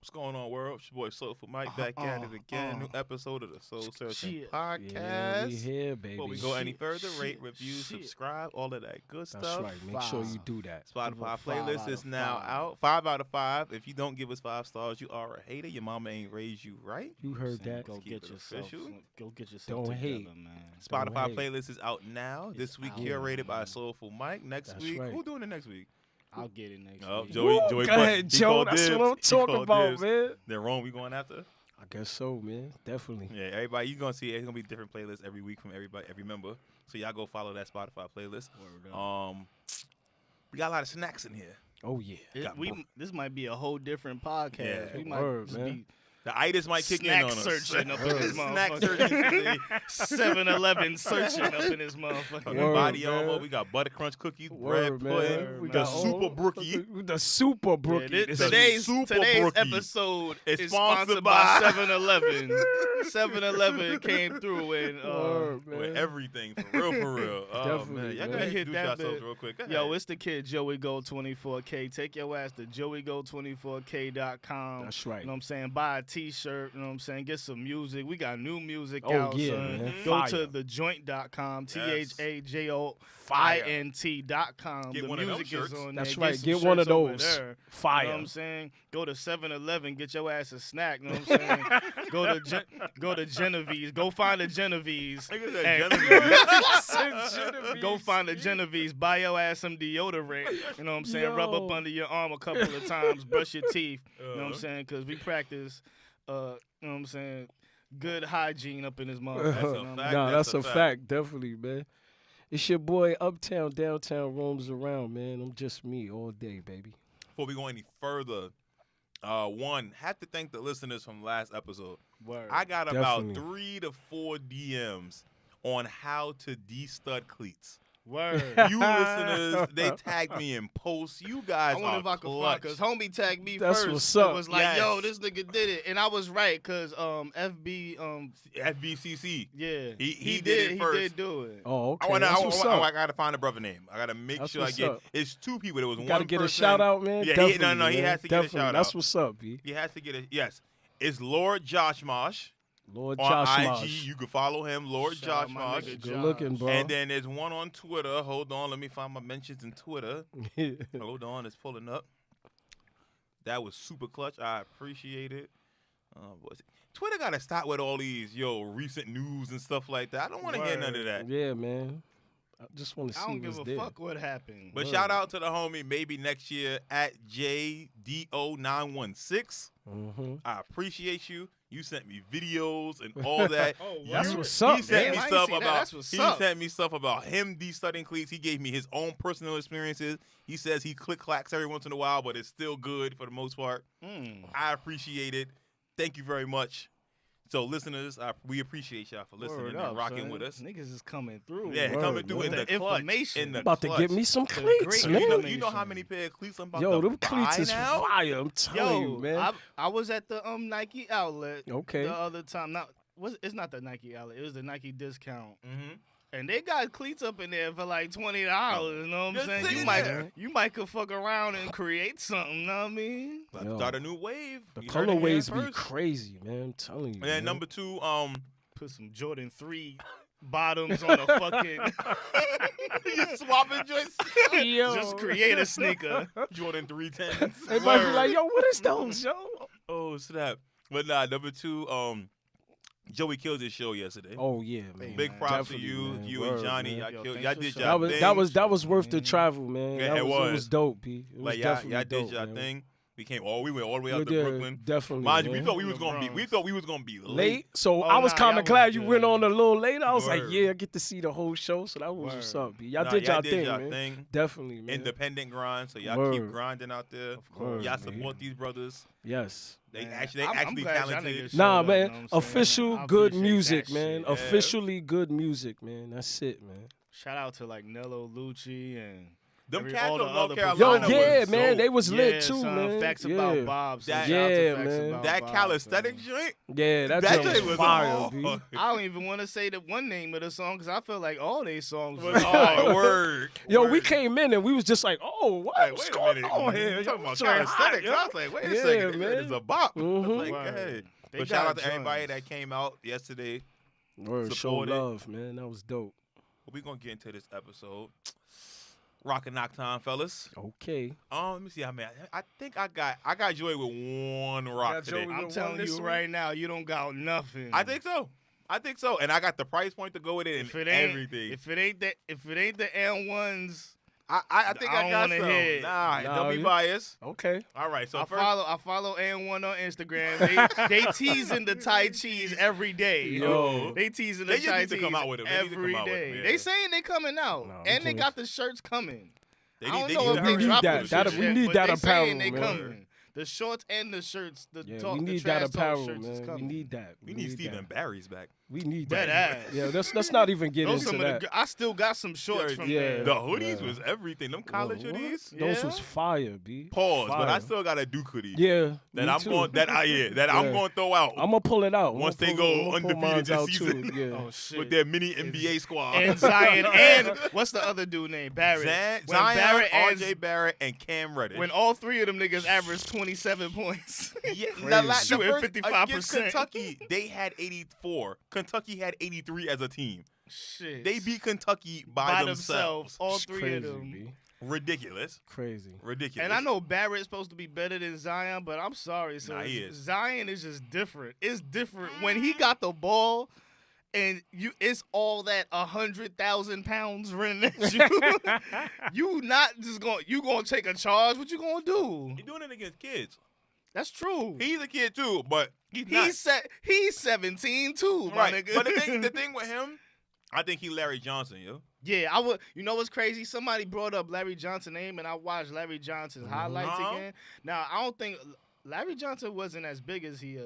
What's going on, world? It's your boy Soulful Mike back at it again. New episode of the Soul Searching Podcast. Yeah, we here, baby. Before we go any further, rate, review, subscribe, all of that good stuff. That's right. Make sure you do that. Spotify playlist is now out. 5 out of 5. If you don't give us 5 stars, you are a hater. Your mama ain't raised you right. You heard that. Go get yourself. Go get Don't yourself together, hate. man. Spotify playlist is out now. It's This week out, curated by man. Soulful Mike. Next That's week, right. who doing it next week? I'll get it next Oh, week. Joey. Woo, Joey go ahead, he Joe. called That's dibs. what I'm He talking called about, dibs. man. Then Rome, we going after? I guess so, man. Definitely. Yeah, everybody, you're going to see it's going to be different playlists every week from every member. So y'all go follow that Spotify playlist. Word up. We got a lot of snacks in here. Oh, yeah. This might be a whole different podcast. Yeah. We might Word, just man. be The itis might kick in snack on us. searching up in this Snack motherfucker. searching. 7-Eleven searching up in this motherfucker. Fucking Word, body man. armor. We got butter crunch cookies, Word, bread pudding, man. We the got super all- brookie. The super brookie. Yeah, This today's Super today's Brookie episode is is sponsored sponsored by- by 7-Eleven. 7-Eleven came through and Word, man. With everything, for real, for real. Oh, Definitely, man. Y'all man. go ahead and Hit introduce that yourselves bit. real quick. Go Yo, ahead. it's the kid Joey Gold 24K. Take your ass to joeygold24k.com. That's right. You know what I'm saying? Buy a t-shirt, you know what I'm saying? Get some music. We got new music Oh, out, yeah, son. man. Go Fire. to thejoint.com, Yes. THAJOINT.com. Get The one of them music is shirts. on there. That's right. some Get one of shirts over those. there. Fire. You know what I'm saying? Go to 7-Eleven, get your ass a snack. You know what I'm saying? go to Genevieve's. Go find a Genevieve's. Nigga said and- Genevieve. Go find a Genevieve's, buy your ass some deodorant. You know what I'm saying? Rub up Yo. under your arm a couple of times, brush your teeth. You know what I'm Uh-huh. saying? Because we practice, you know what I'm saying, good hygiene up in this motherfucker. That's a you know what I'm fact. Nah, That's that's a a fact. Definitely, man. It's your boy Uptown, Downtown, roams around, man. I'm just me all day, baby. Before we go any further, one, have to thank the listeners from last episode. Word. I got about Definitely. 3 to 4 DMs on how to de-stud cleats. Word. You listeners, they tagged me in posts. You guys I wonder are if I could find, clutch. because homie tagged me That's first. what's up. It was like, Yes. yo, this nigga did it. And I was right, because FB, At BCC. yeah. He did it first. He did do it. Oh, okay. I That's what's up. gotta find a brother name. I gotta make That's sure I what's get. up. It's 2 people. There was You one gotta get a person- shout out, man. Yeah, Definitely, he man. has to get a Definitely. shout That's out. what's up, B. He has to get a yes. It's Lord Josh Mosh Lord on Josh IG. Mosh. You can follow him, Lord Shout out Josh my Mosh. nigga Good looking, bro. And then there's one on Twitter. Hold on, let me find my mentions in Twitter. Hold on, it's pulling up. That was super clutch. I appreciate it. Twitter gotta stop with all these recent news and stuff like that. I don't want to hear none of that. Yeah, man. I just want to I see don't give what's a there. fuck what happened. But Word. shout out to the homie, maybe next year at JDO916. Mm-hmm. I appreciate you. You sent me videos and all that. Oh, That's word. what's up, He sent man. me I ain't stuff see that. about. That's what's He up. sent me stuff about him de-studying cleats. He gave me his own personal experiences. He says he click-clacks every once in a while, but it's still good for the most part. I appreciate it. Thank you very much. So, listeners, we appreciate y'all for listening Word and up, rocking son. with us. Niggas is coming through. Yeah, Word, coming through man. in the The clutch. information. In the About to clutch. get me some The cleats, great man. You know information. how many pair of cleats I'm about Yo, to them buy cleats is now? fire. I'm telling Yo, you, man. I was at the Nike outlet Okay. the other time. It's not the Nike outlet. It was the Nike discount. Mm-hmm. And they got cleats up in there for like $20. You know what I'm Just saying? sitting You there. might could fuck around and create something. You know what I mean? Let's Yo. start a new wave. The You heard it here colorways be first. crazy, man. I'm telling you. And then man. number 2, Put some Jordan 3 bottoms on a fucking. you swapping joints. Yo. Just create a sneaker. Jordan 310s. Everybody be Word. like, yo, what is those, yo? Oh snap! But nah, number 2, Joey killed his show yesterday. Oh yeah, man. Big man. props to Definitely, you, man. you Word, and Johnny. man. Y'all Yo, killed. thanks Y'all for did showing y'all That was thing. that was worth the man. travel, man. Yeah, That it was, was. It was dope, P. It was Like definitely y'all did dope, y'all man. thing. We went all the way We out to did, Brooklyn. Definitely. Mind you, we man. thought we was The gonna be Bronx. late. So Oh, I was nah, kind y'all of glad was you good. went on a little later. I was like, Word. yeah, I get to see the whole show. So that was what's Word. up, B. Y'all Nah, did y'all thing, y'all man. thing. Definitely, man. Independent grind. So y'all keep Word. grinding out there. Of course. Y'all man. support these brothers. Yes. They Man, actually I'm glad y'all talented. niggas showed Nah, up, man. you know what I'm saying? Official I good appreciate music, that man. shit. Yeah. Officially good music, man. That's it, man. Shout out to like Nello Lucci and Them all cats the from North other Carolina. Yo, Carolina yeah, was man. dope. They was lit Yeah, too, son, man. Facts yeah. about Bob. son. That- Shout out to Yeah, Facts man. About That Bob, calisthenic son. joint. Yeah, that That joint joint was was fire, hard. B. I don't even want to say the one name of the song because I feel like all they songs Was was hard. fire. Word. Yo, Yo, we Word. came in and we was just like, oh, what? Hey, What's wait a going minute. on You here? talking Yo, about straight hot, calisthenics. yo. I was like, wait a Yeah, second. man. This is a bop. Mhm. Like, Word. hey. They But shout got out to everybody joints. that came out yesterday. Word, show Support it. love, man. That was dope. We're going to get into this episode. Rockin' Knock Time, fellas. Okay. Let me see how many. I think I got Joey with one rock Got today. Joey I'm with telling one this you week? right now, you don't got nothing. I think so. And I got the price point to go with it if and it ain't everything. if it ain't the N1s, I think I I don't got wanna some. hear it. Nah, Nah, don't be you- biased. Okay. All right, so I first, follow N1 on Instagram. They teasing the Thai cheese every day. Yo. They teasing the They just Thai need to cheese come out with 'em. They need to come every out with 'em, day. yeah. They saying they coming out, Nah, and they I'm got the shirts coming. they I need, don't they know need if to they hurry dropped up that. with the the That'll- shit. we shit need yet, that but they saying apparel, they man. coming. The shorts and the shirts, the Yeah, talk, we the need trash that talk apparel, shirts is man. We coming. need that. We need Stephen that. Barry's back. We need Dead that. ass. Yeah, let's not even get Those into some that. of the. I still got some shorts from Yeah. there. The hoodies Yeah. was everything. Them college What? hoodies. Those Yeah. was fire, B. Pause, but I Fire. still got a Duke hoodie Yeah. that me I'm too. going I'm Yeah. going to throw out I'm gonna pull it out. once I'ma they pull- go I'ma pull undefeated mines this out season. Too. Yeah. Oh shit. with their mini NBA squad. and Zion and what's the other dude named Barrett? When Zion, Barrett and RJ Barrett, and Cam Reddish. when all three of them niggas averaged 27 points. Yeah, Crazy. Shooting first- 55%. against Kentucky, they had 84. Kentucky had 83 as a team. Shit. They beat Kentucky by themselves. all It's three crazy, of them. B. Ridiculous. Crazy. Ridiculous. And I know Barrett's supposed to be better than Zion, but I'm sorry, sir. Nah, he is. Zion is just different. It's different when he got the ball. And it's all that 100,000 pounds running at you. You not just gonna take a charge. What you gonna do? He's doing it against kids. That's true. He's a kid too, but he's not. He's 17 too, my right. nigga. But the thing with him, I think he Larry Johnson, yo. Yeah, I would. You know what's crazy? Somebody brought up Larry Johnson's name, and I watched Larry Johnson's highlights Uh-huh. again. Now I don't think Larry Johnson wasn't as big as he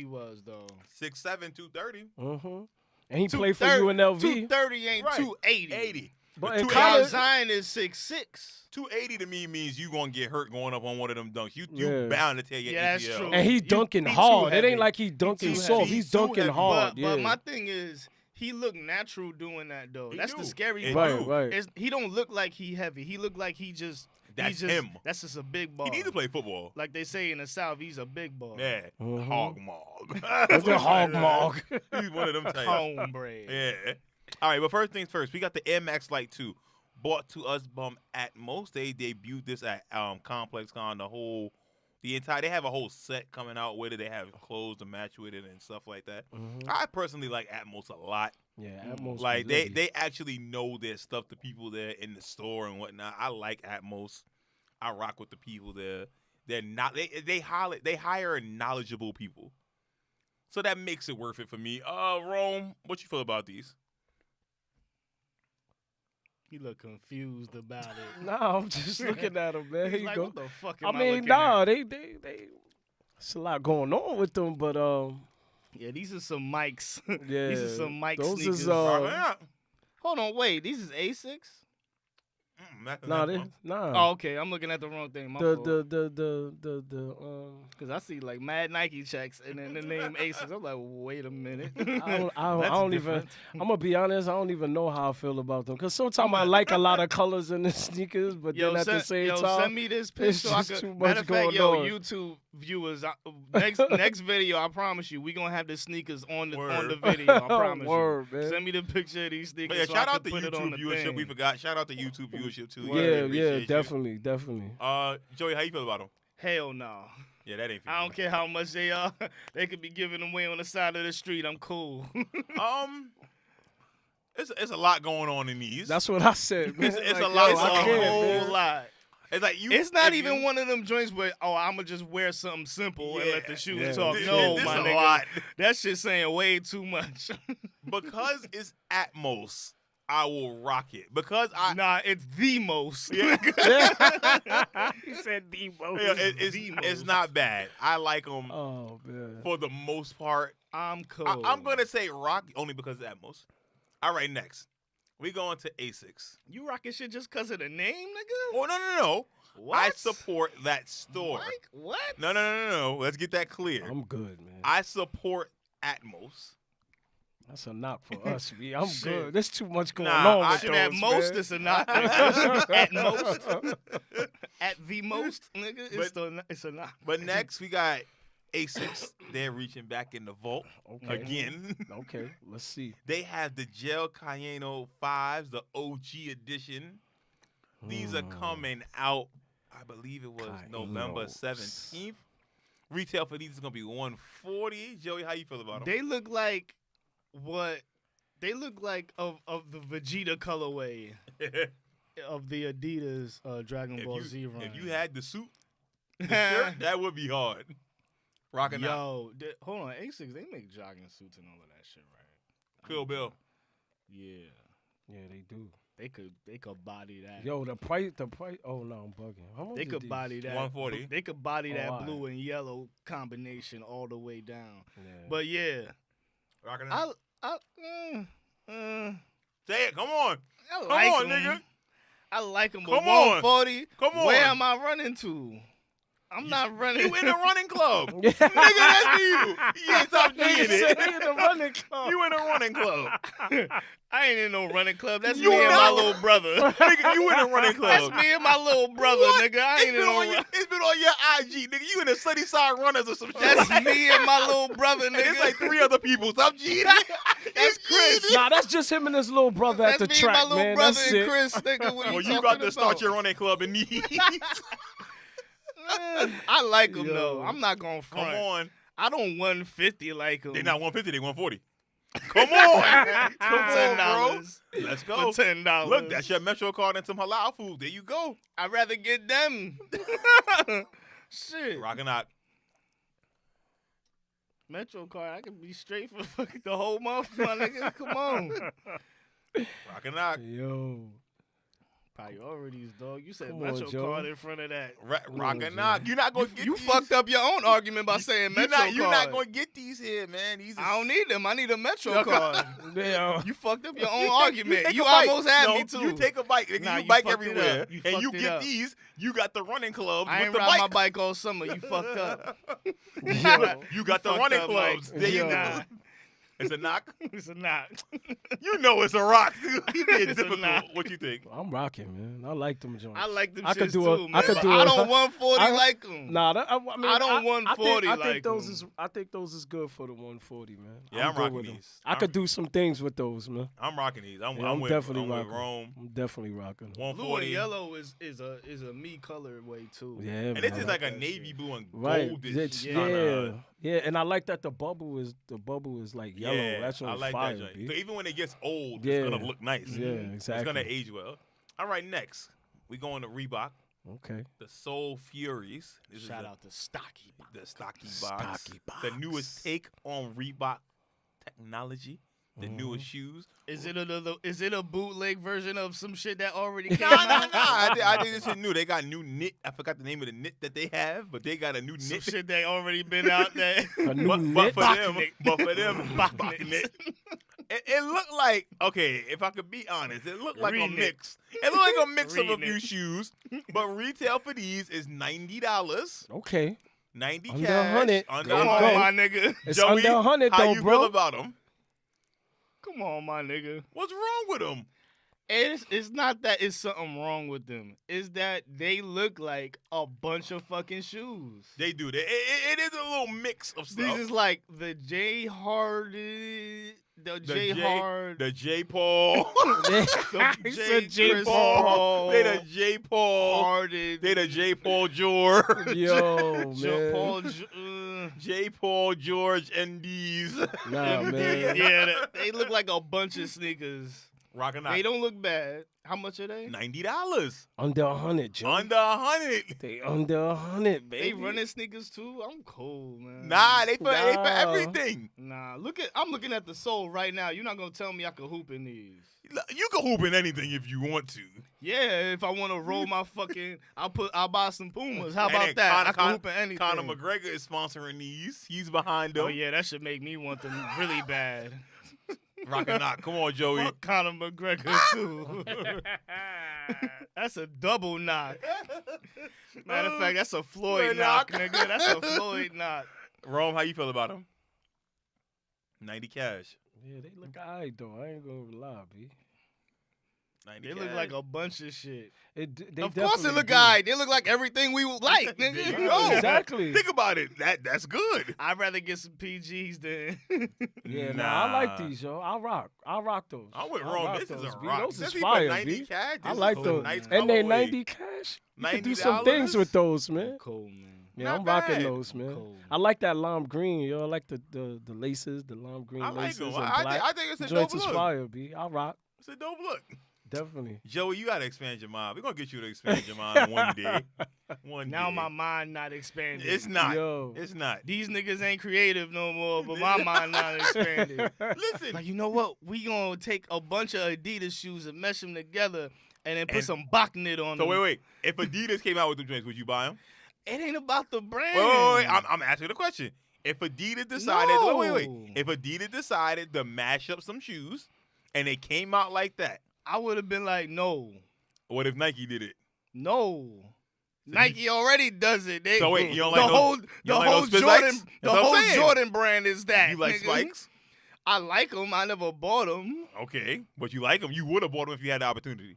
was though. 6'7", 230. Mm-hmm. And he played for 230 UNLV. 230 ain't Right. 280. 80. But in But Now college, Zion is 6'6". 280 to me means you gonna get hurt going up on one of them dunks. You Yeah. bound to tear your Yeah, that's ACL. true. and he You- dunking he too hard. It heavy. ain't like he dunking too soft. heavy. He's He's too dunking heavy. hard. But yeah. my thing is, he looked natural doing that though. He That's do. the scary He part. do. Right. He don't look like he heavy. He look like he just. That's he just, him. That's just a big ball. He needs to play football. Like they say in the South, he's a big ball. Yeah. Mhm. Hog mog. That's the hog mog. He's one of them types. Hombre. Yeah. All right, but first things first, we got the Air Max Light 2 bought to us from Atmos. They debuted this at Complex Con. They have a whole set coming out with it. They have clothes to match with it and stuff like that. Mhm. I personally like Atmos a lot. Yeah, Atmos Like was they actually know their stuff. The people there in the store and whatnot. I like Atmos. I rock with the people there. They're not. They hire knowledgeable people. So that makes it worth it for me. Rome, what you feel about these? He look confused about it. Nah, I'm just looking at him, man. Here He's you like, go. what the fuck I am mean, looking nah, at? they. It's a lot going on with them, but Yeah, these are some mics. yeah. These are some mic those sneakers. is Hold on, wait. These is Asics? nah, Oh, okay. I'm looking at the wrong thing. My fault. the Because I see like mad Nike checks and then the name Asics. I'm like, wait a minute. I That's don't even. different. I'm gonna be honest. I don't even know how I feel about them. Cause sometimes I like a lot of colors in the sneakers, but then at the same time, send me this picture. it's So I just could, too much matter of fact, going on. YouTube viewers, next video, I promise you, we gonna have the sneakers on the Word. video. I promise Word, you. man. Send me the picture of these sneakers. But yeah, so shout I out could to put it on YouTube the viewership. thing. We forgot. Shout out to YouTube viewership too. Word. yeah, Appreciate you. definitely. Joey, how you feel about them? Hell no. Yeah, that ain't. For I you. don't care how much they are. They could be giving them away on the side of the street. I'm cool. It's a lot going on in these. That's what I said. Man. It's Like, a lot. yo, It's I a can't, whole man. lot. It's like you. It's not if even you- one of them joints where, I'm going to just wear something simple and let the shoes Yeah. talk. This- No, this my a nigga. lot. That shit saying way too much. Because it's Atmos, I will rock it. Because I. Nah, it's the most. Yeah. He said the most. Yeah, the it's most. not bad. I like them Oh man. for the most part. I'm cool. I'm gonna say rock only because of Atmos. All right, next we going to Asics. You rocking shit just because of the name, nigga? Oh no! What? I support that store. Mike, what? No. Let's get that clear. I'm good, man. I support Atmos That's a knock for us, B. I'm Shit. good. There's too much going Nah, on with Shit, those, at most, man. it's a knock. nigga. At most. At the most, nigga, it's a knock. But next we got Asics. They're reaching back in the vault Okay. again. Okay, let's see. They have the Gel Cayeno 5s, the OG edition. These are coming out, I believe it was November Cayenos. 17th. Retail for these is going to be $140. Joey, how you feel about them? They look like what? They look like of the Vegeta colorway of the Adidas Dragon Ball Z run. If you had the suit, the shirt, that would be hard. Rocking out. Hold on, Asics, they make jogging suits and all of that shit, right? Kill Bill. Yeah, Yeah, they do. they could body that. Yo, the price. Oh no, I'm bugging. How much They is could these? body that. 140. They could body Oh, that alright. blue and yellow combination all the way down. Yeah. But yeah, Rocking out. I Say it. Come on. I Come like on, 'em. nigga. I like them, but Come on. 140. Come on. Where am I running to? I'm not running. You in the running club. Yeah. Nigga, that's you. You ain't stop G'ing Nigga said he it. in the running club. You in a running club. I ain't in no running club. That's You me and my not- little brother. Nigga, you in a running That's club. me and my little brother, What? nigga. I It's ain't been, in no on your, run. it's been on your IG, nigga. You in the Sunnyside Runners or some shit. That's like me and my little brother, And nigga. it's like 3 other people. Stop G'ing it. That's Chris. Nah, that's just him and his little brother at That's the me track, and my little man. brother That's and it. Chris, nigga. What Well, you you about talking to start about? your running club in these. I like them Yo. though. I'm not gonna Come front. on. I don't 150 like them. They not 150, they 140. Come on. Come for on, bro. $10. Let's For go. $10. Look, that's your Metro card and some halal food. There you go. I'd rather get them. Shit. Rocking out. Metro card, I can be straight for fucking the whole month, my nigga. Come on. Rocking out. Yo. Priorities, dog. You said Come on, Metro Joe. card in front of that. Rocking Joe. out. You're not going to get You these. fucked up your own argument by saying Metro card. You're not going to get these here, man. These are I don't need them. I need a Metro card. Yeah. You fucked up your own argument. take You a bite. almost had No, me too. You take a bike, nigga. Nah, you you bike fucked it everywhere, up. You and you fucked it get up. these. You got the running clubs I with ain't the ride bike. my bike all summer. You fucked up. You got the fucked running up, clubs. Mike. There you Nah. go. It's a knock. It's a knock. You know it's a rock, dude. He being It's a difficult. knock. What you think? I'm rocking, man. I like them joints. I like them I could shits do a- too, I man. could but do I a- don't 140 I- like them. Nah, I mean, I don't 140 I think like those them. is. I think those is good for the 140, man. Yeah, I'm good rocking with them. these. I could do some things with those, man. I'm rocking these. I'm, Yeah, I'm, I'm with, definitely I'm with rocking. Rome. I'm definitely rocking. Blue and 140. yellow is a me colorway too. Yeah, And man. this is like a that navy shit. blue and Right. goldish. It's- kinda- yeah, and I like that the bubble is like yellow. Yeah, That's on I like fire, that joint. B. So even when it gets old, Yeah. it's gonna look nice. Yeah, exactly. It's gonna age well. All right, next we going to Reebok, Okay. the Soul Furies. This Shout is out to Stocky. the stocky box. Stocky The box. newest take on Reebok technology. The Mhm. newest shoes. Is it a bootleg version of some shit that already Nah, came nah, out? nah. I think this is new. They got new knit. I forgot the name of the knit that they have, but they got a new Some knit. shit that already been out there. A new But knit? for them, Bach Bach knit. knit. It looked like, okay, if I could be honest, it looked like a Remix. mix. It looked like a mix of a Remix. few shoes, but retail for these is $90. Okay. 90 Under cash. 100. Under There you Come go. 100. on, my nigga. It's Joey, under 100 How though, you bro. feel about them? Come on, my nigga. What's wrong with them? It's not that it's something wrong with them. It's that they look like a bunch of fucking shoes. They do. It is a little mix of This stuff. is like the J Hard, the J Hard, The J Paul. the He J said J. Chris Paul. They the J Paul. Harded. They the J Paul George. Yo, J man. Paul. J Paul George NDs. Nah, man. Yeah, they look like a bunch of sneakers. Rocking They out. don't look bad. How much are they? $90. Under 100, Joe. Under 100. They under 100, baby. They running sneakers too. I'm cold, man. Nah, they for Nah. everything. Nah, I'm looking at the sole right now. You're not gonna tell me I can hoop in these. You can hoop in anything if you want to. Yeah, if I want to roll my fucking, I'll buy some Pumas. How And about then that? I can Conor- hoop in anything. Conor McGregor is sponsoring these. He's behind them. Oh yeah, that should make me want them really bad. Rocking out. Come on, Joey. Fuck Conor McGregor too. That's a double knock. Matter of fact, that's a Floyd Floyd knock, knock. nigga. That's a Floyd knock. Rome, how you feel about him? 90 cash. Yeah, they look alright though. I ain't gonna lie, B. 90 They look cash. like a bunch of shit. They Of course they definitely look do. alright. They look like everything we would like, There nigga. you go. Exactly. Think about it. That's good. I'd rather get some PGs than. Yeah, nah, I like these, yo. I rock those. I went I'll wrong. rock This is those, a B. rock. Those is Especially for fire, 90 B. cash. I this like is those. a nice And they colorway. 90 cash. You can do some $90? things with those, man. Cool, man. Yeah, Not I'm rocking bad. those, man. Cool. I like that lime green, yo. I like the laces, the lime green I like laces them. and I black. think it's a dope Joints is look. fire, B. I rock. It's a dope look. Definitely. Joey, you gotta expand your mind. We're gonna get you to expand your mind one day. One Now day. my mind not expanding. It's not. Yo. It's not. These niggas ain't creative no more, but my mind not expanding. Listen. Like, you know what? We gonna take a bunch of Adidas shoes and mesh them together and then put And- some Bach knit on So them. wait. If Adidas came out with the joints, would you buy them? It ain't about the brand. Wait. I'm asking the question. If Adidas decided, No. wait. If Adidas decided to mash up some shoes, and they came out like that, I would have been like, no. what if Nike did it? No. Nike already does it. They, So wait, you don't the like those- whole you the don't like whole those Spizikes? Jordan That's the what I'm whole saying. Jordan brand is that. You like nigga. spikes? I like them. I never bought them. Okay, but you like them. You would have bought them if you had the opportunity.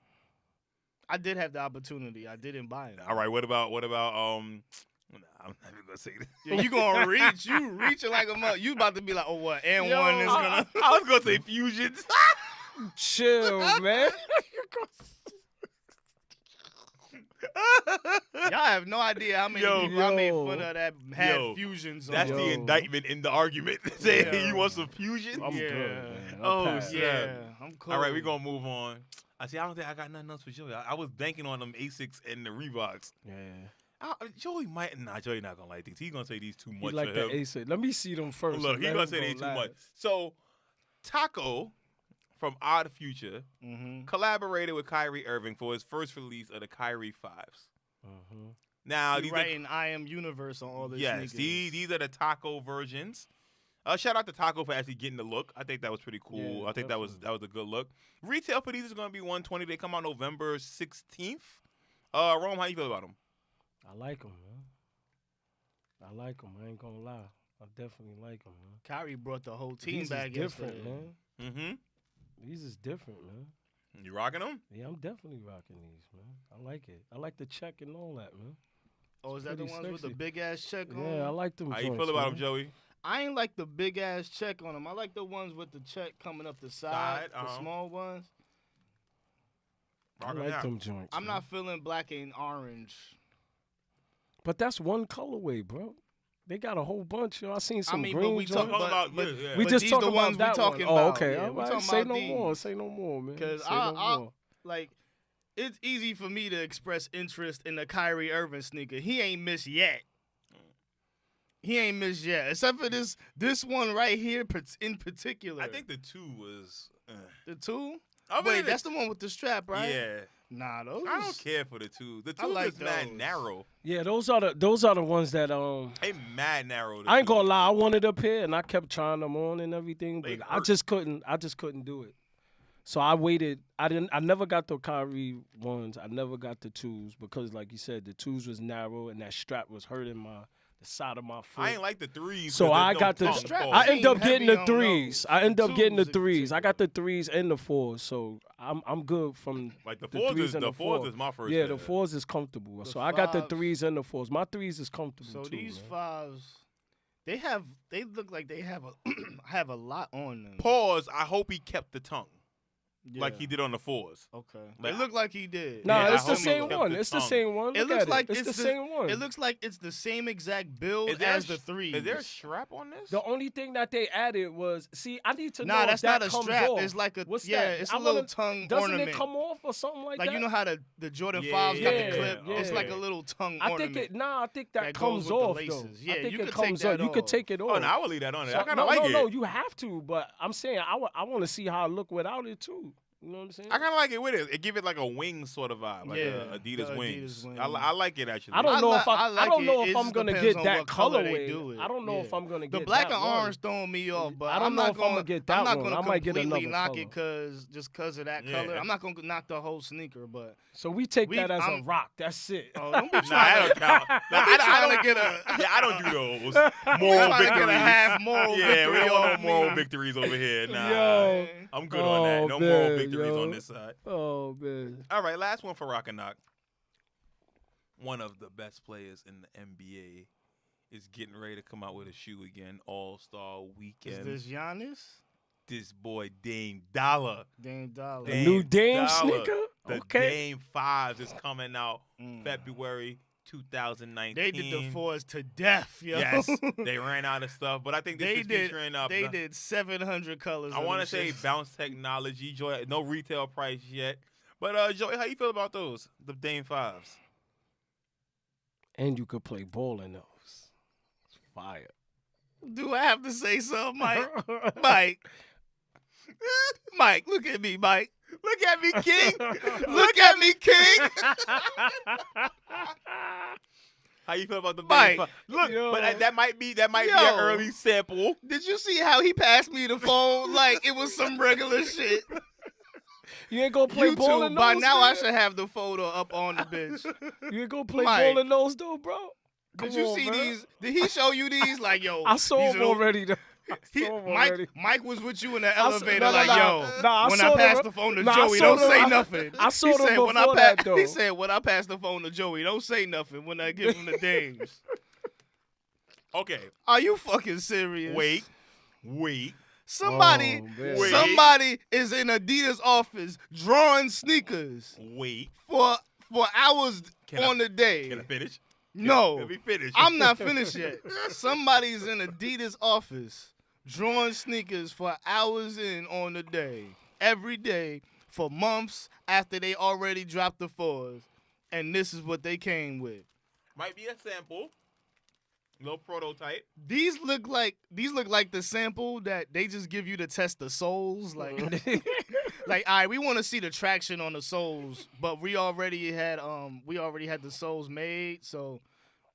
I did have the opportunity. I didn't buy them. All right. What about nah, I'm not even gonna say this. Yeah, you gonna reach? You reaching like a mother. You about to be like, oh what? And Yo, one is gonna. I was gonna say fusions. Chill, man. Y'all have no idea how many Yo. people I made Yo. fun of that had Yo. fusions on. That's them. the Yo. indictment in the argument. Saying Yeah. you want some fusion. I'm Yeah. good, man. Oh, I'm past snap. that. Yeah, I'm cool. All right, we're gonna move on. I don't think I got nothing else for Joey. I was banking on them Asics and the Reeboks. Yeah. Joey Joey not gonna like these. He's gonna say these too You much like for the him. ASIC. Let me see them first. Look, and he's let gonna him say go they too last. much. So, Taco from Odd Future Mm-hmm. collaborated with Kyrie Irving for his first release of the Kyrie 5s. Mhm. Now, You these are writing I Am Universe on all the yes, sneakers. these are the Taco versions. Shout out to Taco for actually getting the look. I think that was pretty cool. Yeah, I think that was a good look. Retail for these is gonna be $120. They come out November 16th. Rome, how you feel about them? I like them, man. I like them. I ain't gonna lie. I definitely like them, man. Kyrie brought the whole team These back is different, yesterday. man. Mm-hmm. These is different, man. You rocking them? Yeah, I'm definitely rocking these, man. I like it. I like the check and all that, man. Oh, is that the Pretty ones with the sexy. big ass check on? Yeah, I like them. How you joints, feel about man. them, Joey? I ain't like the big ass check on them. I like the ones with the check coming up the side, the small ones. I Rock 'em like out. them joints. I'm man. not feeling black and orange. But that's one colorway, bro. They got a whole bunch. Yo. I seen some mean, but green we joints. talk about- yeah, but- yeah. We But just these talking the about ones we that talking one. Oh, about. okay. Yeah, All we right. talking Say about no more. these. Say no more, man. Because Say no more. like, it's easy for me to express interest in the Kyrie Irving sneaker. He ain't missed yet. He ain't missed yet, except for this one right here in particular. I think the 2 was. the two. Other Wait, than that's the one with the strap, right? Yeah, Nah, those. I don't care for the 2. The 2 I like is mad those. narrow. Yeah, those are the ones that They mad narrow. the I ain't gonna 2s. lie. I wanted up here and I kept trying them on and everything, They but I hurt. just couldn't do it. So I waited. I never got the Kyrie ones. I never got the 2s because, like you said, the 2s was narrow and that strap was hurting the side of my foot. I ain't like the 3s. So 'cause I they got don't the. pump strap- forward. I end up Heavy getting the on 3s. those. I end up The getting the 2s in 3s. I got the particular. 3s and the 4s. So I'm good from. Like the the 4s 3s is and the the 4s 4s. is my first. Yeah, pair. the 4s is comfortable. The So I got the 5s 3s and the 4s. My 3s is comfortable So too. these man. fives, they look like they have a have a lot on them. Pause. I hope he kept the tongue like Yeah. he did on the 4s. Okay. Like, It looked like he did. Nah, Yeah, it's I the hope he same kept one. the It's the tongue. same one. It Look looks at like It's it's the same one. It looks like it's the same exact build Is there as a the sh- threes. Is there a strap on this? The only thing that they added was, see, I need to know Nah, if that's that not a comes strap. off. It's like a What's yeah. that? It's I a little wanna- tongue Doesn't ornament. it come off or something like like that? you know how the Jordan Yeah, 5s got yeah, the clip. It's yeah. like a little tongue I ornament. think I think that, that comes goes with the off laces. though. Yeah, I think you it could comes take off. that You could off. take it off. Oh, no, I will leave that on there. So- I kind of no, like it. no, you have to. But I'm saying I want to see how it look without it too. You know what I'm saying? I kind of like it with it. It give it like a wing sort of vibe, like Yeah, a Adidas the wings. Adidas wing. I like it actually. I don't know if I I like don't know it. if It I'm just gonna depends get on that what color they colorway. do it. I don't know if Yeah. I'm gonna The get black that and one. orange throwing me off, but I don't I'm know not if I'm gonna get that I'm not one. gonna I might get completely another knock color. it because of that Yeah. color. I'm not gonna knock the whole sneaker, but So we take We- that as a I'm- rock. That's it. oh, don't be Nah, trying I don't count. Nah, I trying don't to get a Yeah, I don't do those trying moral to get a victories. half moral Yeah, victory we don't want off no moral me. victories over here. Nah, Yo. I'm good on that. Oh, No moral man, victories yo. on this side. Oh man. All right, last one for Rock and Knock. One of the best players in the NBA is getting ready to come out with a shoe again. All-Star Is Weekend. this Giannis? This boy Dame Dollar. Dame Dollar. A new Dame Dollar. sneaker? The Okay. Dame 5s is coming out Mm. February 2019. They did the fours to death, yo. Yes, they ran out of stuff, but I think this They is did- featuring They did 700 colors. I want to say Bounce Technology, Joy. No retail price yet, but Joey, how you feel about those? The Dame 5s. And you could play ball in those. It's fire. Do I have to say something, Mike? Mike. Mike, look at me, Mike. Look at me, King. Look at me, King. How you feel about the Mike, Dame 5? Look, yo. but that might be an Yo. early sample. Did you see how he passed me the phone like it was some regular shit? You ain't gonna play ball YouTube, in by those? now I man? should have the photo up on the bench. You ain't gonna play Mike. ball in those though, bro? Did Come you on, see man. these? Did he show you these? Like, yo, I saw these him are the- already. Though. I He, saw him already. Mike was with you in the I saw- elevator, no, like, no. yo, Nah, I when saw I pass them- the phone to nah, I Joey, saw don't them- say I- nothing. I saw he them said, when I before that, He though. said, when I pass the phone to Joey, don't say nothing when I give him the dames. Okay, Are you fucking serious? wait. Somebody, Oh, man. Wait. somebody is in Adidas office drawing sneakers for hours Can I- on the day. Can I finish? No, Let me finish. I'm not finished yet. Somebody's in Adidas office drawing sneakers for hours in on the day, every day, for months after they already dropped the fours. And this is what they came with. Might be a sample. Little prototype. These look like the sample that they just give you to test the soles. Like, like, all right, we want to see the traction on the soles, but we already had the soles made, so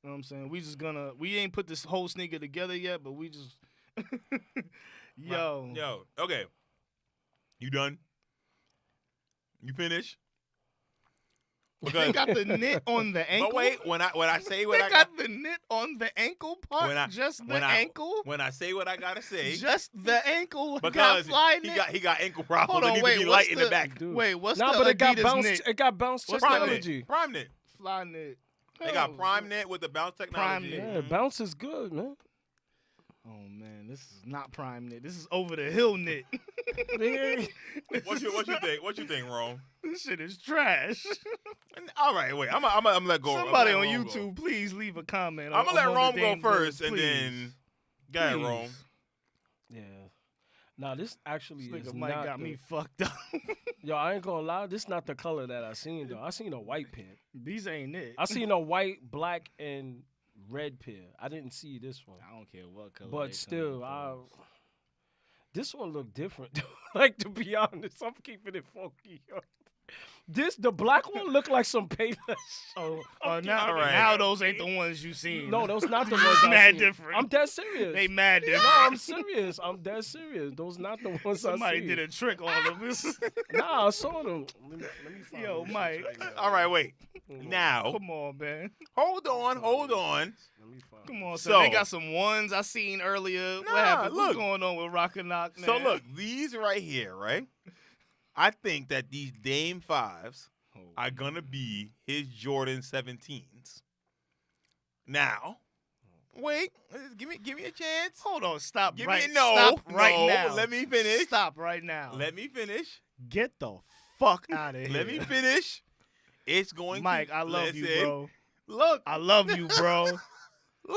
you know what I'm saying? We ain't put this whole sneaker together yet, but we just Yo. Okay. You done? You finish? they got the knit on the ankle. But wait, when I say what they I got the knit on the ankle part. When I- Just the when I- ankle. when I say what I gotta say, Just the ankle. got because fly he knit. got ankle problems. Hold It on, needs wait, to be what's light in the back. Dude. Wait, what's Nah, the but it got Adidas bounce. knit? It got bounce What's Prime technology. knit. Prime knit. Fly knit. They got Oh, prime knit with the bounce technology. knit. Yeah, bounce is good, man. Oh man, this is not prime knit. This is over the hill knit. What you think? What you think, Rome? This shit is trash. All right, wait. I'm gonna let go. Somebody I'm on gonna let Rome YouTube, please leave a comment. Go. I'm gonna let on Rome the go Dame first, Goods, and please. then go ahead, Please. Rome. Yeah. Nah, this actually This is nigga Mike not got the, me fucked up. Yo, I ain't gonna lie. This not the color that I seen though. I seen a white pair. These ain't it. I seen a white, black, and red pair. I didn't see this one. I don't care what color. But they still, come in. this one looked different. Like, to be honest, I'm keeping it funky. The black one looked like some paper. Oh, I'm now, all right. now those ain't the ones you seen. No, those not the It's ones I mad seen. different. I'm dead serious. They mad different. No, I'm serious. I'm dead serious. Those not the ones I Somebody seen. did a trick on them. Nah, I saw them. Let me find Yo, them. Mike. All right, wait. Hold on. Now, Come on, man. hold on. Let me find Come them. on, So- so they got some ones I seen earlier. Nah, What happened? look. What's going on with Rock and Knock now? So look, these right here, right? I think that these Dame 5s are gonna be his Jordan 17s. Now, wait, give me a chance. Hold on, stop Give right me no, stop right no, now. let me finish. Stop right now. Let me finish. Get the fuck out of here. Let me finish. It's going Mike, to I love you, listen. bro. Look, I love you, bro.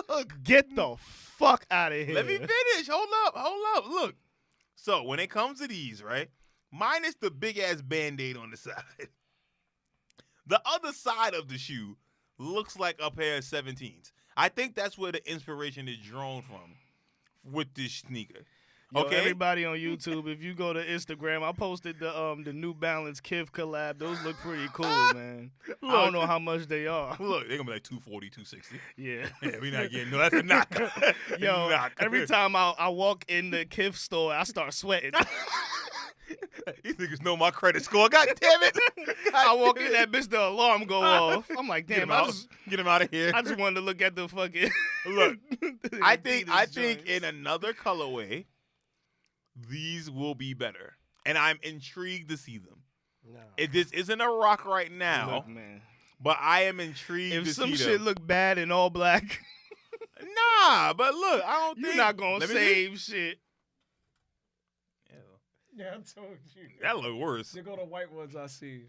look. Get the fuck out of here. Let me finish. Hold up. Look. So when it comes to these, right? Minus the big ass band-aid on the side. The other side of the shoe looks like a pair of 17s. I think that's where the inspiration is drawn from with this sneaker. Yo, Okay. everybody on YouTube, if you go to Instagram, I posted the New Balance Kith collab. Those look pretty cool, man. I don't know how much they are. Look, they're gonna be like 240, 260. Yeah. Yeah, we not getting no. That's a knock. Yo, Knock. every time I walk in the Kith store, I start sweating. These niggas know my credit score. God damn it! I walk in, that bitch, the alarm go off. I'm like, Get damn, him I out. just, Get him out of here. I just wanted to look at the fucking. Look, the I think Adidas in joints. another colorway, these will be better, and I'm intrigued to see them. Nah. If this isn't a rock right now, Look, man. but I am intrigued If to some see shit them. look bad in all black, Nah, but look, I don't you're think not gonna Let me save shit. see. Yeah, I told you. That look worse. They go to white ones I see.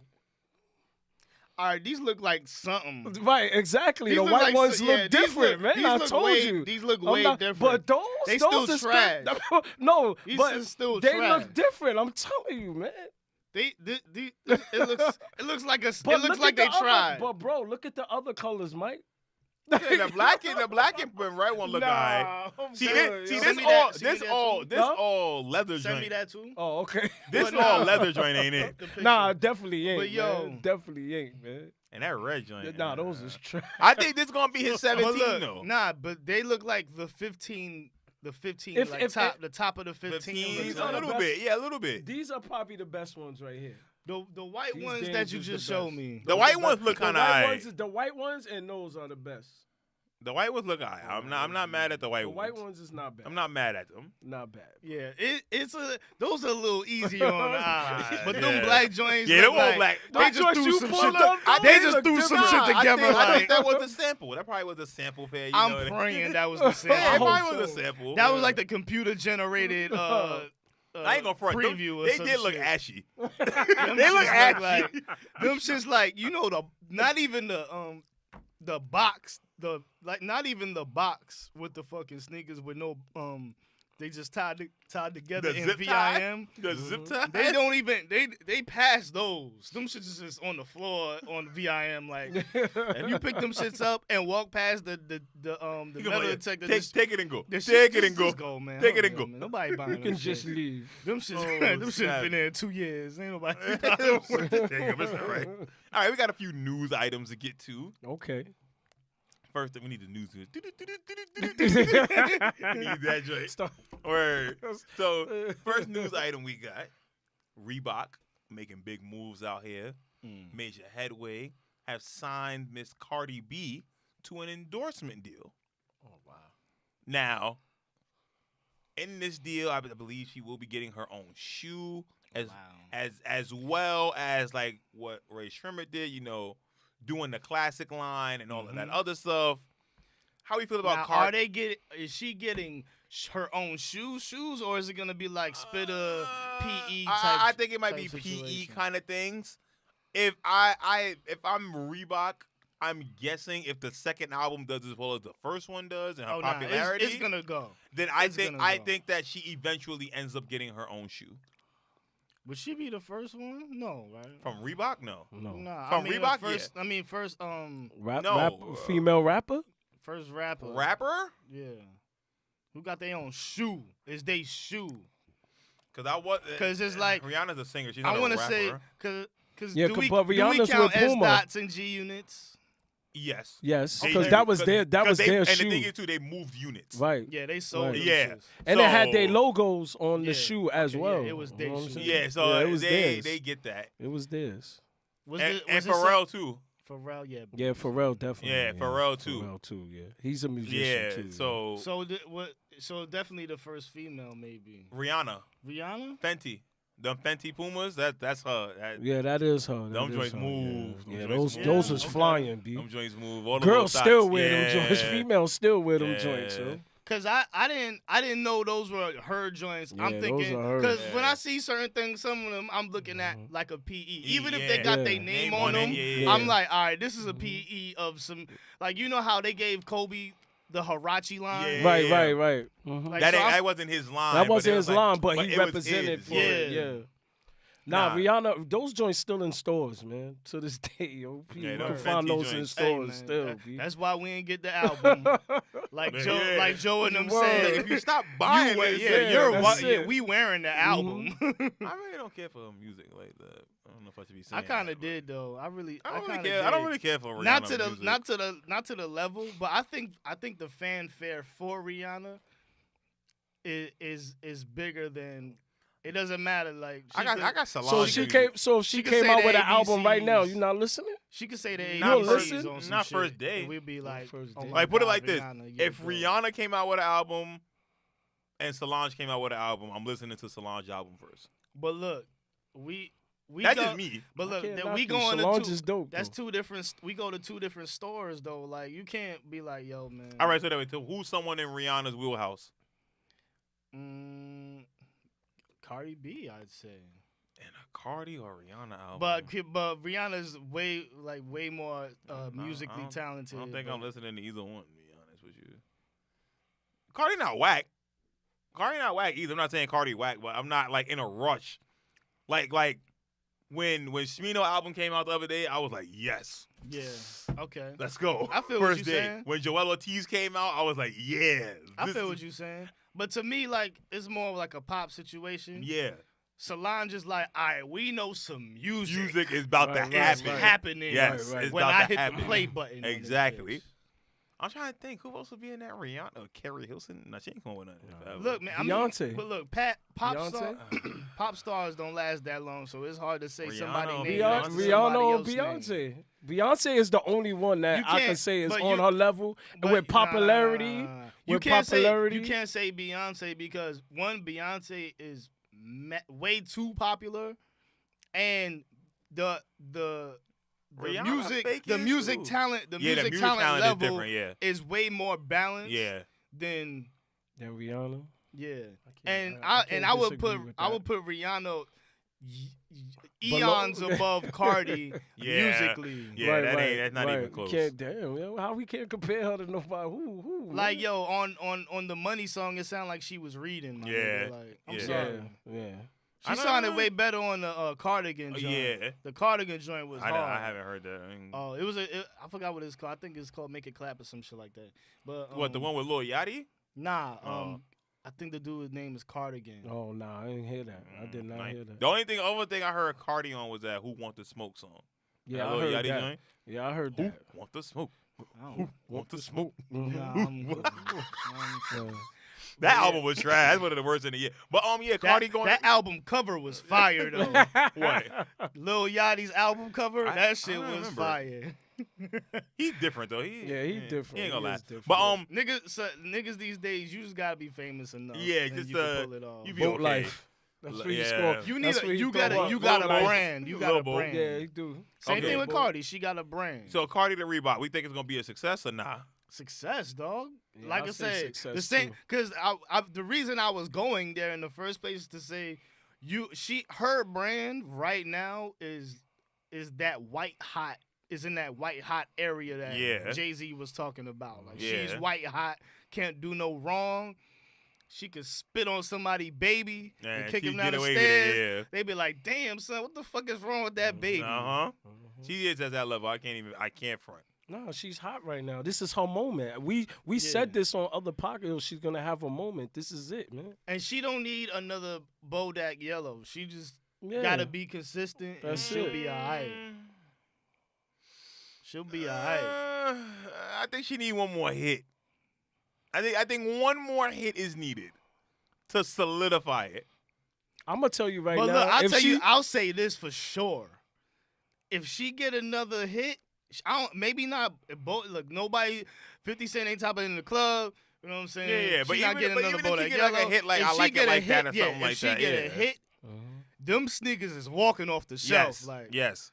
All right, these look like something. Right, exactly. These the look white like ones so- look yeah, these different, look- man. these I look told way- you. These look I'm way not- different. But those They those still is trash. no, These but is still they trash. look different. I'm telling you, man. It looks like But it looks look like at they the other- tried. But bro, look at the other colors, Mike. Yeah, the black and red one look alright. I'm See good, this, see yo. this Send me all, that- send me this that all, too. this Huh? all leather Send joint. me that too. Oh, okay. This But all nah. leather joint, ain't it? The picture. Nah, definitely ain't. But yo- man. Definitely ain't, man. And that red joint. Nah, those is trash. I think this gonna be his But 17 look, though. nah, but they look like the 15, If- like if- the top of the 15. 15, These a are the little best- bit, yeah, a little bit. These are probably the best ones right here. The white These ones games that you is the just showed best. me. The Those white are ones best. look The kinda white aight. ones is the white ones, and those are the best. The white ones look alright. I'm not mad at the white The ones. white ones is not bad. I'm not mad at them. Not bad. Yeah, those are a little easier on the eyes. But them Yeah. black joints, Yeah, look them all like, black. They Them just joints threw you some pulled shit. up, though, They they just look threw some different. shit I together. think Like, that was a sample. That probably was a sample pair. You know I'm that- praying that was the same. Yeah, I it probably hope was a so. sample. That was like the computer generated I ain't gonna front. preview or They some did look shit. ashy. Them They look shits ashy. like them shits like not even the box not even the box with the fucking sneakers with no they just tied together The in zip tie? VIM. The zip tie. They don't even they pass those. Them shits is just on the floor on VIM. Like if you pick them shits up and walk past the You gonna metal like, detector, take it and go. the Take shit it and just go. go, man. Take it Hurry and go. up, man. Nobody buying You can them just shit. leave. Them shits, Oh, them shits snap. been there 2 years. Ain't nobody. Take 'em, it's all right. All right, we got a few news items to get to. Okay. First, we need the news. We need that joint. Stop. Word. So, first news item we got: Reebok making big moves out here. Major headway. Have signed Miss Cardi B to an endorsement deal. Oh wow. Now, in this deal, I believe she will be getting her own shoe, as well as like what Ray Shrimmer did. Doing the classic line and all of that other stuff. How we feel about Now, Cardi? is she getting her own shoes, or is it gonna be like Spitter PE type? I think it might be type PE situation? kind of things. If I'm Reebok, I'm guessing if the second album does as well as the first one does and her Oh, nah, popularity, it's gonna go. then I it's think gonna go. that she eventually ends up getting her own shoe Would she be the first one? No, right? from Reebok. No, No. Nah, From I mean, Reebok, first, yeah. I mean, first, No, female rapper? first rapper. rapper. Yeah. Who got their own shoe? Is they shoe? Because it's like- Rihanna's a singer. She's not I a want to rapper. say, because Yeah, do we but Rihanna's count with S Puma. dots and G units? Yes. Yes, They because do, that was their and shoe. the thing is too, they moved units. Right. Yeah, they sold Right. them Yeah. shits. And it had their So- logos on the Yeah. shoe as Okay, well. yeah, it was You their know what I'm shoe. saying? Yeah, so it was they theirs. get that. It was theirs. Was And, it, and was it some- Pharrell too. Pharrell, yeah. Yeah, Pharrell definitely. Yeah, Pharrell too. Pharrell too. Yeah, he's a musician Yeah. too. So, So definitely the first female, maybe Rihanna, Rihanna. Fenty, them Fenty Pumas. That's her. yeah, that is her. Them joints move. Yeah, Them those joints those move. was Okay. flying, b. Them joints move. All the Girls little still dots. wear them joints. Yeah. Females still wear them Yeah. joints. Yo. Cause I didn't know those were her joints. Yeah, I'm those thinking are hers. because when Yeah. I see certain things, some of them I'm looking at like a PE. Even if Yeah. they got Yeah. their name on it, them, yeah. I'm like, all right, this is a PE of some. Like you know how they gave Kobe the Hirachi line. Yeah. Right, right. Mhm. Like, That so ain't- I'm- that wasn't his line. That but wasn't it his was line, but but he it was represented his. for Yeah. it. Yeah. Nah, Rihanna, those joints still in stores, man. To this day, yo. Yeah, You them can find Fenty those in joints. stores man, still, B. That's why we ain't get the album. Like Man, Joe, yeah. like Joe and them Word. said, Like, if you stop buying it, we wearing the album. I really don't care for music like that. I don't know if I should be saying. I kind that, of but did though. I I don't really kinda care. I don't really care for Rihanna not to the music. not to the level, but I think the fanfare for Rihanna is bigger than. It doesn't matter. Like I got Solange. So she music. came. So if She she could came say out the with an album right now, ABCs. you not listening? She could say the Not ABCs first- on some not shit, first day. and we'd be like, first oh day. my Like, put it God, like this. Rihanna, you're If dope. Rihanna came out with an album and Solange came out with an album, I'm listening to Solange album first. But look, we That's go, just me. But look, Can't that knock we you. going Solange to is dope. that's though. two different. We go to two different stores though. Like you can't be like, yo, man. All right, so that way, so who's someone in Rihanna's wheelhouse? Cardi B, I'd say. And a Cardi or Rihanna album? But Rihanna's way more I musically don't- talented. I don't think I'm but- listening to either one, to be honest with you. Cardi not whack. Cardi not whack either. I'm not saying Cardi whack, but I'm not like in a rush. Like when Smino album came out the other day, I was like, yes, Yeah. Okay. let's go. I feel what First you day. saying. When Joel Ortiz came out, I was like, yeah. I this feel is- what you're saying. But to me, like, it's more like a pop situation. Yeah. Solange is like, all right, we know some music. Music is about Right, to right, happen. right. happening Yes, Right, right. it's when about I to hit happen. the play button. on this Exactly. bitch. I'm trying to think who else would be in that Rihanna. Carrie Hilson. No, she ain't going with nothing. Look, man, Beyonce. But look, pop stars don't last that long, so it's hard to say Rihanna somebody or named Beyonce? after Rihanna somebody or else's Beyonce? name. Beyonce is the only one that You I can can't- say is but on you- her level and But- with popularity. nah. with popularity. You can't say Beyonce because one, Beyonce is way too popular, and the Rihanna music fake the is music too. talent the Yeah, the music talent talent level is different. Yeah. is way more balanced Yeah. than Then Rihanna. yeah. can't- And can't I would disagree put with I that. would put Rihanna Below- eons above Cardi Yeah. musically. Yeah, that's not even close. We can't, damn, yo, how we can't compare her to nobody? Who? Like man? yo, on the Money song, it sounded like she was reading. My Yeah. nigga. Like I'm Yeah. sorry. Yeah. She I know, sounded I know. way better on the Cardigan joint. Yeah. The Cardigan joint was hard. I haven't heard that. I mean, Oh, it was I forgot what it's called. I think it's called Make It Clap or some shit like that. But what, the one with Lil Yachty? Nah, Oh. I think the dude's name is Cardigan. Oh no, I didn't hear that. I did not hear that. The other thing I heard Cardi on was that Who Want the Smoke song. Yeah, That I Lil heard Yachty that. joint? Yeah, I heard Who that. Want the Smoke? I Who don't, Want the Smoke? nah, Yeah. That Yeah. album was trash. That's one of the worst in the year. But yeah, Cardi going. that album cover was fire though. What? Lil Yachty's album cover, I that shit don't was remember. fire. He's different though. He different. He ain't gonna He lie. is different. But Niggas these days, you just gotta be famous enough. Yeah, and just, you can pull it off. you be Boat okay. Life. That's where you Yeah. score. You need That's a, where you throw got a up. you got a Lil Life. brand. You got Lil a Bo. brand. Yeah, you do. Same Okay. thing with Boat. Cardi. She got a brand. So Cardi the Reebok, we think it's gonna be a success or nah? Success, dog. Yeah, like I'll I say said, success, the same too. because the reason I was going there in the first place is to say her brand right now is that white hot is in that white hot area that Yeah. Jay-Z was talking about. Like Yeah. she's white hot, can't do no wrong. She could spit on somebody baby and kick she him down get the away stairs. with it, They be like, "Damn, son, what the fuck is wrong with that baby?" yeah. Uh huh. Mhm. She is at that level. I can't front. No, she's hot right now. This is her moment. We said this on other podcasts. She's gonna have a moment. This is it, man. And she don't need another Bodak Yellow. She just Yeah. gotta be consistent, and That's she'll it. be alright. She'll be alright. I think she need one more hit. I think one more hit is needed to solidify it. I'm gonna tell you right But now. look, if she, I'll say this for sure. If she get another hit, maybe not. Look, nobody. 50 Cent ain't topping in the club. You know what I'm saying? Yeah, but She not even- getting but another even if she Bodak get, like, a Yellow. hit, like, If I she Like It get a Like That hit, or something like if she that, get a yeah. hit, them sneakers is walking off the shelf. Yes, Like yes.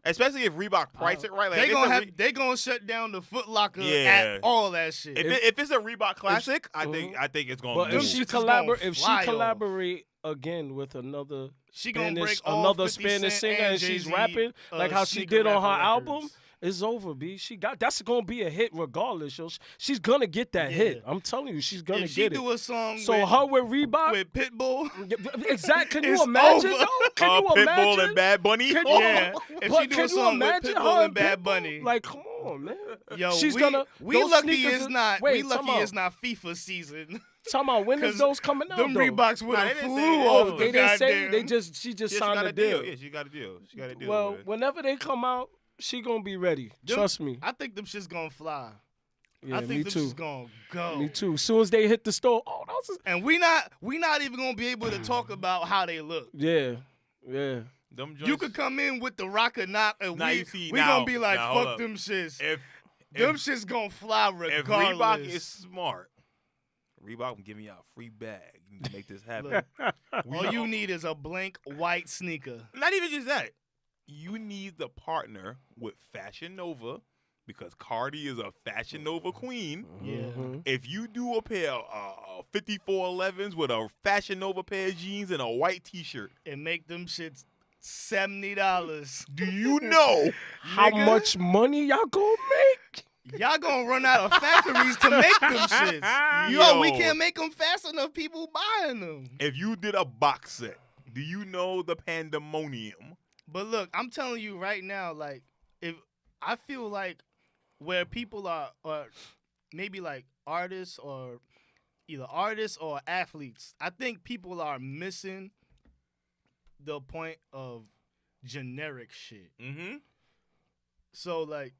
Especially if Reebok price it right. Like, they gonna shut down the Foot Locker Yeah. at all that shit. if it's a Reebok classic, I think it's gonna. but move. if she shits is gonna fly off. collaborate again with another She gonna Spanish, break all another 50 Spanish Cent singer, and she's Jay-Z, rapping like how she sneaker did on her rapper album, records. It's over, B. That's gonna be a hit regardless, yo. She's gonna get that hit. I'm telling you, she's gonna if she get do it. a song So with, her with Reebok, with Pitbull, exactly. Can you it's imagine, over. though? Can you Pitbull imagine? and Bad Bunny. Can yeah, if but she do can a you song with imagine Pitbull her and Bad Pitbull? Bunny, Like, come on, man. yo, She's we gonna. we those lucky sneakers it's is- not. Wait, We lucky time it's out. not FIFA season. Talking about when is 'Cause those coming out? Them though? Reeboks would Nah, have they didn't flew say it. off. Oh, They didn't say goddamn- they just she Yeah, just she signed got a a deal. deal. Yeah, she got a deal. She got a deal. Well, with it. whenever they come out, she gonna be ready. Them- Trust me. I think them shit's gonna fly. Yeah, I think me them too. shit's gonna go. Me too. As soon as they hit the store, oh, that's And we not even gonna be able to talk about how they look. yeah. Them joints, You could come in with the rock or not, and Now we you see, we now- gonna be like, now, hold fuck up. them shits. if Them if, shits gonna fly if regardless. Reebok is smart, Reebok can give me a free bag. You can make this happen. Look, We all know- you need is a blank white sneaker. Not even just that. You need the partner with Fashion Nova because Cardi is a Fashion Nova queen. Yeah. Mhm. If you do a pair of 5411s with a Fashion Nova pair of jeans and a white T-shirt, And make them shits $70. do you know? How Nigga. much money y'all gonna make? Y'all gonna run out of factories to make them shits. Yo, we Yo. can't make them fast enough. People buying them. If you did a box set, do you know the pandemonium? But look, I'm telling you right now, like, if I feel like where people are, or maybe like artists or either artists or athletes, I think people are missing the point of generic shit. Mm-hmm. So like,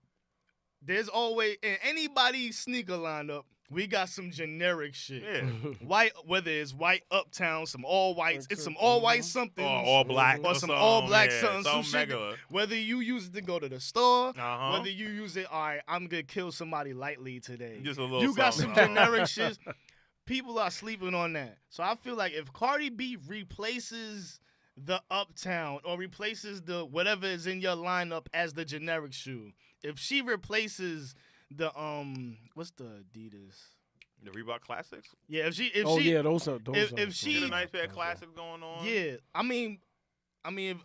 there's always in anybody's sneaker lineup, we got some generic shit. Yeah. White, whether it's white Uptown, some all whites, it's some all white something, Or all black. Or some all black yeah, something, some something shit. regular. Whether you use it to go to the store, Uh-huh. whether you use it, all right, I'm gonna kill somebody lightly today. Just a little You got some something. generic shit. People are sleeping on that. So I feel like if Cardi B replaces the Uptown or replaces the whatever is in your lineup as the generic shoe, if she replaces the what's the Adidas? The Reebok Classics. Yeah, if she Oh she yeah, those are those. if are, she- Get a those nice are- pair of those are- classics going on. yeah, I mean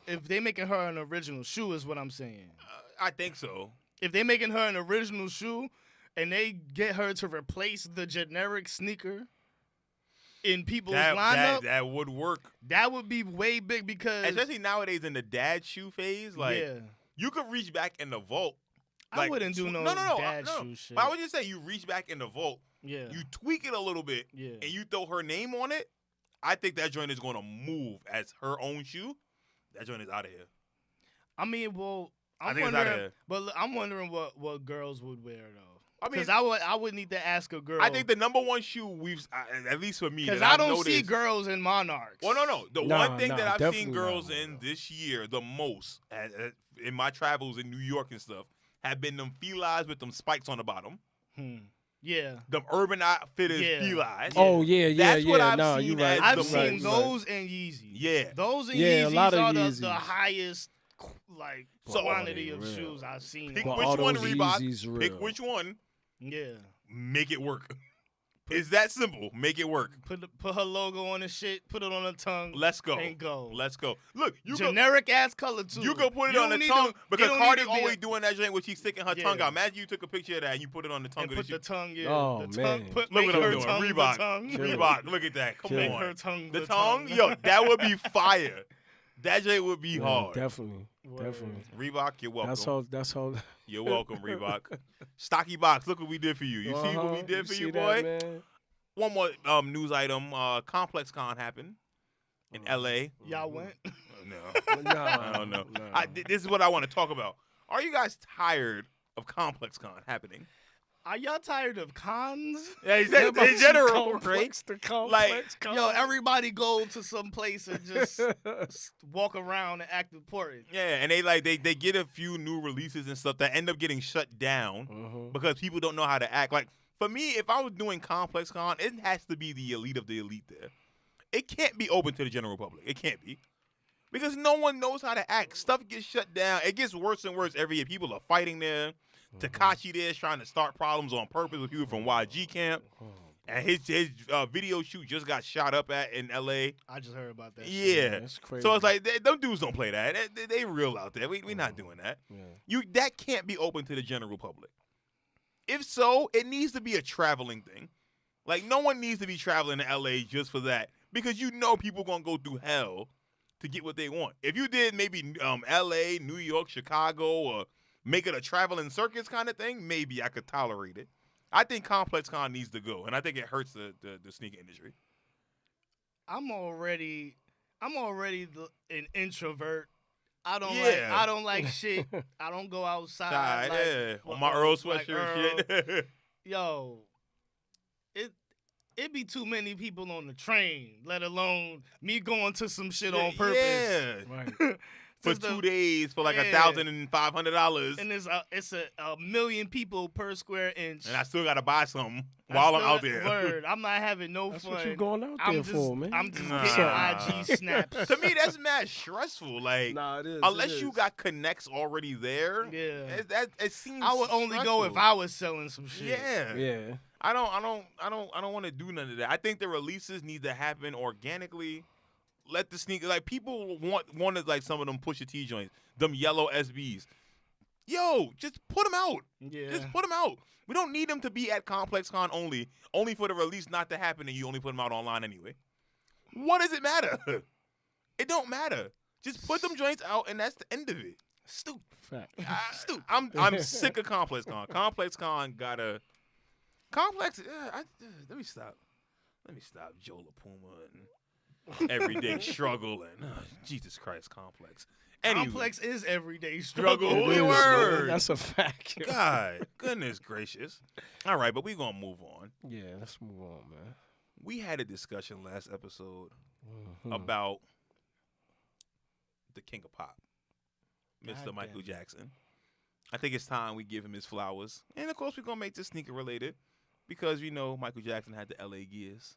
if they making her an original shoe is what I'm saying. I think so. If they making her an original shoe and they get her to replace the generic sneaker in people's lineup, That would work. that would be way big because Especially nowadays in the dad shoe phase. Like, yeah, you could reach back in the vault. I Like, wouldn't do no, dad shoe shit. But I would just say you reach back in the vault, Yeah, you tweak it a little bit, yeah. and you throw her name on it. I think that joint is going to move as her own shoe. That joint is out of here. I mean, well, I I'm think it's outta wondering, here. but look, I'm wondering what girls would wear though. I mean, Because I would need to ask a girl. I think the number one shoe at least for me, because that I I've don't noticed, see girls in Monarchs. Well, no. The Nah, one thing nah, that I've seen definitely girls not. in this year the most, in my travels in New York and stuff, have been them felines with them spikes on the bottom. Yeah, Them Urban Outfitters Yeah. felines. Oh yeah, That's what I've Nah, seen you right. as I've the seen most. those and Yeezys. Yeah. Those and Yeah, a Yeezys lot of are Yeezys. the highest like So- quantity of Real. shoes I've seen. Pick Well, which all one, those Reebok. Yeezys Pick real. which one. Yeah, Make it work. It's that simple. Make it work. put her logo on the shit. Put it on her tongue. Let's go. And go. Let's go. Look, you go. Generic ass color too. You can put it You on the don't need tongue to- because it don't need Cardi to be always a- doing that joint where she's sticking her Yeah. tongue out. Imagine you took a picture of that and you put it on the tongue and of put the the shoe. tongue. Yeah, Oh, the tongue. man. Put, Look make what I'm her doing. tongue Reebok. the tongue. Reebok. Look at that. Come Kill it. Make on. her tongue The the tongue, yo, that would be fire. That joint would be Yeah, hard. definitely. Word. Definitely. Reebok, you're welcome. That's how. You're welcome, Reebok. Stocky Box, look what we did for you. You see what we did for you, boy? Man? One more news item. Complex Con happened in L.A. Y'all went. No, Nah, I don't know. nah. This is what I want to talk about. Are you guys tired of Complex Con happening? Are y'all tired of cons? Yeah, he said in general, right? Complex, the Like, complex, Yo, everybody go to some place and just walk around and act important. Yeah, and they get a few new releases and stuff that end up getting shut down Mhm. because people don't know how to act. Like for me, if I was doing Complex Con, it has to be the elite of the elite there. It can't be open to the general public. It can't be. Because no one knows how to act. Stuff gets shut down. It gets worse and worse every year. People are fighting there. Takashi there is trying to start problems on purpose with people from YG camp. And his video shoot just got shot up at in L.A. I just heard about that. Shit. Yeah. That's crazy. So it's like, them dudes don't play that. They real out there. We not doing that. Yeah. That can't be open to the general public. If so, it needs to be a traveling thing. Like, no one needs to be traveling to L.A. just for that because people going to go through hell to get what they want. If you did maybe L.A., New York, Chicago, or make it a traveling circus kind of thing, maybe I could tolerate it. I think Complex Con needs to go, and I think it hurts the sneaker industry. I'm already an introvert. I don't like shit. I don't go outside. On my Earl sweatshirt like and shit. Yo, it be too many people on the train, let alone me going to some shit on purpose. Yeah. Right. For 2 days for like $1,500. And it's a million people per square inch. And I still gotta buy something while I'm out there. Word, I'm not having no That's fun. what you going out there for, man. I'm just Nah. getting IG snaps. To me, that's mad stressful. Like, Nah, it is. unless you got connects already there, Yeah. it seems. I would only go if I was selling some shit. Yeah. Yeah. I don't want to do none of that. I think the releases need to happen organically. Let the sneaker, like, people wanted like some of them Pusha T joints, them yellow SBs. Yo, just put them out. Yeah. Just put them out. We don't need them to be at Complex Con only for the release not to happen, and you only put them out online anyway. What does it matter? It don't matter. Just put them joints out, and that's the end of it. Stupid. Fact. Stupid. I'm sick of Complex Con. Complex Con gotta let me stop. Joe LaPuma and everyday struggle and Jesus Christ, Complex. Anyway, Complex is everyday struggle. Struggle. It is, Word. man. That's a fact. God, goodness gracious. All right, but we gonna move on. Yeah, let's move on, man. We had a discussion last episode Mhm. about the King of Pop, Mr. God Michael damn it. Jackson. I think it's time we give him his flowers, and of course we're gonna make this sneaker related because Michael Jackson had the L.A. Gears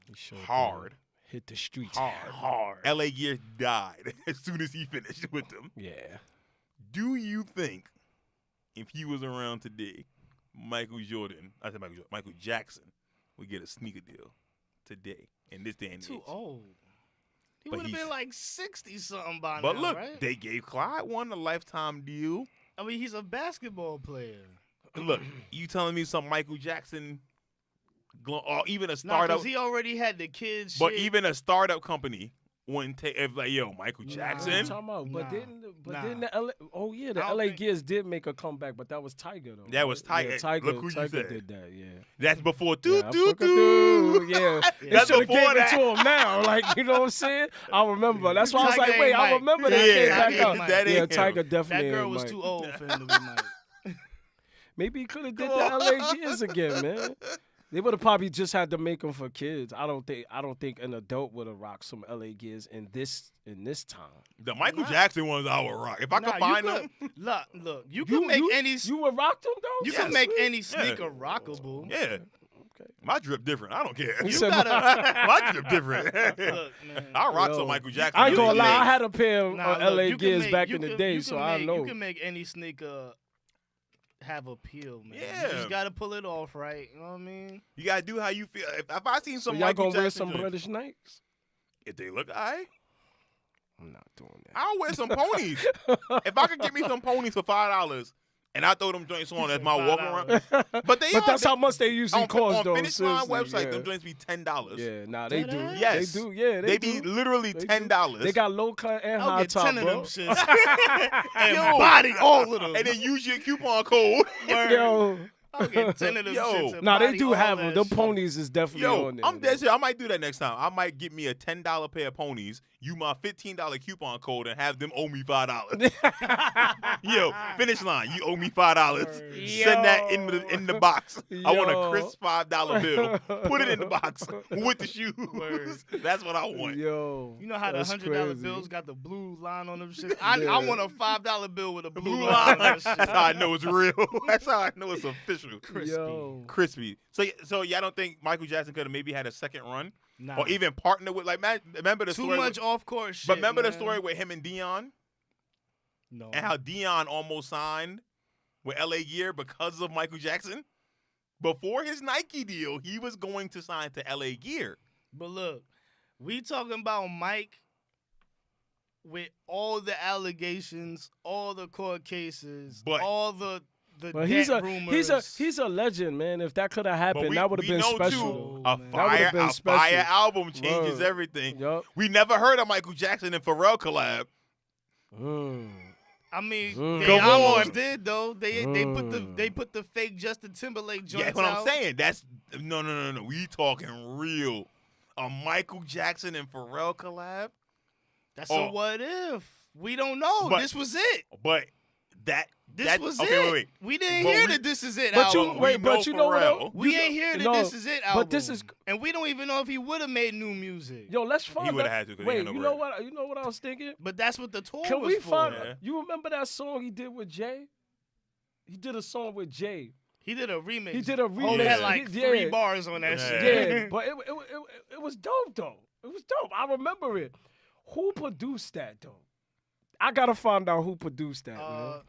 He sure hard. did. Hit the streets Hard. LA Gear died as soon as he finished with them. Yeah. Do you think if he was around today, Michael Jackson would get a sneaker deal today in this day and Too age? old. He But would have he's- been like 60 something by But now, look, right? they gave Clyde one a lifetime deal. I mean, he's a basketball player. Look, you telling me some Michael Jackson, or even a No, startup, because he already had the kids. but shit. even a startup company wouldn't take if like Michael Nah. What you Jackson. talking about? But Nah. didn't the LA? Oh yeah, the I don't LA think- Gears did make a comeback, but that was Tiger though. That was Tiger. Yeah, Tiger. Look who you Tiger said. did that. Yeah. That's before Yeah, I doo fucking doo. do. Yeah. They That's should have before gave it that. to him now. Like, you know what I'm saying? I remember. That's why I was Tiger like, wait, ain't I Mike. remember that Yeah, came Tiger back ain't out. Mike. That ain't Yeah, him. Tiger That definitely girl ain't was Mike. too old for him to be Mike. Maybe he could have did Come the on. LA Gears again, man. They would have probably just had to make them for kids. I don't think an adult would have rocked some LA Gears in this time. The Michael Nah. Jackson ones I would rock. If I could Nah, find you them, Look, you can make any. You would rock them though. You Yes. can make any Yeah. sneaker rockable. yeah. Okay. My drip different. I don't care. He You said, gotta My drip different. look, man. I'll rock Yo, some Michael Jackson. I ain't gonna Really lie. I late. had a pair of Nah, look, LA you can Gears make- back you in the can- day, you so can I make- know. You can make any sneaker have appeal, man. You Yeah. just gotta pull it off right. You know what I mean? You gotta do how you feel. If I seen So some y'all Michael gonna wear Jackson some joints, British Knights? if they look alright, I'm not doing that. I'll wear some ponies. If I could get me some ponies for $5 and I throw them joints on as my walk around, but they But that's how much they usually on cost, though. Finish Line seriously, website. yeah. Them joints be $10. Yeah, nah, they do. Deadass? Yes. They do. Yeah, They do. be literally They do. $10. They got low cut and I'll high get top, 10 of bro. them shits and body all of them. and then use your coupon code. Word. Yo, I'll get 10 of them Yo. shits and nah, they body do all have that them. Them shit. ponies is definitely Yo, on there. I'm dead serious. I might do that next time. I might get me a $10 pair of ponies, use my $15 coupon code, and have them owe me $5. Yo, Finish Line, you owe me $5. Send that in the box. I want a Yo. crisp $5 bill. Put it in the box with the shoes. Word. That's what I want. Yo, You know how the that's $100 crazy. bills got the blue line on them shit? I Yeah. want a $5 bill with a blue, Blue line line. on that shit. That's how I know it's real. That's how I know it's official. Crispy. Yo. Crispy. So y'all don't think Michael Jackson could have maybe had a second run Nah. or even partner with remember the Too story? much off course shit. But remember the man. story with him and Dion No. and how Dion almost signed with LA Gear because of Michael Jackson. before his Nike deal, he was going to sign to LA Gear. But look, we talking about Mike with all the allegations, all the court cases, But- all the But debt rumors. he's a legend, man. If that could have But happened, that would have we been know special. too, a man. That would've fire, been a special. fire album changes Word. everything. Yup. We never heard a Michael Jackson and Pharrell collab. I mean, Mm. they Come almost on. did though. They put the fake Justin Timberlake joints Yeah, that's what I'm out. saying. That's no. We talking real. A Michael Jackson and Pharrell collab. That's Oh. a what if. We don't know. But- This was it. But This that, was okay, it. wait. We didn't But hear we- that this is it But you album. wait, We but know you know what? Pharrell. We ain't hear that no, this is it album. but this is- and we don't even know if he would have made new music. Yo, let's find. would've out- had to 'cause he Wait, had no you know bread. what? You know what I was thinking? But that's what the tour Can was we for. find? Yeah. You remember that song he did with Jay? He did a song with Jay. He did a remix. He did a Oh, remix. had like He- 3 yeah. bars on that Yeah. shit. Yeah, but it was dope though. It was dope. I remember it. Who produced that though? I gotta find out who produced that, man.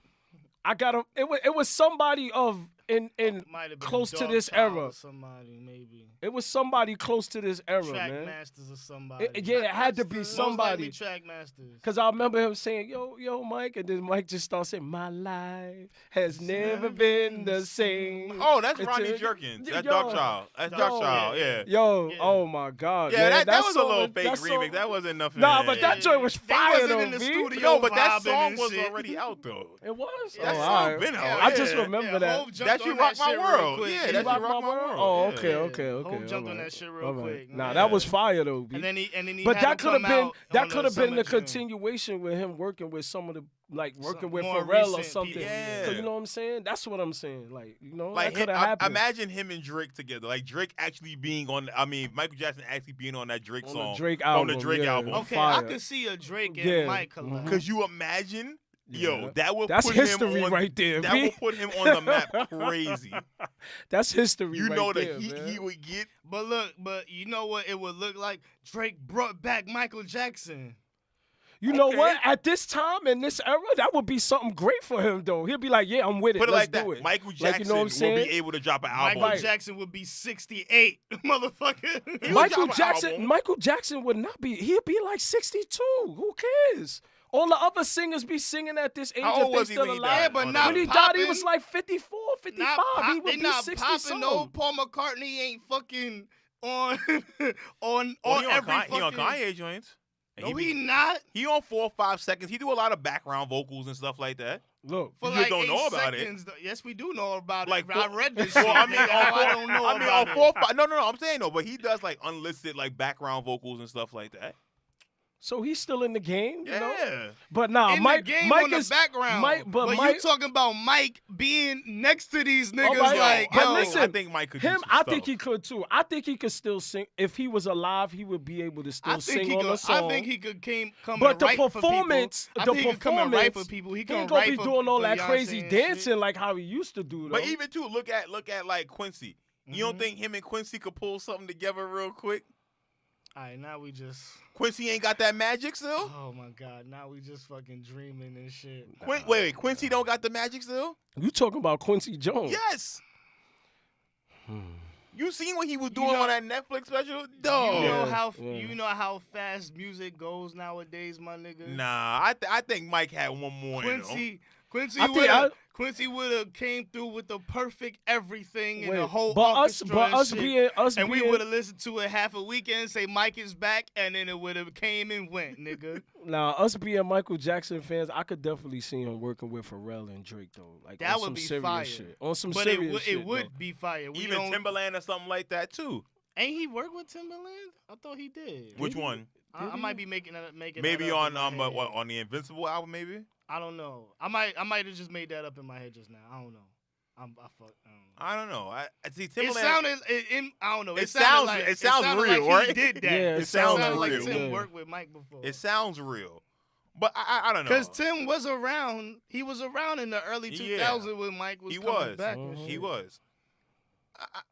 I gotta. It was somebody of in Might have been close to Dog this Child era. or somebody maybe. it was somebody close to this era, Track man. Masters or somebody. Yeah, it had to be Most somebody. likely Track Masters. Cause I remember him saying, "Yo, Mike," and then Mike just started saying, "My life has never been the same." Oh, that's It's Ronnie a- Jerkins. That's Yo. Dark Child. That's Dark Yo. Child. Yeah. Yo, Yeah. oh my God, Yeah, man. that was a song- little fake that song- remix. That wasn't nothing. Nah, but that joint was They fire wasn't though, in the B. studio. No, but that vibing song and was shit. already out though. It was. That Oh, song all right. been out. Yeah, I just Yeah. remember Yeah, that. Hov jumped That You on Rock My shit real World. quick. Yeah, You That Rock You Rock My My World? World. Oh, Yeah. okay, Yeah. okay. Hov jumped on alright. that shit real Alright. quick. Nah, Yeah. that was fire though, B. And then he But had that him could have come been out that on could have been the Summer Jam. continuation with him working with some of the working Some with more Pharrell or recent something. people, yeah. So you know what I'm saying? That's what I'm saying. Like Like that could have him, happened. imagine him and Drake together. Like Drake actually being on. I mean, Michael Jackson actually being on that Drake On the song Drake from the album, Drake yeah. album. Okay, Fire. I could see a Drake and Yeah. Mike collab. Could you imagine? Yo, Yeah. that would That's put history him on, right there, That B. would put him on the map crazy. That's history. You right know there, the heat man. he would get. But look, you know what it would look like? Drake brought back Michael Jackson. You know Okay. what? At this time in this era, that would be something great for him, though. He'll be like, "Yeah, I'm with it. Put it Let's like that. do it." Michael Like, Jackson you know what I'm will saying? be able to drop an album. Michael Jackson would be 68, motherfucker. He would Michael drop an Jackson. album. Michael Jackson would not be. He'd be like 62. Who cares? All the other singers be singing at this age How if old they was he still when he alive. died? Yeah, but Oh, not When he popping. died, he was like 54, 55. He would they be not 60 popping. No, something. Paul McCartney ain't fucking on on Well, he on every Kanye, fucking. he on Kanye joints. And No, he he not. He on 4 or 5 seconds. He do a lot of background vocals and stuff like that. Look, For You like don't 8 know about it. seconds, though. Yes, we do know about Like, it. I read this. Well, shit, I mean, nigga. on I don't know I mean, about on 4 it. or 5. No, I'm saying no, but he does like unlisted like background vocals and stuff like that. so he's still in the game, you know. Yeah. But nah, In Mike, the game Mike on is the background. Mike, but you Mike, talking about Mike being next to these niggas right, like, but yo, listen, I think Mike could do him, some I stuff. think he could too. I think he could still sing. If he was alive, he would be able to still I think sing he on could. the song. I think he could come But and the write for performance, people. I the think he could come and write for performance, people. He he can ain't gonna write be for, doing all for that Beyonce crazy and shit. dancing like how he used to do. Though. But even too, look at like Quincy. You don't Mhm. think him and Quincy could pull something together real quick? All right, now we just. Quincy ain't got that magic still. Oh my God! Now we just fucking dreaming and shit. Wait, Quincy don't got the magic still? you talking about Quincy Jones? Yes. You seen what he was doing know- on that Netflix special? You Dog. know Yeah, how yeah. you know how fast music goes nowadays, my nigga. Nah, I think Mike had one more. in him. Quincy I think would have came through with the perfect everything and Wait, the whole but orchestra but and us shit. being us And we being would have listened to it half a weekend, say Mike is back, and then it would have came and went, nigga. now us being Michael Jackson fans, I could definitely see him working with Pharrell and Drake though. Like That on would some be serious fire. shit. On some But serious shit. it would though. be fire. We Even don't, Timberland or something like that too. ain't he work with Timberland? I thought he did. Which one? I might be making that Maybe that up on in my head. what, on the Invincible album, maybe. I don't know. I might have just made that up in my head just now. I don't know. I don't know. I don't know. I see It Timberland. sounded. I don't know. It sounded sounds- like it sounds sounded real, like right? He did that. Yeah, it it sounds sounded like real. Tim Yeah. worked with Mike before. It sounds real, but I don't know. Because Tim was around. He was around in the early Yeah. 2000s when Mike was He coming was. back. and Mhm. He shit. was.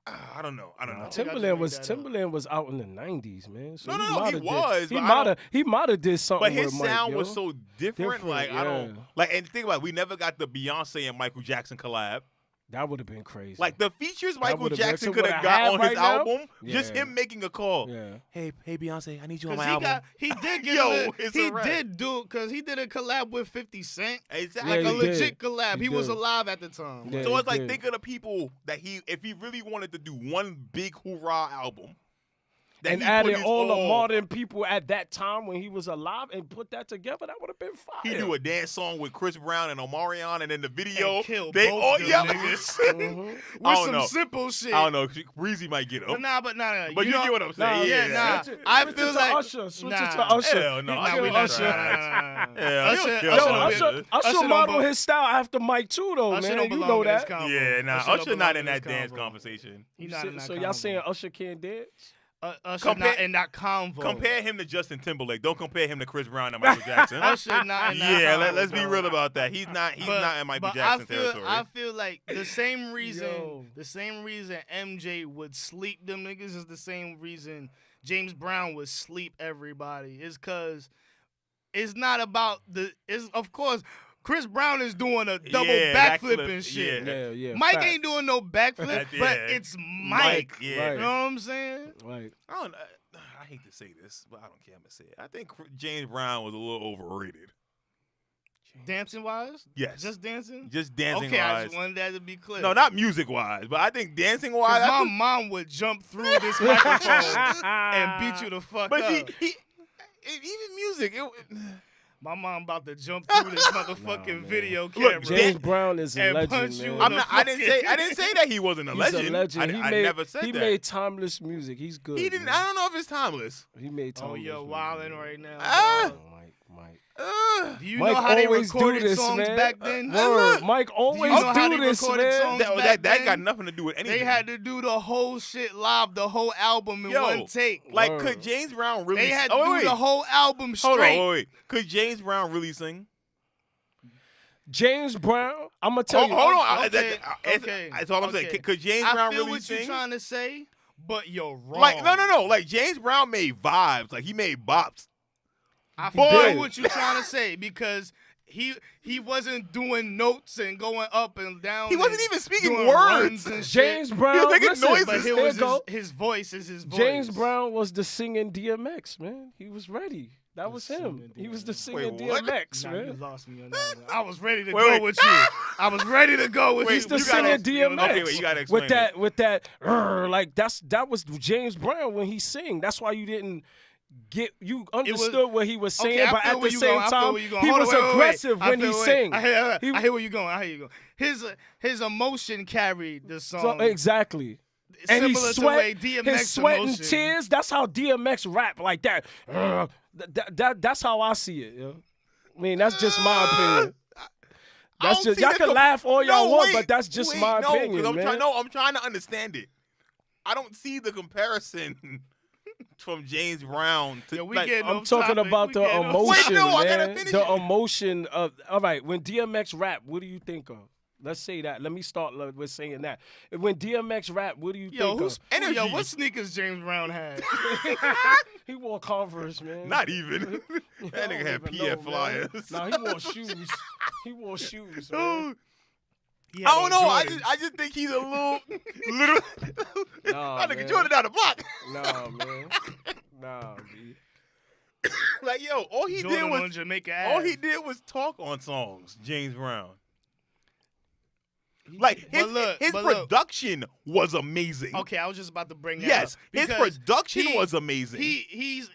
I don't know. I don't Nah, know. Tim- Timberland made was that up. Timberland was out in the 90s, man. So No, he no, he mighta was, Did, but I he might have did something But his with Mike, sound yo. was so different. Different, Like I don't yeah. like. And think about it, we never got the Beyonce and Michael Jackson collab. That would have been crazy. Like the features Michael would've been- Jackson to could what have I got have on his right now? album, just Yeah. him making a call. Yeah. Hey, Beyonce, I need you on Because my album. he did get Yo, it's a he wrap. did do because he did a collab with 50 Cent, Exactly. like Yeah, a he legit did. collab. He He was did. alive at the time. Yeah. So it's like did. think of the people that if he really wanted to do one big hoorah album, that And he put added his all the modern people at that time when he was alive and put that together, that would have been fire. He do a dance song with Chris Brown and Omarion, and in the video, And kill they both all them yell. niggas. Mhm. I With don't some know. simple shit. I don't know. Breezy might get But him. nah, but nah. But you know, get what I'm saying. Nah, yeah, nah. Switch it- I switch it feel to like Usher. Switch it nah. to Usher. Hell no, He Nah, Usher we killed not Usher. Yeah, Usher, he'll kill Usher Yo, don't Usher. be- Usher don't modeled be- his style after Mike too, though, Usher man. don't You belong know in this that. convo. Yeah, nah. don't Usher belong not in this that dance convo. conversation. He not in that So y'all convo. saying Usher can't dance? Usher Compare- not in that convo. Compare him to Justin Timberlake. Don't compare him to Chris Brown and Michael Jackson. Usher not in that Yeah, convo, let's be bro. real about that. He's not in Michael but Jackson I feel, territory. I feel like the same reason Yo. MJ would sleep them niggas is the same reason James Brown would sleep everybody. Is cause it's not about of course Chris Brown is doing a double Yeah, backflip backflip, and shit. Yeah, yeah. Mike facts. ain't doing no backflip, Yeah. but it's Mike. yeah. Right. You know what I'm saying? Right. I hate to say this, but I don't care. I'm gonna say it. I think James Brown was a little overrated. Dancing wise? Yes. Just dancing? Just dancing Okay, I wise. just wanted that to be clear. No, not music wise, but I think dancing wise. Because my mom would jump through this microphone and beat you the fuck But up. he even music. My mom about to jump through this motherfucking man. video camera. James Brown is a And legend, punch you man. in I'm the not. I didn't say that he wasn't a He's legend. a legend. I never said he that. made timeless music. He's good. He didn't. man. I don't know if it's timeless. He made Oh, timeless. you're music, wilding man. right now. Ah. dog. Mike. Do you Mike know how they always do recorded this, songs man. back then? Word. Mike always know how do they this, recorded man. songs? That back got then, nothing to do with anything. They had to do the whole shit live, the whole album in Yo, one take. Like, Word. could James Brown really? They had to oh, wait, do the whole album Hold straight. on, wait. Could James Brown really sing? James Brown, I'm gonna tell you. Hold on. Okay, That's- okay, That's all I'm saying. okay. Could James I Brown feel really what you're sing? trying to say, but you're wrong. Like, no. Like, James Brown made vibes. Like, he made bops. I Boy. feel what you're trying to say because he wasn't doing notes and going up and down. He wasn't and even speaking doing words. runs and James shit. Brown. He was making listen, noises. But here it was go. his voice is his voice. James Brown was the singing DMX, man. He was ready. That was him. singing He was the DMX. singing Wait, what? DMX, Nah, you man. lost me on that one. I was ready to Wait, go wait. with you. I was ready to go with Wait, you. He's the you gotta singing explain- DMX. okay, wait, you gotta explain with that, like that was James Brown when he sing. That's why you didn't get you understood what he was saying, Okay, I but feel at where the you same going. I feel time where you going. he Hold on, was wait, wait, wait. aggressive I when feel he wait. sang. I hear He- where you going. His emotion carried the song. So, exactly. And he Similar to sweat, way DMX his sweat emotion. and tears. That's how DMX rap like that. That's how I see it. Yo. I mean, that's just my opinion. I That's don't just see y'all the can laugh all y'all No, want, wait, but that's just wait, my no, 'cause opinion, I'm man. I'm trying to understand it. I don't see the comparison from James Brown to Yo, we like, getting I'm off talking topic. about We the getting off emotion, Wait, no, I gotta man. finish The it. emotion of all right. When DMX rap, what do you think of? Let's say that. Let me start with saying that. When DMX rap, what do you Yo, think who's of? Energy. Yo, what sneakers James Brown had? He wore Converse, man. Not even. That I nigga don't had even PF know, man. flyers. Nah, he wore shoes. He wore shoes, man. He I had don't on know. I Jordans. just think he's a little. Nah, That nigga man. Jordan down the block. Nah, man. Nah, B. Like, yo, all he Jordan did was on Jamaica all Ave. he did was talk on songs. James Brown. Like his, But look, his but look. production was amazing. Okay, I was just about to bring that Yes, up. his because production he- was amazing. He's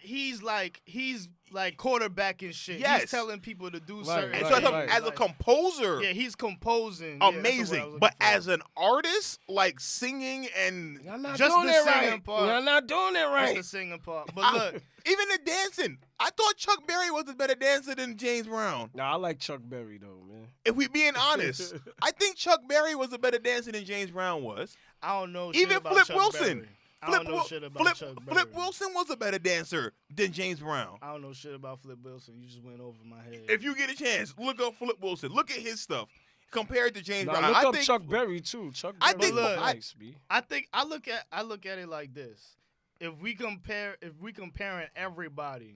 like quarterbacking shit. Yes. He's telling people to do Right, certain and right, so things. right. as a Like, composer, yeah, he's composing. Yeah, that's the word I amazing. was But looking for. as an artist, like singing and Y'all not Just doing the it singing right. part. Y'all not doing it That's right. the singing part. But look, even the dancing, I thought Chuck Berry was a better dancer than James Brown. Nah, I like Chuck Berry though, man. If we being honest, I think Chuck Berry was a better dancer than James Brown was. I don't know. Even shit about Flip Chuck Wilson. Berry. I don't know shit about Chuck Berry. Flip Wilson was a better dancer than James Brown. I don't know shit about Flip Wilson. You just went over my head. If you get a chance, look up Flip Wilson. Look at his stuff compared to James Nah, Brown. look I up think Chuck Berry too. Chuck I Berry think- was look, nice, B. I think I look at it like this. If we comparing everybody,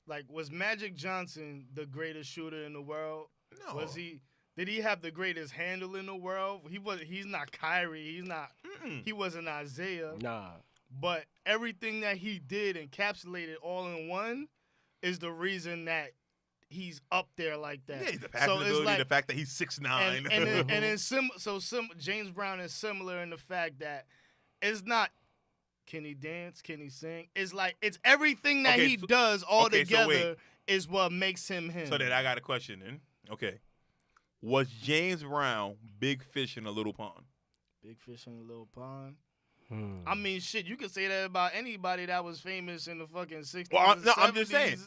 like was Magic Johnson the greatest shooter in the world? no. Was he Did he have the greatest handle in the world? He's not Kyrie. He's not. He wasn't Isaiah. Nah. But everything that he did encapsulated all in one is the reason that he's up there like that. Yeah, the passing ability, the fact that he's 6'9". And then James Brown is similar in the fact that it's not can he dance, can he sing? It's like it's everything that he does all together is what makes him him. So then I got a question then. Okay. Was James Brown big fish in a little pond? Big fish in a little pond? I mean, shit, you could say that about anybody that was famous in the fucking 60s. Well, no, 70s, I'm just saying.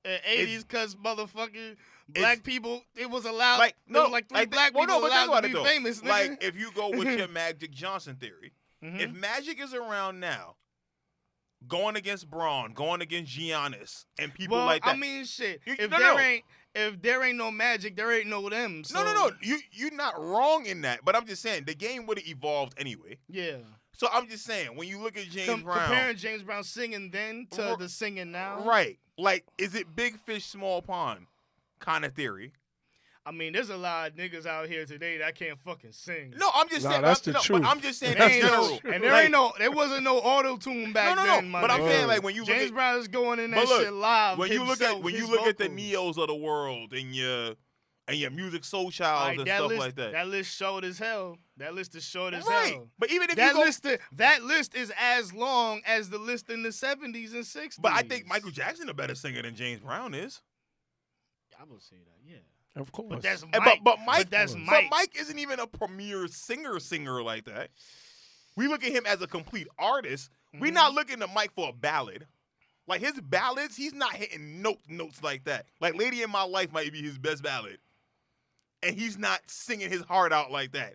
80s, because motherfucking black people, it was allowed. Like, no, like three black people allowed to be famous. Nigga. Like, if you go with your Magic Johnson theory, if Magic is around now, going against Braun, going against Giannis, and people like that. I mean, shit. If there ain't no Magic, there ain't no them. So. No. You're not wrong in that. But I'm just saying, the game would have evolved anyway. Yeah. So I'm just saying, when you look at James Brown. Comparing James Brown singing then to the singing now. Right. Like, is it big fish, small pond kind of theory? I mean, there's a lot of niggas out here today that can't fucking sing. No, I'm just saying. That's the truth. But I'm just saying in general. And there wasn't no auto-tune back then, But I'm saying, like, when you James Brown is going in that shit live. When you look at the Neos of the world and your Music Soul Childs and stuff like that. That list short as hell. That list is short as right. hell. But even if that list is as long as the list in the 70s and 60s. But I think Michael Jackson a better singer than James Brown is. I would say that, yeah. Of course. But that's Mike. But Mike Mike isn't even a premier singer like that. We look at him as a complete artist. We're not looking at Mike for a ballad. Like his ballads, he's not hitting notes like that. Like Lady in My Life might be his best ballad. And he's not singing his heart out like that.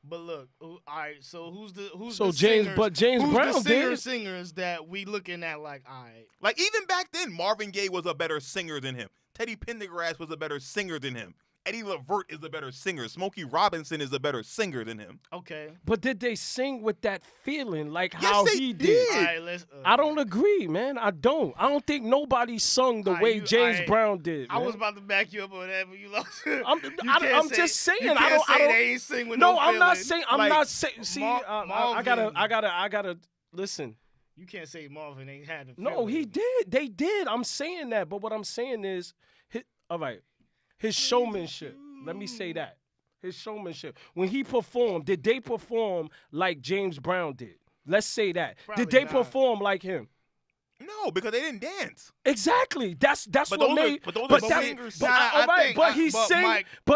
But look, all right. So who's the James? singers, But James Brown did. Singers that we looking at like, all right. Like even back then, Marvin Gaye was a better singer than him. Teddy Pendergrass was a better singer than him. Eddie Levert is a better singer. Smokey Robinson is a better singer than him. Okay. But did they sing with that feeling like yes, how they he did? All right, I don't agree, man. I don't think nobody sung the way James Brown did. Man. I was about to back you up on that, but you lost. I'm just saying. You can't say they ain't sing with no I'm not feeling. saying. I'm not saying. See, I gotta listen. You can't say Marvin ain't had the No, he did. They did. I'm saying that. But what I'm saying is, all right, his showmanship. Let me say that. His showmanship. When he performed, did they perform like James Brown did? Let's say that. Probably did they not. perform like him? No, because they didn't dance. Exactly. That's But what those made. are But singers.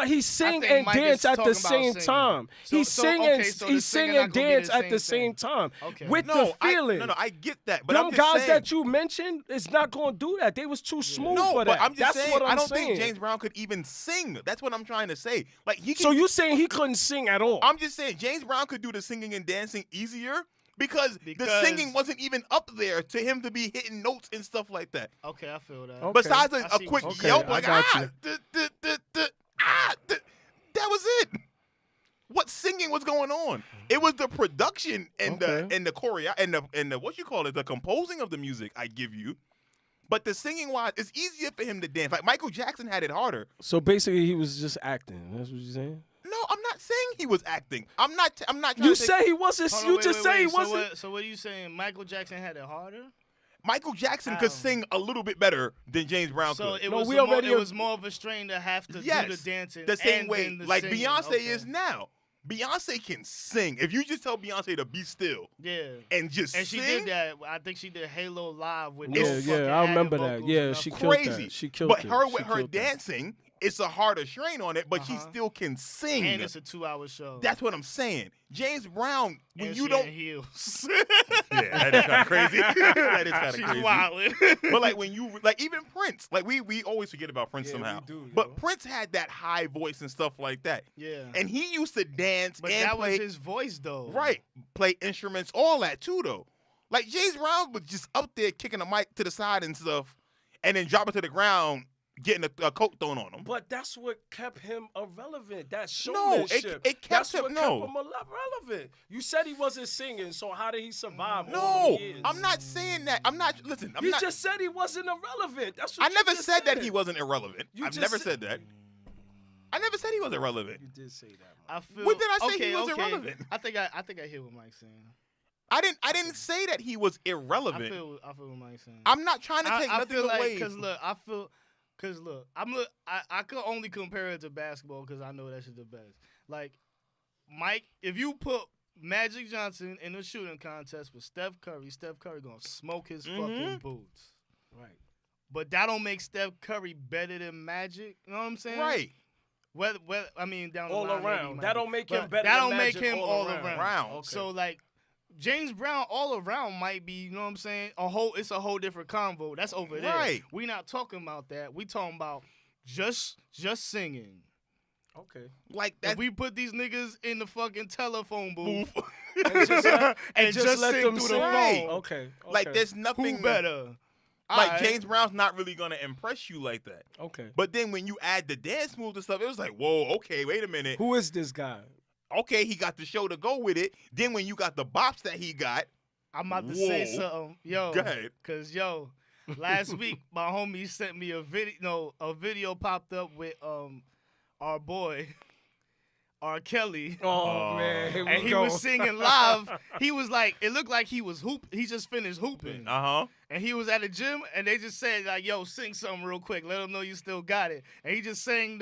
he sing and dance at the same time. He sing and dance at the same time with the feeling. I get that. But them I'm just guys saying, that you mentioned is not going to do that. They was too smooth for that. But I'm just That's saying, what I don't saying. think James Brown could even sing. That's what I'm trying to say. Like he. So you saying he couldn't sing at all? I'm just saying James Brown could do the singing and dancing easier. Because the singing wasn't even up there to him to be hitting notes and stuff like that. Okay, I feel that. Okay. Besides a quick yelp, like that was it. What singing was going on? It was the production and the choreo and the what you call it, the composing of the music. I give you, but the singing wise, it's easier for him to dance. Like Michael Jackson had it harder. So basically, he was just acting. That's what you're saying. No, I'm not saying he was acting. I'm not. Trying you to say he wasn't. You just say he wasn't. So what are you saying? Michael Jackson had it harder? Michael Jackson could sing a little bit better than James Brown could. So it was more of a strain to have to do the dancing the same way like singing. Beyonce is now. Beyonce can sing. If you just tell Beyonce to be still, and just she sing, did that. I think she did Halo Live with I remember that. Yeah, she killed that. She killed it. But her with her dancing, it's a harder strain on it, but she still can sing. And it's a 2-hour show. That's what I'm saying. James Brown, when and you she don't heels. Yeah, that is kind of crazy. That is kind of She's crazy. wildin'. But like when you even Prince, like we always forget about Prince somehow. We do, but Prince had that high voice and stuff like that. Yeah. And he used to dance But and that play, was his voice though. Right. Play instruments, all that too though. Like James Brown was just up there kicking the mic to the side and stuff, and then dropping to the ground, getting a coat thrown on him. But that's what kept him irrelevant. That showmanship. It kept that's him. what kept him irrelevant. You said he wasn't singing, so how did he survive? No, I'm not saying that. I'm not. Listen, You just said he wasn't irrelevant. That's what I never said said. that he wasn't irrelevant. I've never said that. I never said he was irrelevant. You did say that. I feel. When did I say okay, he was okay. irrelevant? I think I hear what Mike's saying. I didn't say that he was irrelevant. I feel what Mike's saying. I'm not trying to take I nothing feel like, away. Cause look, I could only compare it to basketball because I know that shit's the best. Like, Mike, if you put Magic Johnson in a shooting contest with Steph Curry gonna smoke his fucking boots. Right. But that don't make Steph Curry better than Magic. You know what I'm saying? Right. Whether I mean down the All line, maybe he around. might That be. don't make But him better That than don't make Magic him all all around. around. Okay. So like James Brown all around might be, you know what I'm saying? It's a whole different convo. That's over there. Right. We not talking about that. We talking about just singing. Okay. Like If that. we put these niggas in the fucking telephone booth And just let- and just let sing them through sing. the Right. phone, Okay. Like there's nothing who better? Like Alright. James Brown's not really gonna impress you like that. Okay. But then when you add the dance moves and stuff, it was like, whoa, okay, wait a minute. Who is this guy? Okay, he got the show to go with it. Then when you got the bops that he got, I'm about to say Whoa. something, yo. Go ahead. Cause last week my homie sent me a video. No, a video popped up with our boy, R. Kelly. Oh, man. Here we And he go. was singing live. He was like, it looked like he was He just finished hooping. uh-huh. And he was at the gym, and they just said, like, yo, sing something real quick. Let them know you still got it. And he just sang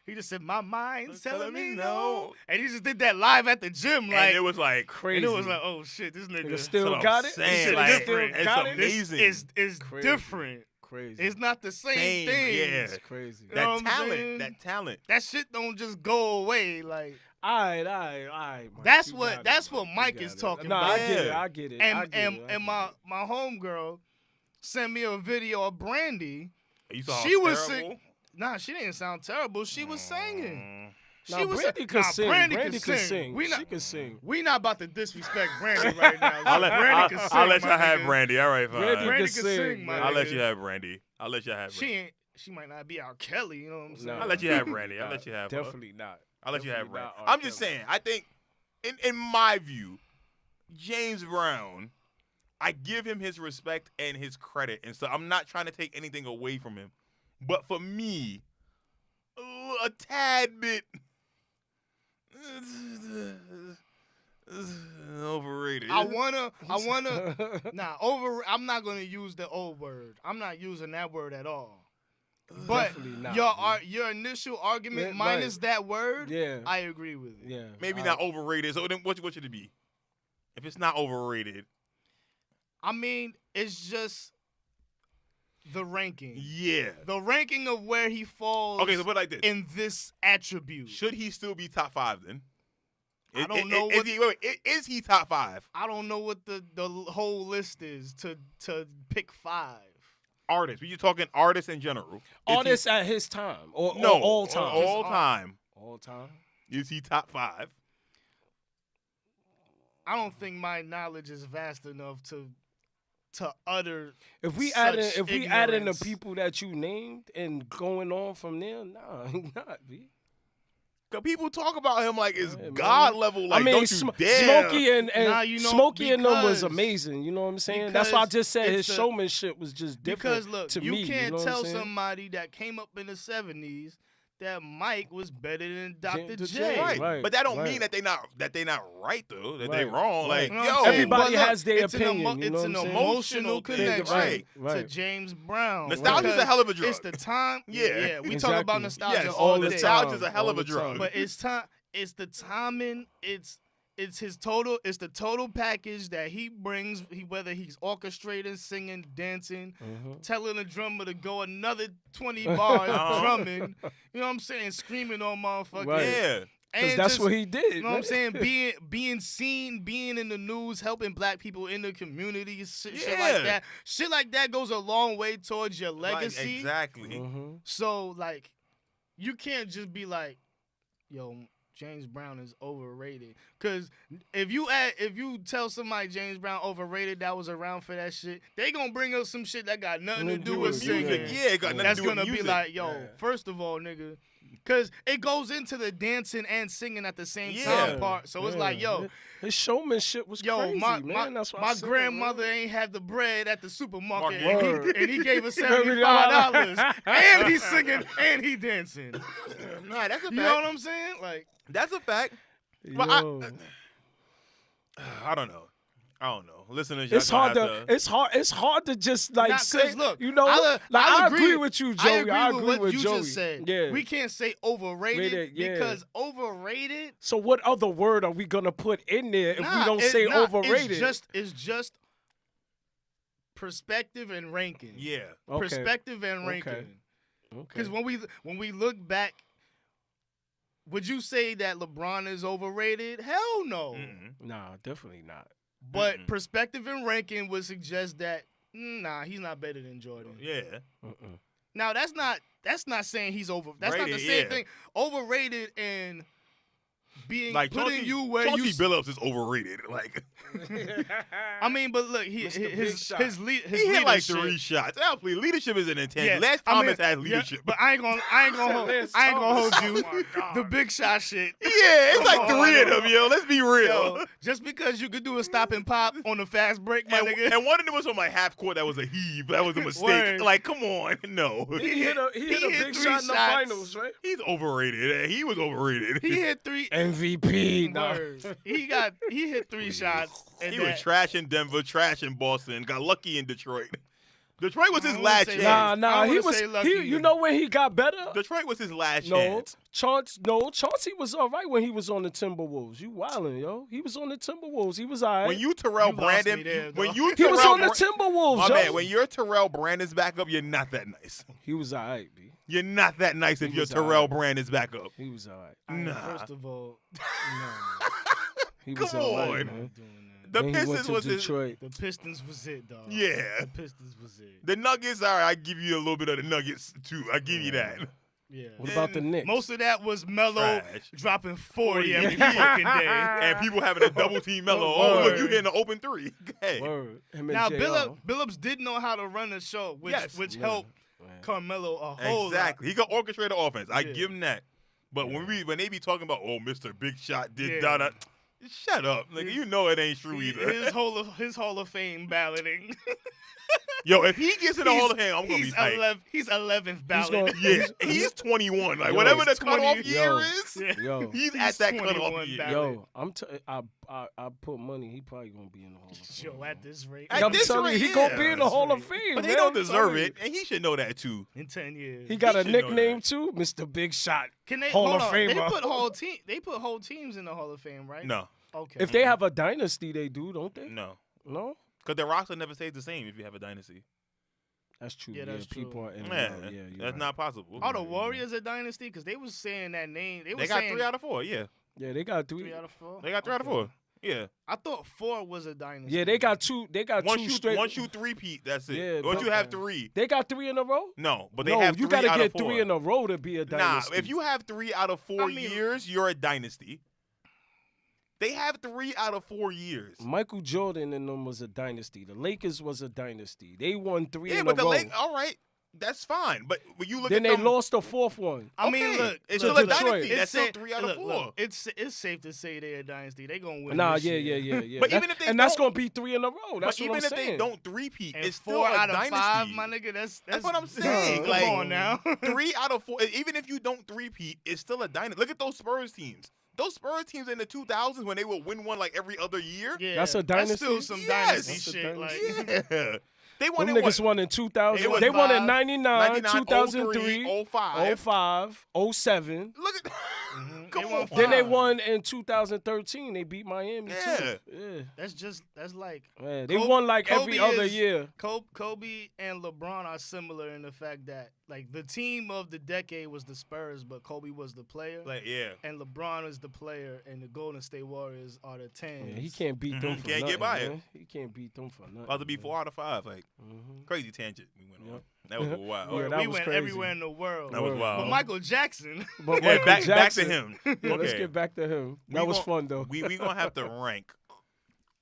he just said, my mind's telling me no. And he just did that live at the gym. Like, And it was like Crazy. and it was like, oh, shit, this nigga. Nigga still That's what got I'm it? saying, This like, shit different. it's Got it? amazing. It's Crazy. different. Crazy. It's not the same thing. yeah. It's crazy. You know what I'm that saying? talent. That shit don't just go away. Like, All right, Mike. That's You what- got that's it, what Mike. Mike You is got it. talking Nah, about. I get it. Yeah. I get it. and I get it. I get and my homegirl sent me a video of Brandy. You saw She how was terrible? sick. Nah, she didn't sound terrible. She was singing. Nah, She was Brandy could sing. Brandy Brandy could could sing. sing. We not, She could sing. We not about to disrespect Brandy right now. I'll let, Brandy can sing, I'll let my y'all have nigga. Brandy. All right, fine. Brandy Brandy can can sing, sing, my man. I'll let nigga. you have Brandy. I'll let you have Brandy. She might not be our Kelly, you know what I'm saying? Nah. I'll let you have Brandy. I'll let you have her. Definitely not. I'll let you have Definitely Brandy. not R. I'm just Kelly. saying, I think, in my view, James Brown, I give him his respect and his credit. And so I'm not trying to take anything away from him. But for me, a tad bit overrated. I wanna I'm not gonna use the old word. I'm not using that word at all. But Definitely not, your initial argument Yeah, minus right. that word, Yeah. I agree with it. Yeah. Maybe not overrated. So then what should it be? If it's not overrated, I mean, it's just the ranking. yeah. The ranking of where he falls Okay, so put it like this. in this attribute. Should he still be top 5 then? I don't know Is what- is he top 5? I don't know what the whole list is to pick 5. Artists. We talking artists in general. Is he- Artists at his time or No, all time. All time. All time. Is he top 5? I don't think my knowledge is vast enough to utter. If we Such add in the ignorance. people that you named and going on from there, nah, he not, B. Cause people talk about him like it's Yeah, man. God level. Like, I mean, don't you dare. Smokey and Nah, you know, Smokey and them was because- amazing. You know what I'm saying? That's why I because just said his it's the- showmanship was just different. Because look, to you me, can't know what I'm tell saying? somebody that came up in the 70s that Mike was better than Dr. J- J. Right. Right, But that don't right. mean that they not right though. That they Right, wrong. right. Like, You know yo, what I'm saying? Everybody But look, has their it's an opinion, you know it's what an I'm saying? emotional thing, connection right, right. to James Brown. Nostalgia's because a hell of a drug. It's the time. Yeah. we talk Exactly. about nostalgia Yes, all the day. nostalgia's time, a hell of all a the drug. time. But it's time. It's the timing. It's his total. It's the total package that he brings. Whether he's orchestrating, singing, dancing, telling the drummer to go another 20 bars, drumming. You know what I'm saying? Screaming on motherfuckers. Right. yeah. Because And that's just- what he did. You know what I'm man. saying? Being seen, being in the news, helping black people in the community, shit Yeah. like that. Shit like that goes a long way towards your legacy. Like, exactly. Mhm. So like, you can't just be like, yo, James Brown is overrated. Cause if you tell somebody James Brown overrated that was around for that shit, they gonna bring up some shit that got nothing to do with it, singing. Music, yeah, it got nothing That's to do with gonna be music. like, yo, Yeah. first of all, nigga, Because it goes into the dancing and singing at the same Yeah. time part. So it's like, yo, his showmanship was crazy, man. That's what I my said, grandmother man. ain't had the bread at the supermarket, Word. and he gave her $75, and he's singing and he dancing. Nah, that's a fact. You know what I'm saying? Like, That's a fact. But Yo. I don't know. Listeners, It's y'all hard gonna to have to. it's hard to just like Nah, 'cause say. look, you know, I'll I agree with you, Joey. I agree with what with you Joey. just said. Yeah. We can't say overrated Rated, yeah. because overrated. So what other word are we gonna put in there if we Nah, don't say overrated? It's just perspective and ranking. Yeah. Okay. Perspective and Okay. ranking. Okay. Because when we look back, would you say that LeBron is overrated? Hell no. Nah, definitely not. But perspective and ranking would suggest that nah, he's not better than Jordan. Yeah. Now that's not saying he's over. That's not the Rated, same yeah. thing. Overrated and being Like putting Chauncey, you where Chauncey you. Billups is overrated. Like I mean, but look, Mr. Big his Shot. his he hit leadership. like 3 shots. Please, leadership is an intent. Yeah, Last I mean, Thomas had yeah, leadership. but I ain't gonna hold you. Oh my God. The big shot shit. Yeah, it's like Come on, 3 of them, yo. Let's be real. Yo, just because you could do a stop and pop on a fast break, my nigga. And one of them was on my half court. That was a heave. That was a mistake. Word. Like, come on, no. He hit a hit big 3 shot in the shots. finals, right? He's overrated. He was overrated. He hit 3 MVP. Nah. words. He hit 3 shots. And He was trash in Denver, trash in Boston. Got lucky in Detroit. Detroit was his I last wouldn't say chance. Nah, I he wouldn't was. say lucky You either. know when he got better? Detroit was his last No, chance. Chauncey was all right when he was on the Timberwolves. You wildin', yo. He was on the Timberwolves. He was all right. When you Terrell You lost Brandon, me there, when dog. you he was Terrell on the Timberwolves, my yo. man, when you're Terrell Brandon's backup, you're not that nice. He was all right, B. You're not that nice if He you're was Terrell alright. Brandon's backup. He was all right. Nah. First of all, no. He was Come all right, on. man. Doing that. The Then he went Pistons to was his. Detroit. The Pistons was it, dog. Yeah. The Pistons was it. The Nuggets, all right, I give you a little bit of the Nuggets too. I give you that. Yeah. What about the Knicks? Most of that was Melo Trash. dropping 40 every Yeah. fucking day. And people having a double team Melo. Oh, look, you Word. hitting an open 3. Hey. Word. Him and Now, JR. Billups did know how to run the show, which Yes. Yeah. helped Man. Carmelo a whole Exactly. He could orchestrate the offense. I Yeah. give him that. But when they be talking about, oh, Mr. Big Shot did Yeah. da-da, shut up. Nigga, you know it ain't true lot. either. His Hall of Fame balloting. Yo, if he gets in the Hall of Fame, I'm going to be he's tight. He's 11th ballot. gonna- Yeah, he's 21. Like, Yo, whatever the he's 20 cutoff year yo. is, Yeah. Yo, he's at that 21 cutoff year. ballot. yo, I put money. He probably gonna be in the Hall of Fame. Yo, at this rate. At I'm this telling you, rate, he gonna be yeah. in the Hall of Fame. But they man, don't I'm deserve telling it, and he should know that too. In 10 years. He got a should know nickname that. too, Mr. Big Shot. Can they Hall hold of on, Famer. They put whole teams in the Hall of Fame, right? No, Okay. If they have a dynasty, they do, don't they? no. No, Because their roster never stays the same if you have a dynasty. that's true. Yeah, that's true. People are in and Man, out. Yeah, you're that's right. not possible. Are the Warriors a dynasty? Because they was saying that name. They They was got saying 3 out of 4, yeah. Yeah, they got 3. 3 out of 4. They got 3 out of 4. Yeah. I thought 4 was a dynasty. Yeah, they got 2. They got Once 2 you straight. once you 3-peat, that's it. Yeah, Once but- you have 3, They got 3 in a row. no, but they No, have 3 you gotta out get of 4. 3 in a row to be a Nah, dynasty. if you have 3 out of 4 I mean- years, you're a dynasty. They have 3 out of 4 years. Michael Jordan and them was a dynasty. The Lakers was a dynasty. They won 3 Yeah, in but a the row. Lake, all right, that's fine. But when you look Then at they them, lost the 4th one. I mean, okay, look. it's look, still a Detroit. dynasty. That's still 3 out of 4. Look, it's safe to say they're a dynasty. They gonna win. Nah, this yeah. year. But That- even if they and that's don't- gonna be 3 in a row. That's But what even I'm if saying. they don't 3-peat, And it's still 4 a out of dynasty. 5, my nigga. That's what I'm saying. Come Like, on now. 3 out of 4, even if you don't 3-peat, it's still a dynasty. Look at those Spurs teams. Those Spurs teams in the 2000s when they would win one like every other year. Yeah, That's a dynasty? That's still some Yes. dynasty That's a shit. dynasty. Like, Yeah. They won Them in niggas what? won in 2000. It was They won in 5, 99, 99, 2003, 05. 05, 07. Look at They Come won on. Then they Wow. won in 2013. They beat Miami Yeah. too. Yeah. that's like Yeah, they Kobe- won like Kobe every other is- year. Kobe and LeBron are similar in the fact that like the team of the decade was the Spurs, but Kobe was the player, Like, yeah. and LeBron is the player, and the Golden State Warriors are the 10. Yeah, he can't beat them Mhm. for Can't nothing, get by it. man. He can't beat them for nothing. About to be man. 4 out of 5. Like, Mhm. crazy tangent we went on. Yep. That was wild. Yeah, that we was went crazy. everywhere in the world. That was Word. wild. But Michael Jackson, But Yeah, Michael back to Jackson- him. Yeah, let's Okay. get back to him. That We was gon- fun though. We gonna have to rank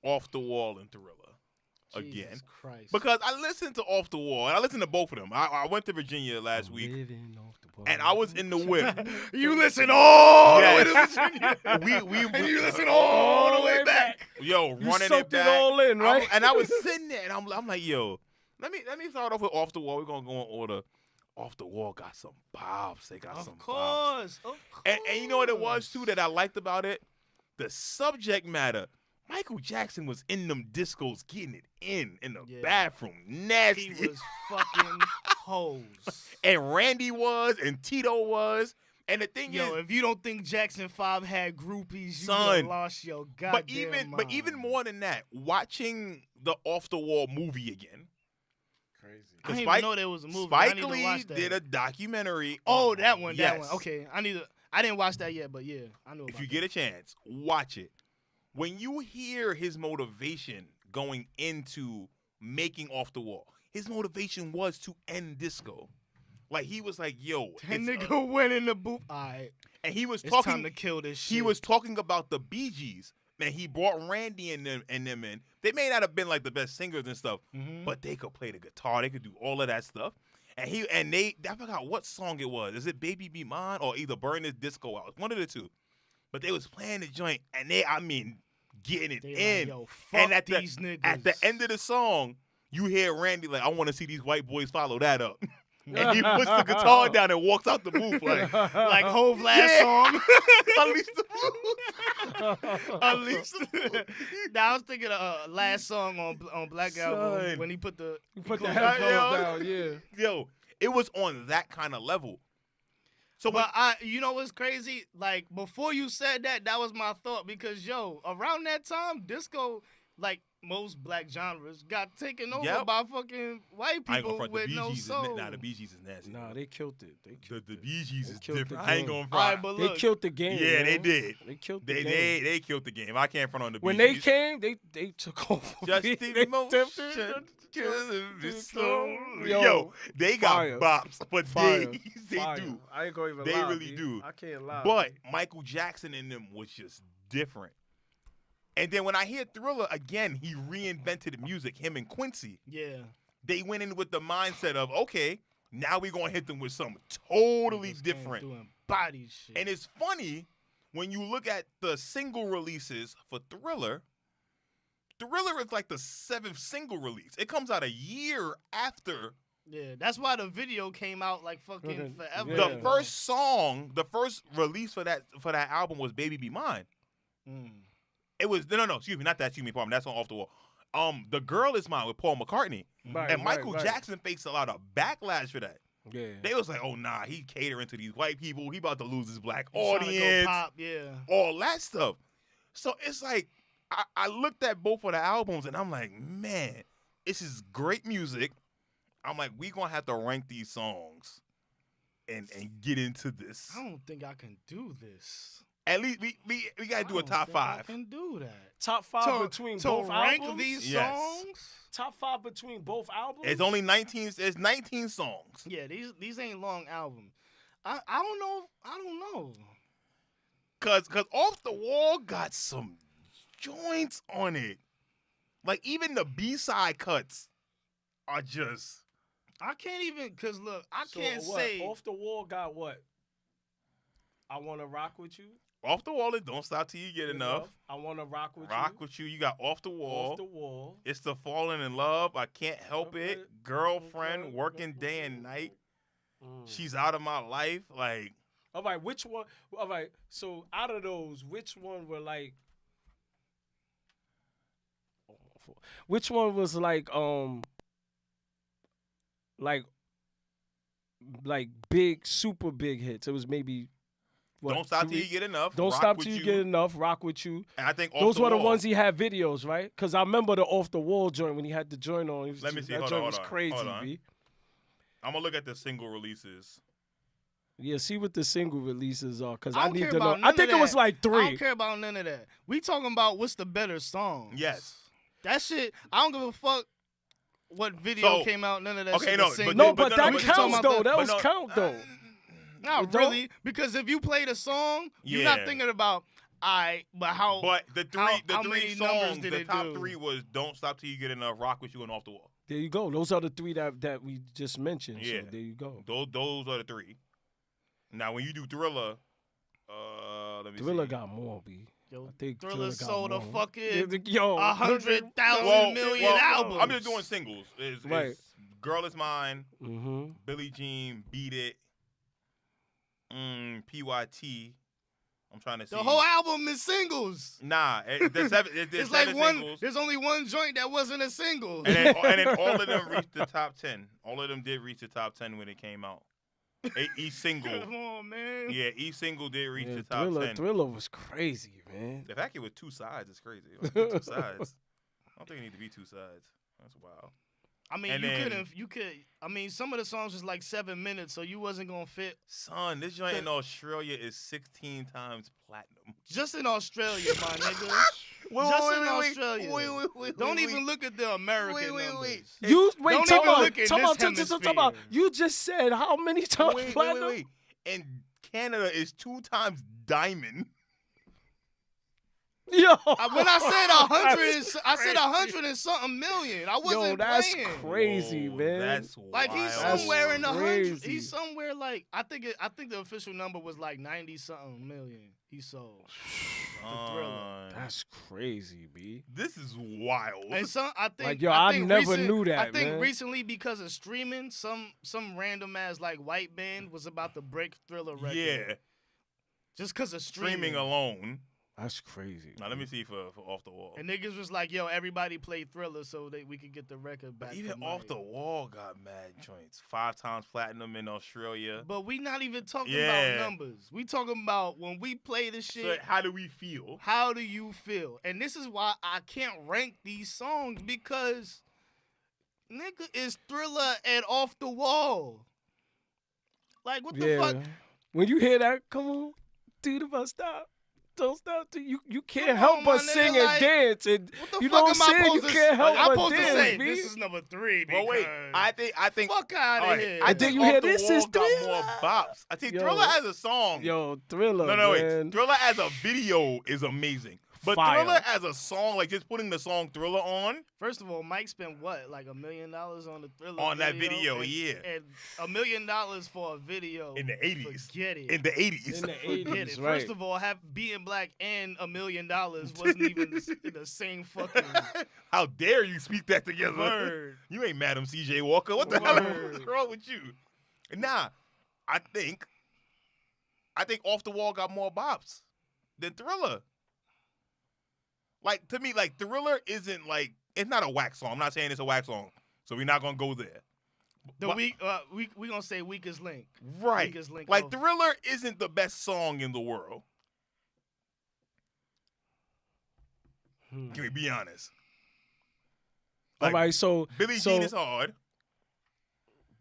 Off the Wall and Thriller. again. Jesus Christ. Because I listened to Off the Wall, and I listened to both of them. I went to Virginia last week, Living off the wall. and I was in the whip. You listen all Yes. the way to Virginia. And you listen all the way back. Yo, You running soaked it it back. all in, right? And I was sitting there, and I'm like, yo, let me start off with Off the Wall. We're gonna go in order. Off the Wall got some bops. They got some Of bops. course. And you know what it was too that I liked about it? The subject matter. Michael Jackson was in them discos getting it in the Yeah. bathroom. Nasty. He was fucking hoes. And Randy was, and Tito was. And the thing Yo, is, if you don't think Jackson 5 had groupies, you Son, done lost your goddamn but even mind. more than that, watching the Off the Wall movie again. Crazy. I didn't Spike- even know there was a movie. I Spike need to Lee watch that. did a documentary. Oh, on- that one. Yes. Okay, I didn't watch that yet, but yeah, I know. If you get a chance, watch it. When you hear his motivation going into making Off the Wall, his motivation was to end disco. Like he was like, "Yo," that it's, nigga went in the booth. All right, and he was it's time talking. to kill this shit. He was talking about the Bee Gees. Man, he brought Randy and them in. They may not have been like the best singers and stuff, Mhm. but they could play the guitar. They could do all of that stuff. And I forgot what song it was. Is it "Baby Be Mine" or either "Burn This Disco Out"? One of the two. But they was playing the joint, and getting it They in. like, yo, fuck and at these niggas. At the end of the song, you hear Randy like, "I want to see these white boys follow that up." And he puts the guitar down and walks out the booth like, like Hove last Yeah. song. "Unleash the blues." Unleashed. Now I was thinking of last song on Black Album Son. when he put the You put the closed headphones yo. down, yeah. Yo, it was on that kind of level. So But you know what's crazy? Like before you said that, that was my thought because around that time, disco, like most black genres, got taken over Yep. by fucking white I ain't people gonna front the with Bee no Gees. soul. The Bee Gees is nasty. Nah, they killed it. They killed the it. Bee Gees They is killed the different. I ain't game. gonna All right, front. but They look, killed the game. Yeah, they man. did. They killed the They game. they killed the game. I can't front on the Bee When Gees. they came, they took over. Just They emotion. Yo, they got Fire. bops, but Fire. they Fire. do. I ain't gonna even They lie. really B. do. I can't lie. But Michael Jackson in them was just different. And then when I hear Thriller again, he reinvented music. Him and Quincy, yeah, they went in with the mindset of, okay, now we're gonna hit them with something totally niggas came different. doing body shit. And it's funny when you look at the single releases for Thriller. Thriller is like the 7th single release. It comes out a year after yeah, that's why the video came out like fucking Okay. forever. Yeah. the first song. The first release for that album was "Baby Be Mine." Mm. It was no, excuse me, not that. Excuse me, pardon. That's on Off the Wall. The Girl Is Mine with Paul McCartney, Right, and Michael right. Jackson faced a lot of backlash for that. Yeah. They was like, "Oh nah, he catering to these white people. He about to lose his black He's trying to go audience." pop, yeah. All that stuff. So it's like I looked at both of the albums and I'm like, man, this is great music. I'm like, we gonna have to rank these songs and get into this. I don't think I can do this. At least we gotta do a top I 5. can do that. Top five To- between to both rank albums. these Yes. songs. Top 5 between both albums. It's only 19. It's 19 songs. Yeah, these ain't long albums. I don't know. I don't know. Cause Off the Wall got some joints on it. Like even the B-side cuts are just I can't even cause look, I So can't what? say Off the Wall got what? I wanna rock with you. Off the Wall. It don't stop till you get enough. I wanna rock with Rock you. with you. You got Off the Wall. Off the Wall. It's the Falling in Love. I can't help Okay. it. Girlfriend, working day and night. Mm. She's out of my life. Like, All right, which one? All right, so out of those, which one were like? Which one was like big, super big hits? It was maybe. What, Don't Stop Till 3? You Get Enough. Don't Rock Stop With Till You Get Enough. Rock with you. And I think Off Those the were the Wall. ones he had videos, right? Because I remember the Off the Wall joint when he had the joint on. He was Let me just- see. That Hold joint on, was hold on, crazy, hold on. B. I'm going to look at the single releases. Yeah, see what the single releases are, because I I don't need care to know. about none I of think it was that. like I 3. don't care about none of that. We talking about what's the better song. Yes. That shit, I don't give a fuck what video So, came out, none of that okay, shit. no, the same but- No, thing. but no, that but you're talking counts about though. the- That But was no, count though. Not It don't- really, because if you play the song, you're not Yeah. thinking about, but how? But the how three many numbers songs, did the it top do? 3 was "Don't Stop Till You Get Enough," "Rock With You," and "Off the Wall." There you go. Those are the 3 that we just mentioned. Yeah. So there you go. Those are the 3. Now, when you do Thriller, let me Thriller see. got more, B. Yo, I think Thriller Thriller got sold a more. fucking Yo, 100,000 million albums. I'm just doing singles. Right. It's "Girl Is Mine," Mm-hmm. Billie Jean, "Beat It," PYT. I'm trying to see. The whole album is singles. Nah, there's It's seven like one. singles. There's only one joint that wasn't a single. And then all of them reached the top 10. All of them did reach the top 10 when it came out. Each single. Come on, man. Yeah, each single did reach the top Thriller, 10. Thriller was crazy, man. The fact it was 2 sides is crazy. Like, 2 sides. I don't think it need to be 2 sides. That's wild. I mean, And you then- couldn't. You could. I mean, some of the songs was like 7 minutes, so you wasn't gonna fit. Son, this joint in Australia is 16 times platinum. Just in Australia, my nigga. Just in Australia. Don't even look at the American numbers. You wait, Don't talk even about, look in talk this about, talk about. hemisphere. You just said how many times platinum? And Canada is 2 times diamond. Yo, When I said 100, that's I said crazy. 100 and something million. I wasn't Yo, that's playing. crazy, Whoa, man. That's Like he's wild. somewhere in the hundreds. crazy. He's somewhere like I think the official number was like 90 something million. He sold. Thriller. That's crazy, B. This is wild. And some I think Like, yo, I I think never knew that, I think man. recently because of streaming, some random ass like white band was about to break Thriller record. Yeah, Just because of streaming alone. That's crazy. Now let me see for Off the Wall. And niggas was like, yo, everybody played Thriller so that we could get the record back. Even from Off Mike. the Wall got mad joints. 5 times platinum in Australia. But we not even talking Yeah. about numbers. We talking about when we play this So shit. how do we feel? How do you feel? And this is why I can't rank these songs because nigga is Thriller and Off the Wall. Like what the fuck? When you hear that, come on, do the bus stop. Don't stop. You can't Come help on, but my nigga, sing like, and dance. And What the you fuck know am what I'm saying? I You supposed can't help I'm but supposed to dance, say B. this is number 3 But wait, because I think fuck out of all right, here. I And then think you Off hear the this Wall is got more Thriller. bops. I think Yo. Thriller as a song. Yo, Thriller, No, man. wait. Thriller as a video is amazing. But Fire. Thriller as a song, like just putting the song Thriller on, First of all, Mike spent what, like $1 million on the Thriller On that video, and, yeah. and $1 million for a video in the 80s. Forget it. In the 80s. In the Forget 80s, it. right. First of all, being black and $1 million wasn't even in the same fucking How dare you speak that together? word. You ain't Madam C.J. Walker. What the hell Word. is wrong with you? Nah, I think Off the Wall got more bops than Thriller. Like, to me, like, Thriller isn't, like, it's not a whack song. I'm not saying it's a whack song, so we're not going to go there. The But- we gonna say weakest link. Right. Weakest link. Like, of- Thriller isn't the best song in the world. Can we be honest? All Like, right, so Billie Jean is hard.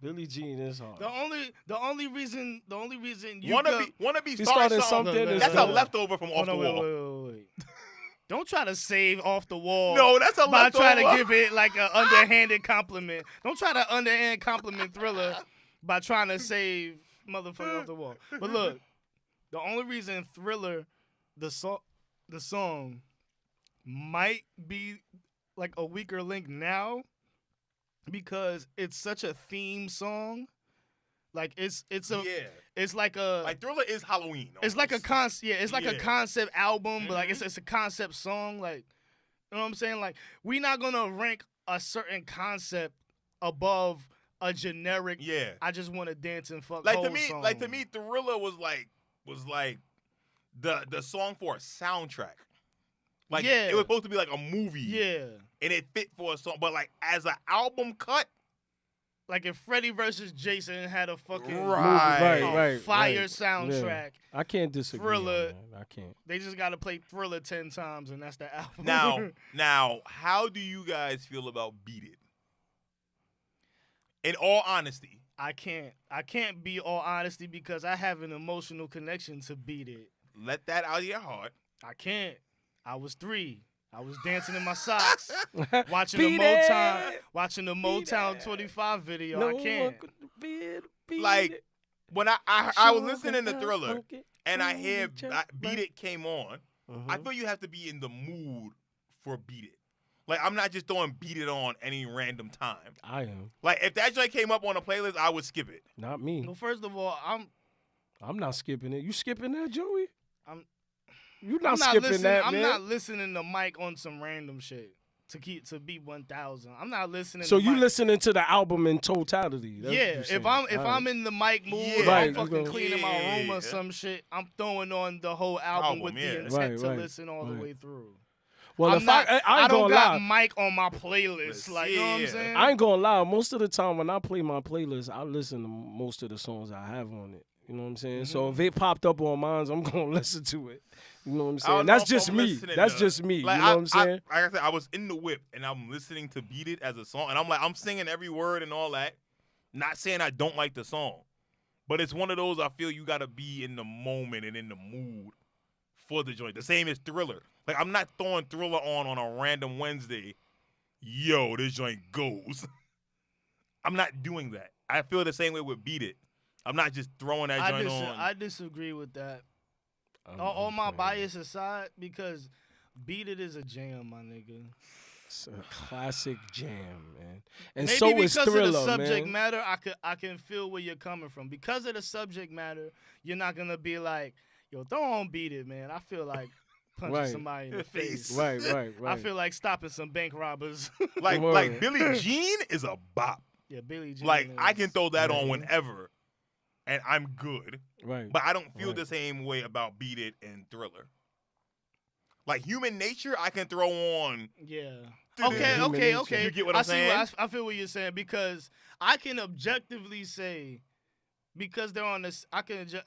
Billie Jean is hard. the only reason you Wanna be He starting started something. something. That's No, a no. leftover from Off Hold the on, Wall. wait. Don't try to save Off the Wall. No, that's a by leftover. trying to give it like an underhanded compliment. Don't try to underhand compliment Thriller by trying to save motherfucker Off the Wall. But look, the only reason Thriller, the song, might be like a weaker link now, because it's such a theme song. Like it's like a Like Thriller is Halloween. it's like a almost. it's like a Yeah. concept album, but like Mhm. it's a concept song. Like, you know what I'm saying? Like, we're not gonna rank a certain concept above a generic. Yeah. I just want to dance and fuck. Like whole to me, song. Thriller was like the song for a soundtrack. Like Yeah. it was supposed to be like a movie. Yeah, And it fit for a song, but like as an album cut, like if Freddy versus Jason had a fucking Right. Right. fire right. soundtrack, I can't disagree. Thriller. on that. I can't. they just got to play Thriller 10 times, and that's the album. now, how do you guys feel about Beat It? In all honesty, I can't be all honesty because I have an emotional connection to Beat It. let that out of your heart. I can't. I was 3. I was dancing in my socks, watching Beat the Motown, it. watching the Beat Motown it. 25 video. No I one can't. could beat Like, it. When I was Sure listening to can Thriller funk it. and I hear Just Beat like- It came on, I feel you have to be in the mood for Beat It. Like, I'm not just throwing Beat It on any random time. I am. Like, if that joint came up on a playlist, I would skip it. Not me. Well, first of all, I'm not skipping it. You skipping that, Joey? I'm- You're not I'm not skipping listening. that, I'm man. not listening to Mike on some random shit to beat 1,000. I'm not listening. So to you Mike. listening to the album in totality? That's what Yeah, you're if saying. I'm in the Mike mood, Yeah. I'm Right, you fucking go- cleaning my room Yeah. or some shit. I'm throwing on the whole album, Album, with yeah. the intent Right, to right, listen all right. the way through. Well, I'm if not, I ain't don't gonna got lie. Mike on my playlist. Like, you know what I'm Yeah. saying? I ain't gonna lie. Most of the time when I play my playlist, I listen to most of the songs I have on it. You know what I'm saying? So Mm-hmm. if it popped up on mine, I'm gonna listen to it. You know what I'm I don't saying? know That's if just I'm me. listening That's to- just me. Like, you know what I'm saying? like I said, I was in the whip and I'm listening to Beat It as a song, and I'm singing every word and all that. Not saying I don't like the song, but it's one of those I feel you gotta be in the moment and in the mood for the joint. The same as Thriller. Like, I'm not throwing Thriller on a random Wednesday. Yo, this joint goes. I'm not doing that. I feel the same way with Beat It. I'm not just throwing that joint on. I disagree with that. I'm All my playing. bias aside, because Beat It is a jam, my nigga. It's a classic jam, man. And Maybe so because is Thriller, of the subject man. matter, I can feel where you're coming from. Because of the subject matter, you're not gonna be like, yo, throw on Beat It, man. I feel like punching Right. somebody in the face. Right. I feel like stopping some bank robbers. like Word. Billie Jean is a bop. Yeah, Billie Jean. Like, I is- can throw that on Yeah. whenever, and I'm good. Right. But I don't feel Right. the same way about Beat It and Thriller. Like, Human Nature, I can throw on. Yeah. Human Okay. Nature. You get what I'm saying? I feel what you're saying, because I can objectively say, because they're on this,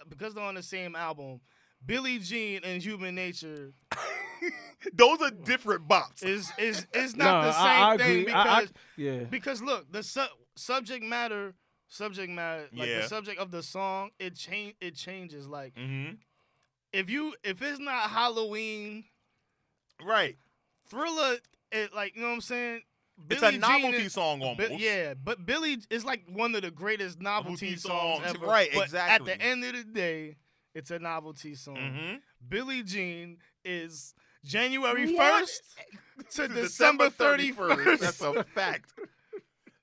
because they're on the same album, Billie Jean and Human Nature Those are different bops. is not No, the same I thing, agree. because Yeah. because look, the subject matter, like Yeah. the subject of the song, it changes. Like, Mm-hmm. if it's not Halloween, Right. Thriller, like, you know what I'm saying? It's Billie a Jean novelty is- song almost. Yeah, but Billy is like one of the greatest novelty Novelty songs songs, ever. right, But exactly. at the end of the day, it's a novelty song. Mm-hmm. Billie Jean is January What? 1st to December 31st. That's a fact.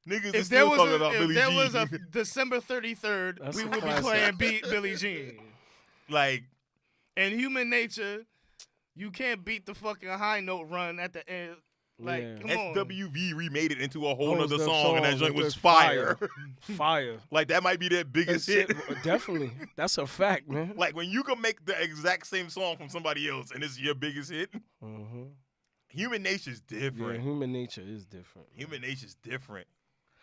Niggas is If still there was talking a, about if Billie there Jean. was a December 33rd, That's we a would be classic. playing Billie Jean. Like, And Human Nature, you can't beat the fucking high note run at the end. Like, Yeah. come on. SWV remade it into a whole Oh, nother the song, and that song joint was was fire. Fire. Like, that might be their biggest That's hit. it. Definitely. That's a fact, man. Like, when you can make the exact same song from somebody else and it's your biggest hit, Mm-hmm. Human Nature's Yeah, different. human nature is different. Human Nature's different.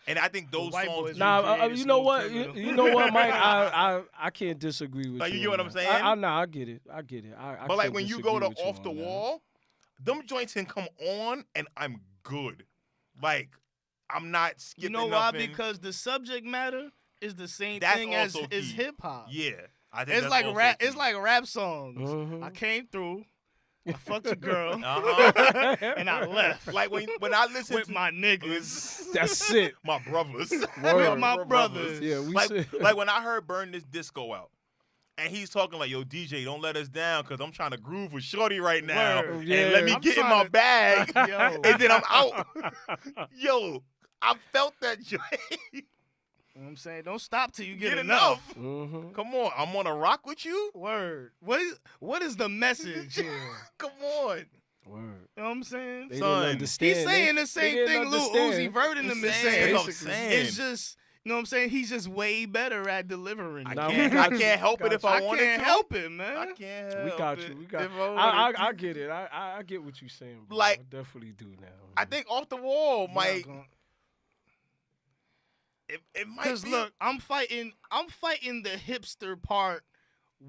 And I think those white songs. boys Nah, created you know Smooth what? Criminal. You know what, Mike? I can't disagree with Like, you. you get what on I'm that. saying? Nah, I get it. I get it. I But, like, can't when you go disagree to with you Off the on that. Wall, them joints can come on and I'm good. Like, I'm not You skipping know why? nothing. Because the subject matter is the same That's thing as also is key. hip hop. Yeah. I think It's that's like also rap. key. It's like rap songs. Mhm. I came through, I fucked a girl, Uh-huh. and I left Like, when I listen with to my niggas. That's it. my brothers. Word. With my brothers. Yeah, we like, said. like when I heard Burn This Disco Out, and he's talking like, yo, DJ, don't let us down because I'm trying to groove with Shorty right now. Word. And Yeah. let me I'm get in trying my to- bag. Yo. And then I'm out. Yo, I felt that joint. You know what I'm saying? Don't stop till you get, Get enough. enough. Mhm. Come on, I'm on a rock with you. Word. What is the message here? Come on. Word. You know what I'm saying? They Son, didn't understand. He's saying the They same didn't thing Lil understand. Uzi Vert in them is saying. That's what I'm Basically. saying. It's just, you know what I'm saying? He's just way better at delivering. I Nah, can't, we I got you. can't help We it if got I I wanted can't to. help it, man. I can't help We got it you. We got if you. I wanted I to. get it. I get what you're saying. Bro. Like, I definitely do now. I think Off the Wall You're might. not gonna- It might Cause be. look, I'm fighting the hipster part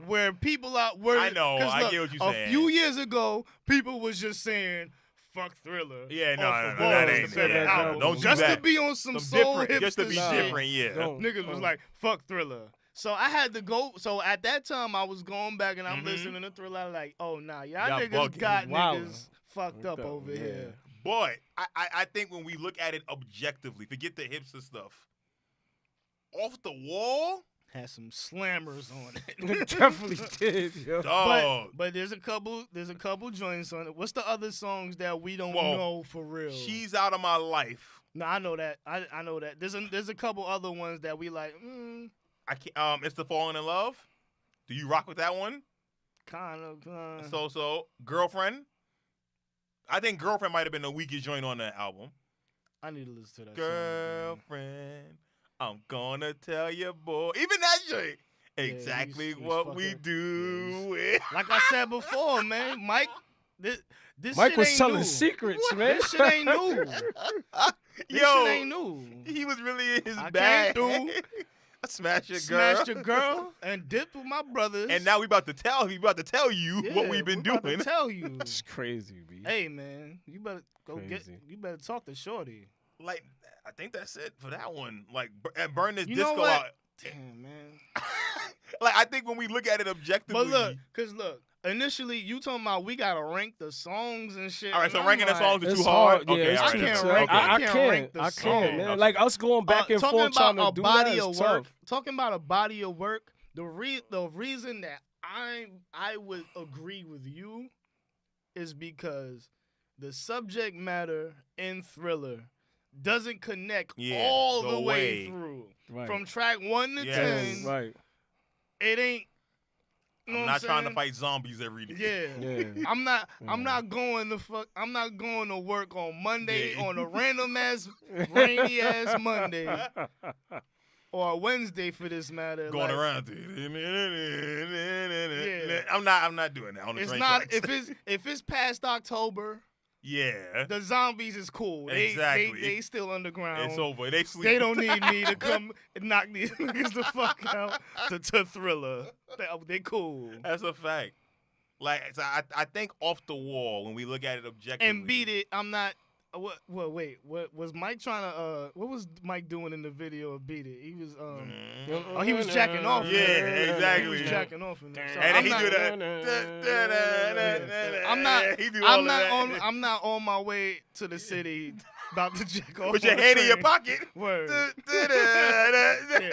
where people are. Where, I know, 'cause I look, get what you're a saying. few years ago, people was just saying "fuck Thriller." Yeah, no, Off no, the no, Wall that is ain't. the better yeah, album. don't do just that. to be on some Some soul different, hipster just to be shit. different, yeah. Don't. Niggas was Oh. like, "Fuck Thriller." So I had to go. So at that time, I was going back and I'm Mhm. listening to Thriller. Like, oh nah, y'all Y'all niggas bugging. got Wildin'. niggas fucked up over Yeah. here. But I think when we look at it objectively, forget the hipster stuff. Off the Wall Had some slammers on it. It definitely did, yo. Dog. But there's a couple joints on it. What's the other songs that we don't Well, know for real? She's out of my life. No, I know that. I know that. There's a couple other ones that we like. I can't. It's the Falling in Love. Do you rock with that one? Kind of. So Girlfriend. I think Girlfriend might have been the weakest joint on that album. I need to listen to that song again. Girlfriend, I'm gonna tell you, boy. Even that joint. Exactly he's what we fucking- do. Like I said before, man, Mike. This Mike shit was ain't telling new. secrets, man. This shit ain't new. This Yo, shit ain't new. he was really in his I bag. came through. I smashed your girl. Smashed your girl and dipped with my brothers. And now we about to tell you Yeah, what we've been we about to doing. tell you. It's crazy, B. Hey man, you better go Crazy. You better talk to Shorty. Like, I think that's it for that one. Like, and burn this You know disco what? out. Damn man. Like, I think when we look at it objectively. But look, initially you talking about we gotta rank the songs and shit. All right, and so I'm ranking the like, songs is It's too hard. Yeah, Okay, it's all too right. can't tough. rank- I I can't rank the I song. can't, man. Okay. Like us going back and talking forth trying about to a do body that of is work. tough. Talking about a body of work. The reason that I would agree with you is because the subject matter in Thriller doesn't connect all the way through. Right. From track 1 to Yes. 10, Right. it ain't. You know I'm what not trying to saying? fight zombies every day. Yeah. Yeah. I'm not Yeah. going to work on Monday Yeah. on a random ass rainy ass Monday or a Wednesday for this matter. Going like, around. Yeah. I'm not doing that on the It's train not tracks. if it's past October, Yeah. the zombies is cool. Exactly. They still underground. It's over. They sleep. They don't need me to come and knock these niggas the fuck out to Thriller. They cool. That's a fact. Like, so I think off the wall when we look at it objectively. And beat it. I'm not. Wait. What was Mike trying to? What was Mike doing in the video of Beat It? He was Oh, he was jacking off. Yeah, exactly. He was jacking off in there. So And then I'm he not, do that. I'm not. He do all I'm of not that. on. I'm not on my way to the city about to jack off. With your on the hand in your train. pocket. Word. Yeah,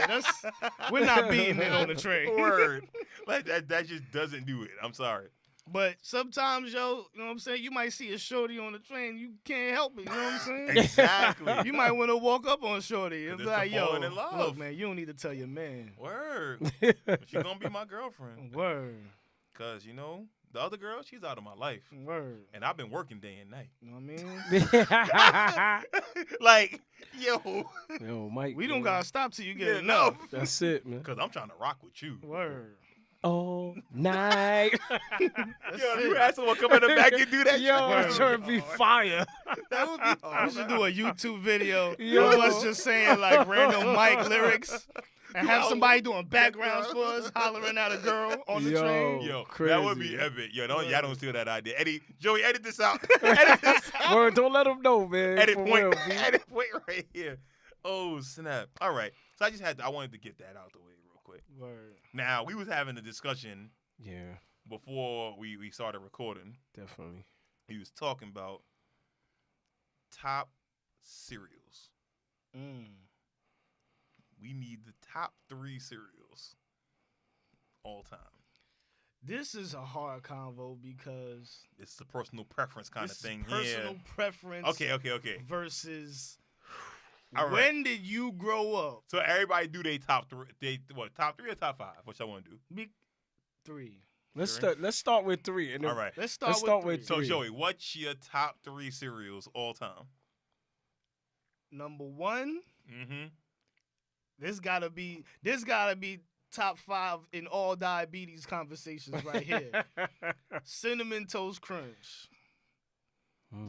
that's. We're not beating it on the train. Word. Like that just doesn't do it. I'm sorry. But sometimes, yo, you know what I'm saying? You might see a shorty on the train. You can't help it. You know what I'm saying? Exactly. You might want to walk up on shorty and be It's like, the yo, falling in love. look, man, you don't need to tell your man. Word. She's gonna be my girlfriend. Word. Cause the other girl, she's out of my life. Word. And I've been working day and night. You know what I mean? Like, yo. Yo, Mike. We don't man. gotta stop till you get Yeah, enough. That's it, man. Cause I'm trying to rock with you. Word. All night. That's Yo, it. you had someone come in the back and do that Yo, shit. it's trying to be fire. That would be We hard. should do a YouTube video Yo. of us just saying like random Mike lyrics and have Yo. somebody doing backgrounds for us, hollering at a girl on the Yo. train. Yo, Crazy. that would be epic. Yo, y'all don't steal that idea. Eddie, Joey, edit this out. Edit this out. Word, don't let them know, man. Edit For point. real, B. Edit point right here. Oh, snap. All right. So I wanted to get that out the way real quick. Word. Now, we was having a discussion Yeah, before we started recording. definitely. He was talking about top cereals. We need the top 3 cereals all time. This is a hard convo because It's a personal preference kind of this thing is personal here. preference Okay. versus All right. when did you grow up? So everybody do their top 3. Top 3 or top 5? What y'all want to do? Be 3. Let's Sure. start with 3. And All right. Let's start Let's with start 3. with So 3. Joey, what's your top 3 cereals all time? Number 1, Mm-hmm. this gotta be top 5 in all diabetes conversations right here. Cinnamon Toast Crunch.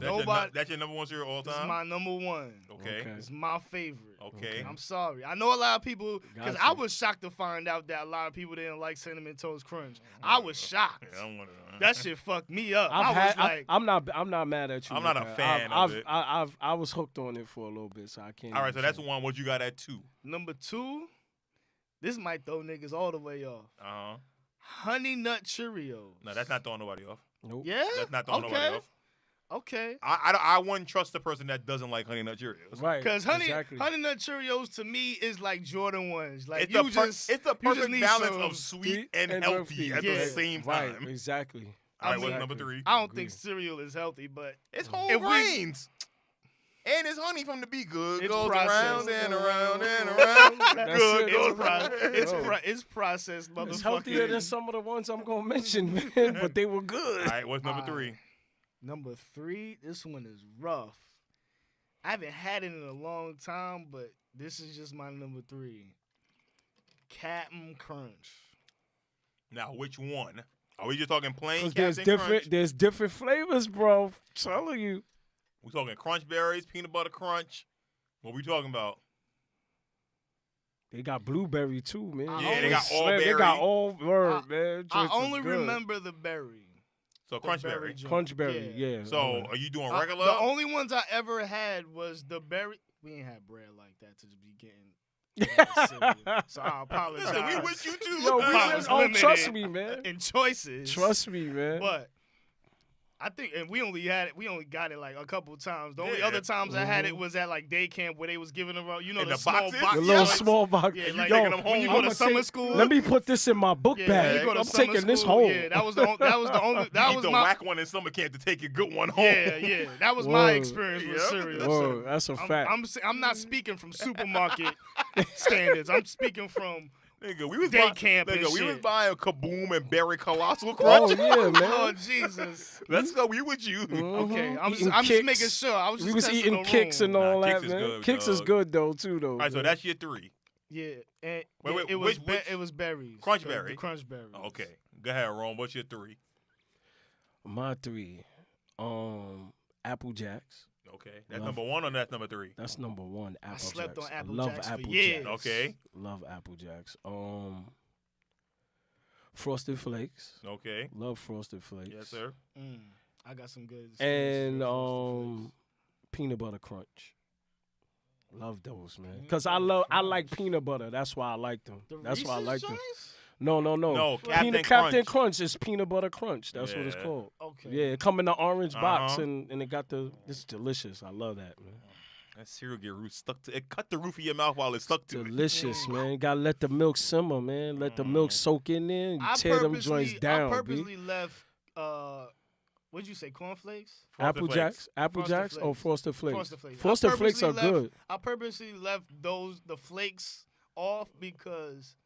That's your number 1 cereal all This is time? my number 1. Okay. Okay. It's my favorite. Okay. I'm sorry. I know a lot of people, because Gotcha. I was shocked to find out that a lot of people didn't like Cinnamon Toast Crunch. I was shocked. Yeah, I'm one of them. That shit fucked me up. I'm not mad at you. I'm with not a that. fan I've, of it. I was hooked on it for a little bit, so I can't. All right, even so that's say. one. What you got at 2? Number 2, this might throw niggas all the way off. Uh-huh. Honey Nut Cheerios. No, that's not throwing nobody off. Nope. Yeah? That's not throwing nobody off. Okay. I wouldn't trust the person that doesn't like Honey Nut Cheerios. Right. Because Honey exactly. Nut Cheerios to me is like Jordan ones. Like It's you the just it's the you just perfect need balance some- of sweet and and healthy at Yeah. the same Right. time. Exactly. All right, I what's mean, number Exactly. 3? I don't Agree. think cereal is healthy, but It's whole If we- grains. And it's honey from the bee. Good It's goes processed. around and around and around. That's Good it. goes it's around. it's processed, motherfucker. It's healthier than some of the ones I'm gonna mention, man. But they were good. All right, what's number All 3? right. Number 3, this one is rough. I haven't had it in a long time, but this is just my number 3. Captain Crunch. Now, which one? Are we just talking plain 'Cause Captain Crunch? there's different flavors, bro. Telling you. We talking Crunch Berries, Peanut Butter Crunch? What we talking about? They got blueberry too, man. Yeah, they got all They got berry. all word, man. I Joints is only good. remember the berry. So The Crunch berry Berry. joint. Crunchberry, yeah. So alright. are you doing I- regular? the only ones I ever had was the berry. We ain't had bread like that to be getting. cereal, so I apologize. Listen, we with you too. Yo, I was trust limited me, man. in choices. Trust me, man. But I think, and we only got it like a couple times. The only Yeah. other times I had it was at like day camp where they was giving them, In the the small boxes? box the little joints. small box. Yeah, you like taking them when you home? go to I'ma summer take- school. Let me put this in my book Yeah, bag. you go to I'm summer taking this school, home. Yeah, that was the only. You That need was to my. whack one in summer camp to take a good one home. Yeah, that was my Word. experience with Yep. cereal. Whoa, So that's a fact. I'm not speaking from supermarket standards. I'm speaking from Nigga, we was day buying, camp and nigga, we was shit. buying Kaboom and Berry Colossal oh Crunch. yeah, man. Oh Jesus. Let's go. We with you. Okay, Mhm. I'm just Eating Kix. making sure. I was just We was testing eating the kicks room. and all Nah, that, Kix is man. good, Kicks is dog. good though too, though. All right, so man. that's your 3. Yeah, and Wait, it which- was berries. Crunch The berry? crunch berries. Okay, go ahead, Ron. What's your 3? my 3. Apple Jacks. Okay, that's Love- number 1 or that's number 3? That's number 1. Apple slept Jacks. on Apple I love Jacks for Apple years. Jacks. Okay. Love Apple Jacks. Frosted Flakes. Okay. Love Frosted Flakes. Yes, sir. I got some good. And experiences with Frosted Flakes. peanut butter crunch. Love those, man. Peanut Cause I butter like crunch. peanut butter. That's why I like them. The That's why I Reese's like them. joints? No. No, Captain Captain Crunch. Crunch is peanut butter crunch. That's what it's Yeah. called. Okay. Yeah, it come in the orange box Uh-huh. and it got it's delicious. I love that, man. That cereal get stuck to it. Cut the roof of your mouth while it's stuck to it. Delicious, man. Gotta let the milk simmer, man. Let the milk soak in there. And you tear them joints down, I B. purposely left. What'd you say? Cornflakes? Apple Flakes. Jacks, Apple Frosted Jacks, or Flakes. Frosted Flakes. Frosted Flakes. Frosted I Flakes are purposely good. I purposely left the flakes off because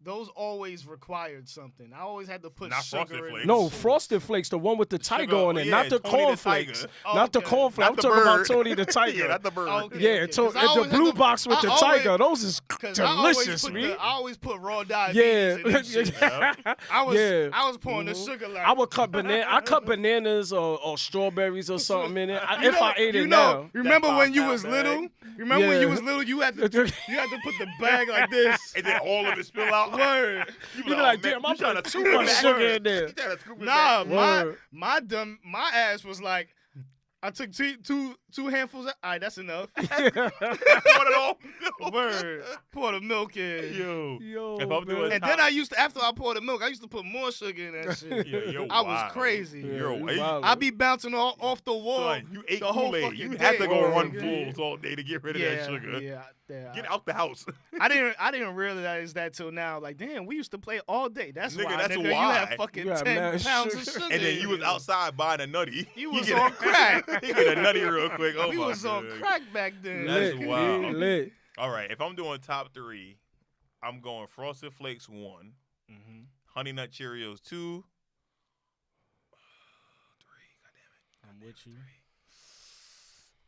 those always required something. I always had to put Not Frosted sugar in Flakes. No, it. Frosted Flakes, the one with the tiger Sugar- on it, yeah, not the Tony the cornflakes. Tiger. Oh, Not the okay. cornflakes. Not I'm the talking about bird. Tony the Tiger. Yeah, not the bird. Okay, Yeah, okay. 'Cause I the always had blue to- box with I the always- tiger. Those is 'Cause I always delicious, put man. I always put raw Yeah, diabetes in that shit. Yep. I was Yeah. I was pouring the Mhm. sugar like I would cut I cut bananas or strawberries or something in it. You If know- I ate you it know, now. remember That when you 5-pound was bag. little? Remember when you Yeah. was little? You had to put the bag like this. And then all of it spill out. Word. You You be like, "Oh, damn, man, I'm you trying putting to too scoop it much back." sugar in there. You trying to scoop it Nah, back. my ass was like, I took two handfuls. All right, that's enough. Put it all. Word. Pour the milk in. Yo. Yo, If I'm doing And then I used to, after I poured the milk, I used to put more sugar in that shit. Yeah, you're I was wild. crazy. Yeah, You're you wild. wild. I be bouncing off the wall. Son, you ate the whole Kool-Aid. fucking You day. had to go run Yeah. fulls all day to get rid of that sugar. Yeah. Get out the house. I didn't realize that till now. Like, damn, we used to play all day. That's Nigga, why. that's nigga, why. You had fucking You had 10 mad pounds of sugar. sugar. And then in you was outside buying a nutty. You You was get on crack. You get a nutty real quick. Oh we my was on God. crack back then. That's lit, wild. yeah, lit. All right, if I'm doing top 3, I'm going Frosted Flakes 1, Mm-hmm. Honey Nut Cheerios 2. 3, I'm with you.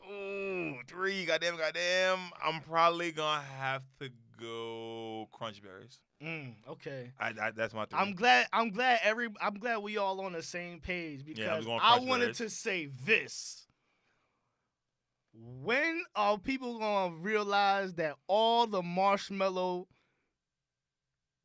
Ooh, 3, goddamn. I'm probably gonna have to go Crunch Berries. Okay. That's my 3. I'm glad we all on the same page Yeah, I was because going I Crunch wanted Berries. to say this. When are people gonna realize that all the marshmallow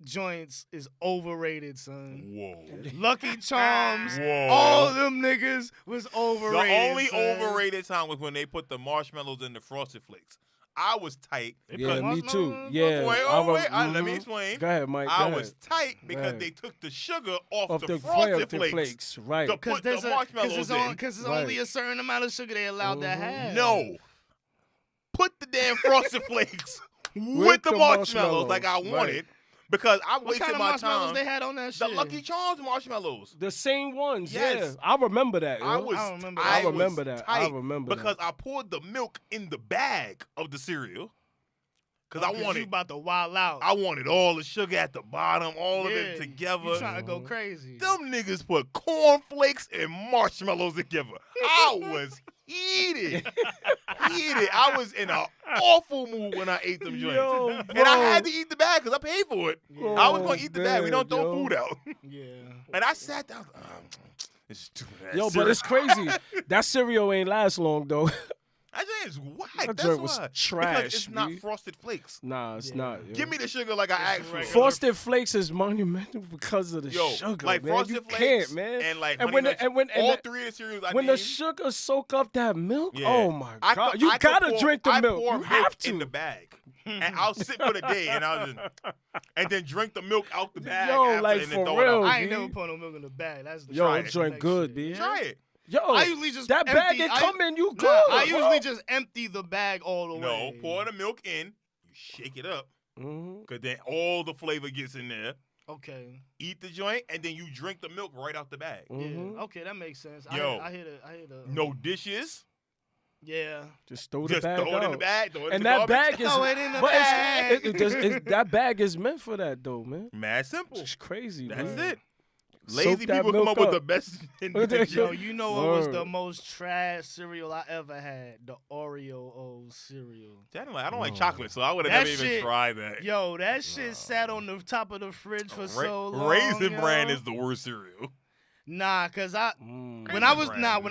joints is overrated, son? Whoa. Lucky Charms, Whoa. all of them niggas was The overrated. only son. overrated time was when they put the marshmallows in the Frosted Flakes. I was tight. They Yeah, put me too. marshmallows? Yeah. Let me explain. Go ahead, Mike. I go was ahead. tight because Right. they took the sugar off Of the the frosted flakes. flakes. Right. To put the marshmallows in. Because it's Right. only a certain amount of sugar they allowed to have. No. Put the damn frosted flakes with the the marshmallows like I marshmallows, wanted right. because I What wasted kind of my marshmallows time. they had on that The shit? Lucky Charms marshmallows. The same ones. Yes. Yeah. I remember that. Yo. I was. I don't remember I, that. I remember was that. I tight remember because that. I poured the milk in the bag of the cereal because I You wanted. about to wild out. I wanted all the sugar at the bottom, all of it You together. trying to go crazy. Them niggas put cornflakes and marshmallows together. I was heated. I was in an awful mood when I ate them joints. Yo, And I had to eat the bag because I paid for it. Yeah. I was going to eat the bag. We man, don't throw yo. food out. Yeah. And I sat down. It's too bad. Yo, but it's crazy. That cereal ain't last long though. That joint is whack. That That's joint was why. trash, Because it's not B. Frosted Flakes. Nah, it's Yeah. not. Yo. Give me the sugar like I asked for. regular. Frosted Flakes is monumental because of the Yo, sugar, like man. Frosted You Flakes can't, man. and like And Honey when Nut- the- and when- and all the- three of the cereals I when the named, sugar soak up that milk, yeah. oh my I god, could- you I could gotta pour- drink the I milk. pour You milk have in to. the bag, and I'll sit for the day, and and then drink the milk out the bag. Yo, after, like, and then for throw it real, out. I ain't B. never put no milk in the bag. That's the Yo, Try that it. joint good, shit, B. yeah? Try it. Yo, I usually just that bag empty- it I- come in, you Nah, good. I bro. usually just empty the bag all the No, way. pour the milk in. You shake it up, Mhm. cause then all the flavor gets in there. Okay. Eat the joint, and then you drink the milk right out the bag. Mhm. Yeah. Okay, that makes sense. Yo. I hear the. No dishes. Yeah. Just throw the Just bag throw it in out. the bag. Throw it in And the that garbage. bag is, Throw it in the but it's- bag. that bag is meant for that though, man. Mad simple. It's crazy, That's man. it. Soak Lazy that people come milk up with up. the best Yo, invention. Yo, you know what was the Word. most trash cereal I ever had? The Oreo O's cereal. I don't like Oh. chocolate, so I would have That never even shit- tried that. Yo, that shit sat on the top of the fridge for so long. Raisin yo. Bran is the worst cereal. Nah, cause I Mm. when I was Bran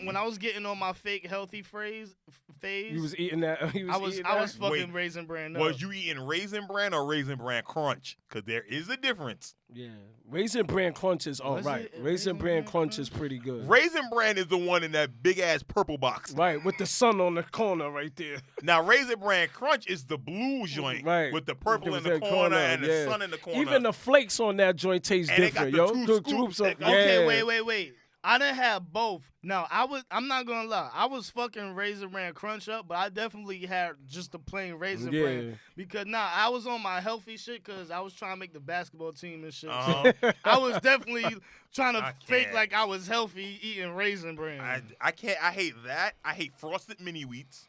when I was getting on my fake healthy phase, You was eating that. I was fucking Wait, Raisin Bran up. Was you eating Raisin Bran or Raisin Bran Crunch? Because there is a difference. Yeah, Raisin Bran Crunch is all Was right. it Raisin Raisin Bran Bran Crunch is pretty good. Raisin Bran is the one in that big ass purple box. Right, with the sun on the corner right there. Now Raisin Bran Crunch is the blue joint Right. with the purple With in the that corner and the yeah. sun in the corner. Even the flakes on that joint taste And they got different, the yo. two scoops of that go- Okay, yeah. wait. I didn't have both. No, I'm not gonna lie. I was fucking Raisin Bran Crunch up, but I definitely had just the plain Raisin Yeah. Bran. Because I was on my healthy shit because I was trying to make the basketball team and shit. Uh-huh. So I was definitely trying to I fake can't. like I was healthy eating Raisin Bran. I can't. I hate that. I hate frosted mini wheats.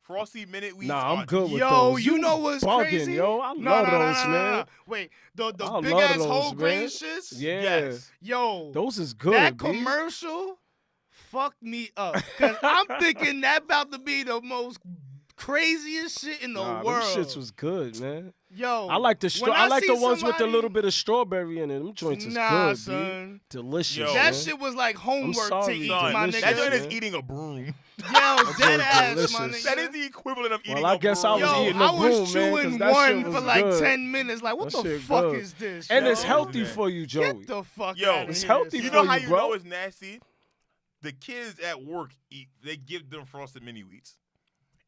Frosty minute wheats. Nah, I'm are- good with Yo, those. you know what's bugging, crazy? yo. I No, love no, no, those, no, no, man. no. Wait, the I big love ass those, whole grain man. shits? Yeah. Yes. Yo, Those is good, that B. commercial fucked me up. Cause I'm thinking that about to be the most craziest shit in the Nah, world. them shits was good, man. Yo, I like the when I like see the ones with the somebody- little bit of strawberry in it. Them joints is Nah, good, B. son. Delicious. Yo. That man. shit was like homework sorry, to eat, Son, my delicious, that nigga. joint man. is eating a broom. Yo, dead joint ass, my delicious. nigga. That is the equivalent of eating I a guess I broom. was Yo, eating a I was broom, man, 'cause chewing that shit one was for like good. 10 minutes. Like, what That the shit fuck good. is this? And yo? it's healthy Yeah. for you, Joey. Get the fuck Yo, out of it's here, healthy You son. know for how you, you bro. know it's nasty? The kids at work eat. They give them frosted mini wheats,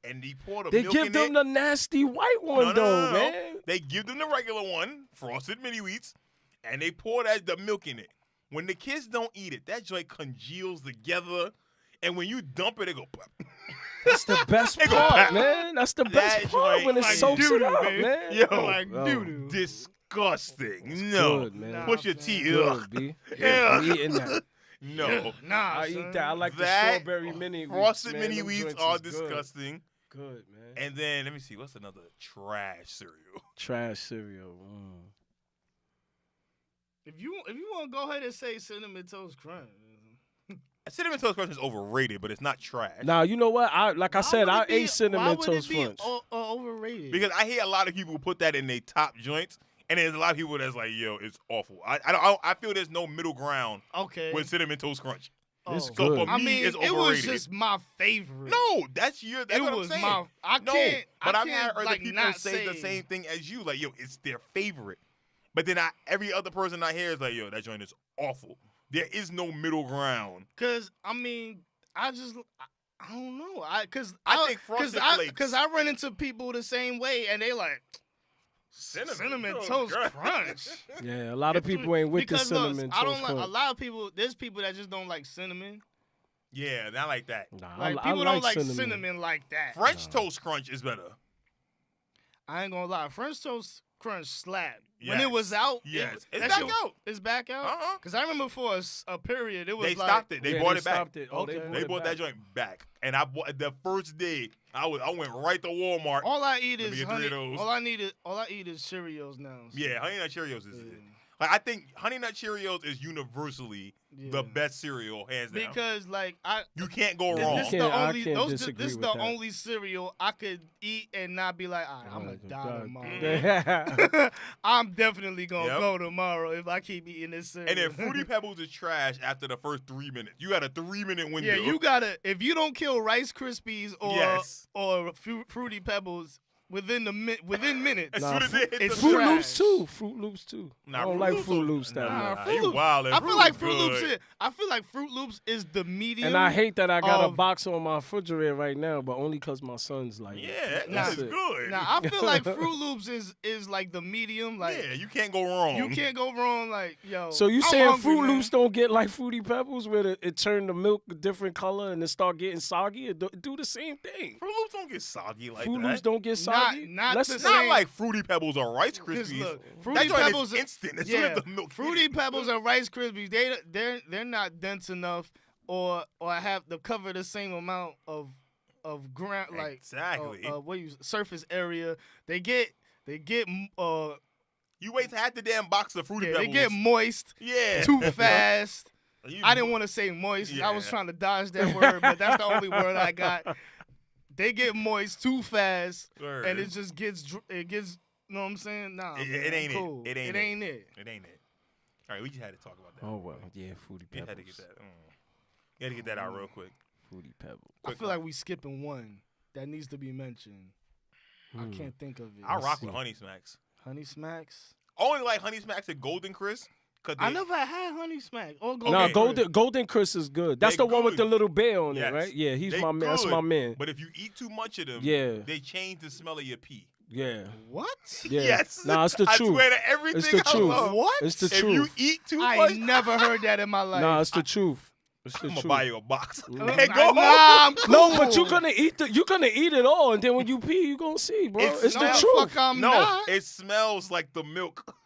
and they pour the They milk give in them it. the nasty white one, No, though, no. man. They give them the regular one, frosted mini wheats, and they pour the milk in it. When the kids don't eat it, that joint congeals together, and when you dump it, it go. Pop. That's the best They go part, back. man. That's the That best part joint when it like soaks it doo-doo, up, man. man. Yo, like Yo, doo-doo. Disgusting. No. Good, man. Nah, Push your son. teeth. Good, Ugh. B. Yeah. I'm eating that. No. Nah, I son. eat that. I like That the strawberry mini wheats, Frosted man. mini Them wheats joints are is good. disgusting. Good, man. And then let me see, what's another trash cereal? Trash cereal. If you want to go ahead and say Cinnamon Toast Crunch. Cinnamon Toast Crunch is overrated, but it's not trash. Now you know what? I Why said, would I it be- ate cinnamon why would toast it be crunch. Overrated. Because I hear a lot of people put that in their top joints, and there's a lot of people that's like, "Yo, it's awful." I feel there's no middle ground okay. with Cinnamon Toast Crunch. It's Oh. So good. for me, I mean, it's it overrated. was just my favorite. No, that's it what was I'm saying. my. I No, can't. but I I've can't, heard like, other people not say the same thing as you. Like, yo, it's their favorite. But then every other person I hear is like, yo, that joint is awful. There is no middle ground. Cause I mean, I I don't know. I think Frosted Flakes. Because I run into people the same way, and they like cinnamon toast crunch. Yeah, a lot of people ain't with the Because look, cinnamon I toast don't like crunch. a lot of people. There's people that just don't like cinnamon. Yeah, not like that. Nah, Like I people don't like cinnamon. cinnamon like that. French toast crunch is better. I ain't gonna lie. French toast crunch slapped. When it was Yes. out, Yes. It's that back shit- out. It's back out. Uh-huh. Cause I remember for a period, it was They like stopped it. They Yeah, brought it back. stopped it. Oh, Okay. They it brought back. that joint back, and I bought the first day. I went right to Walmart. all I eat Let me is get 3 honey. of those. All I eat is Cheerios now. so, Yeah, Honey Nut Cheerios is. yeah, Like, I think Honey Nut Cheerios is universally yeah. the best cereal, hands down. Because like You can't go Yeah, wrong. this is can't- the I only can't this disagree is with the that. only cereal I could eat and not be like, I'm gonna Oh, die God. tomorrow. I'm definitely gonna Yep. go tomorrow if I keep eating this cereal. And then Fruity Pebbles is trash after the first 3 minutes. You got a 3-minute window. yeah, you gotta if you don't kill Rice Krispies or Yes. Fruity Pebbles within minutes. As Nah, soon as it hit it's the Fruit trash. Loops too. Fruit Loops too. Nah, I don't Fruit like Loops Fruit are- Loops that nah, much. Fruit you Loops- wildin'. I feel like Loops Fruit Loops. good. I feel like Fruit Loops is the medium. And I hate that I got a of- box on my refrigerator right now, but only because my son's like, Yeah, That's that is it. good. Now I feel like Fruit Loops is like the medium. Like yeah, you can't go wrong. you can't go wrong. Like yo. So you I'm saying hungry, Fruit man. Loops don't get like Fruity Pebbles, where it turn the milk a different color and it start getting soggy? It do the same thing. Fruit Loops don't get soggy like Fruit that. Loops don't get soggy. not Let's the It's not same- like Fruity Pebbles or Rice 'Cause Krispies. look, That Fruity joint Pebbles is instant. As yeah, soon as the milk hit Fruity it. Pebbles and Rice Krispies, they're not dense enough or have to cover the same amount of ground like Exactly. surface area. They get You waste half the damn box of Fruity they Pebbles. get moist yeah. too fast. You- I didn't want to say moist. I was Yeah. trying to dodge that word, but that's the only word I got. They get moist too fast, Word. and it just gets. You know what I'm saying? Nah, It- man, it ain't it. cool. It ain't It it. ain't it. It ain't it. All right, we just had to talk about that. Oh well, yeah, Fruity We Pebbles. had to get that. You had to get that out real quick. Fruity Pebbles. I Quick feel one. like we skipping one that needs to be mentioned. I can't think of it. I rock see. with Honey Smacks. Honey Smacks. Only like Honey Smacks and Golden Crisp. Cause I they- never had Honey Smacks. Or No, Golden. Golden Chris is good. That's They the one with good. the little bear on Yes. it, right? Yeah, he's They my man. That's good. my man. But if you eat too much of them, Yeah. they change the smell of your pee. Yeah, What? yeah. Yes. Nah, it's the I truth. swear to everything It's the I truth. love. What? It's the If truth. you eat too I much, ain't never heard that in my life. Nah, it's the truth. It's the I'm gonna truth. buy you a box. Mm. Hey, go Nah, home. I'm cool. No, but you're gonna eat it all, and then when you pee, you gonna see, bro. It's no, the fuck, truth. I'm No, not. it smells like the milk.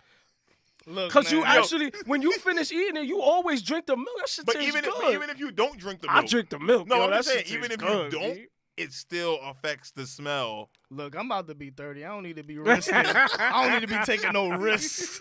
Look, Cause you man. actually, when you finish eating it, you always drink the milk. That shit But tastes even good. if you don't drink the I milk, drink the milk. No, yo, I'm that just saying, shit even tastes if you good, don't, B. it still affects the smell. Look, I'm about to be 30. I don't need to be risking. I don't need to be taking no risks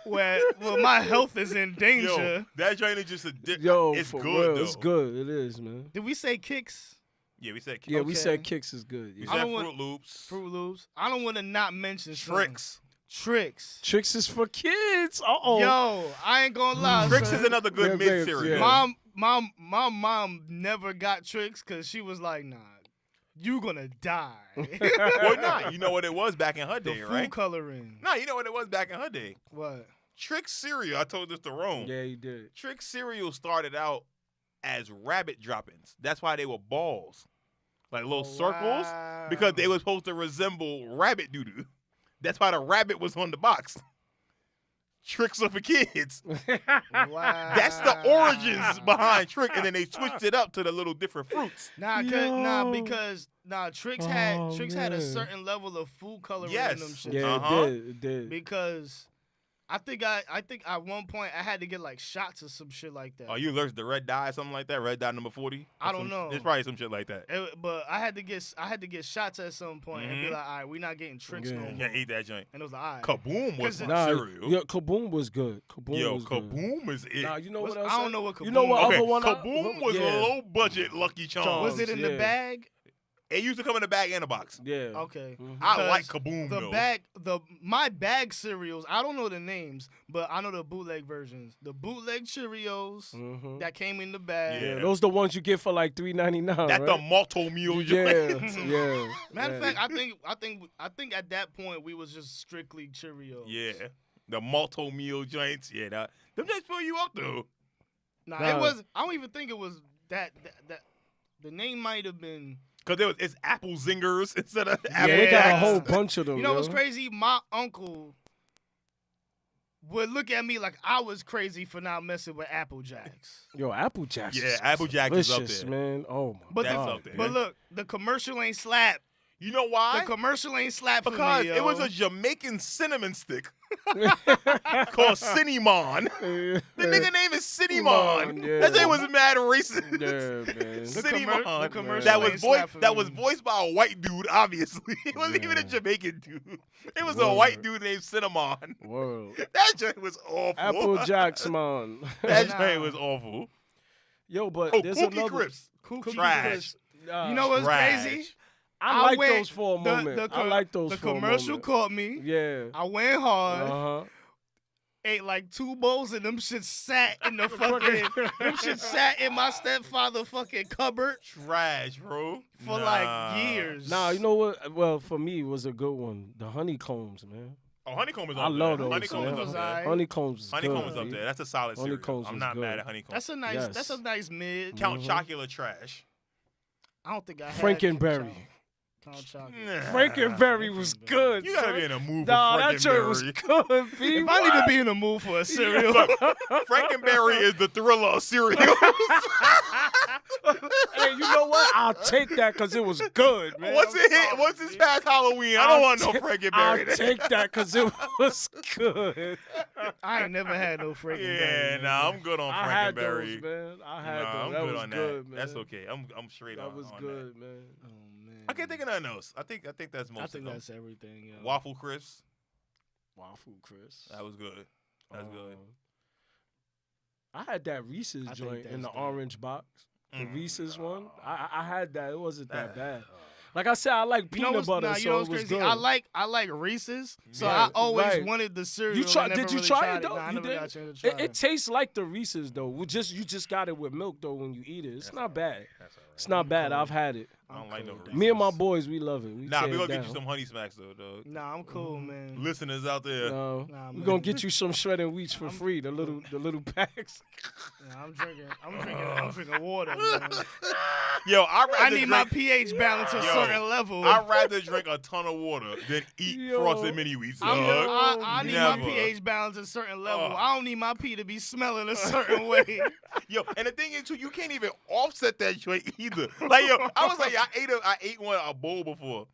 where my health is in danger. Yo, that joint is just a Yo, it's for good real, though. it's good. It is, man. Did we say Kicks? Yeah, we said Yeah, we Okay. said Kicks is good. we Yeah. I said don't want- Fruit Loops, Fruit Loops. I don't want to not mention some. Tricks. Tricks. Tricks is for kids. Uh-oh. Yo, I ain't gonna lie. Tricks son. is another good Yeah, mid babe, cereal. yeah. My mom never got Tricks because she was like, nah, you gonna die. Or not. You know what it was back in her The day, food right? coloring. No, you know what it was back in her day. What? Trix cereal. I told this to Rome. Yeah, he did. Trix cereal started out as rabbit droppings. That's why they were balls, like little circles, because they were supposed to resemble rabbit doo doo. That's why the rabbit was on the box. Tricks are for kids. Wow. That's the origins behind Trick, and then they switched it up to the little different fruits. Yo. Because Tricks Oh, had a man. certain level of food coloring Yes. in them shit. Yeah, Uh-huh. it did. Because I think at one point I had to get like shots or some shit like that. Are you allergic to red dye or something like that? Red dye number 40? I don't know. It's probably some shit like that. But I had to get shots at some point and be Mhm. like, all right, we're not getting Tricks Yeah. no You more. can't eat that joint. And it was like, all right. Kaboom was 'Cause my Nah, cereal. yeah, Kaboom was good. Kaboom Yo, was good. Kaboom is it. Nah, you know What's- what else? I don't know what You know Kaboom what is. Okay, other one? Kaboom was yeah. low budget Lucky Charms. Was it in the yeah. bag? It used to come in a bag and a box. Yeah. Okay. Mhm. I Because like Kaboom The though. my bag cereals, I don't know the names, but I know the bootleg versions. The bootleg Cheerios Mhm. that came in the bag. Yeah, Yeah. those the ones you get for like $3.99. That's right? the malto meal Yeah, joint. yeah. Matter of yeah. fact, I think at that point we was just strictly Cheerios. Yeah. The malto meal joints. Yeah, them joints fill you up though. Nah, Nah. it was. I don't even think it was that The name might have been. Because it's apple zingers instead of Yeah, apple they got a jacks. whole bunch of them. You know what's yo. crazy? My uncle would look at me like I was crazy for not messing with Apple Jacks. Yo, Apple Jacks. Yeah, is Apple Jack is up delicious, there. man. Oh my But That's god. up there. But look, the commercial ain't slap. You know why? The commercial ain't slap for Because me, yo. it was a Jamaican cinnamon stick called Cinnamon. The nigga name is Cinnamon. Yeah. That thing was mad racist. Yeah, man. The Cinnamon. commercial That was ain't slap for that me. was voiced by a white dude. Obviously, it wasn't even a Yeah. Jamaican dude. It was a white Word. dude named Cinnamon. World. That joint was awful. Apple Jacks, man. That Nah. joint was awful. Yo, but Oh, there's Cookie another. Crisps. Cookie Trash. Crisp. Nah, You know what's Trash. crazy? I like went- those for a moment. I like those The for a commercial moment. caught me. Yeah. I went hard. Uh-huh. Ate like 2 bowls and them shit sat in the fucking. Them shit sat in my stepfather fucking cupboard Trash, bro. for Nah. like years. Nah, you know what? Well, for me, it was a good one. The honeycombs, man. Oh, honeycomb is up I there. love those. Honeycomb man. is up was there. alright. Honeycombs is Honeycomb good, is up B. there. That's a solid cereal. Honeycombs I'm was not good. mad at honeycomb. That's a nice. Yes. That's a nice mid. Count Mhm. Chocula trash. I don't think I had Frankenberry. Count chocolate. Nah. Frankenberry was good. You gotta son. be in a mood Nah, for that joint was Frankenberry. good, B. If I need to be in the mood for a cereal, Look, Frankenberry is the thriller of cereal. Hey, you know what? I'll take that because it was good, man. Once I'm it hit, sorry, once it's B. past Halloween, I don't want no I'll Frankenberry. take that because it was good. I ain't never had no Frankenberry. Yeah, nah, I'm good on I had Frankenberry. those, man. I had Nah, those. I'm That good was on good, that. man. That's okay. I'm straight That on. was on good, man. Oh man. I can't think of nothing else. I think that's most I of think them. that's everything. Yo. Waffle crisps. Waffle Chris. That was good. That's good. I had that Reese's I think joint in that's the dope. orange box. The Mm. Reese's one. I had that. It wasn't that That- bad. Like I said, I like You know peanut what's, butter, nah, you know so what's it was crazy? good. I like Reese's, so Yeah, I always right. wanted the cereal. You and try? I never Did you really try tried it though? Nah, I You never got a did. chance to try It tastes like the Reese's though. You just got it with milk though when you eat it. It's not bad. It's not bad. cool. I've had it. I don't like no cool. Me and my Reese's. boys, we love it. We Nah, tear we it gonna get you down. some honey smacks though, dog. Nah, I'm cool, man. Listeners out there. No, Nah, we man. gonna get you some shredded wheats for free. The little packs. Nah, I'm drinking water. Man. Yo, I rather need my drink, pH balance a Yo, certain level. I'd rather drink a ton of water than eat Yo. frosted mini wheats, I dog. need Never. my pH balance a certain level. Oh. I don't need my pee to be smelling a certain way. Yo, and the thing is too, you can't even offset that joint either. Like yo, I was like, I ate a bowl before,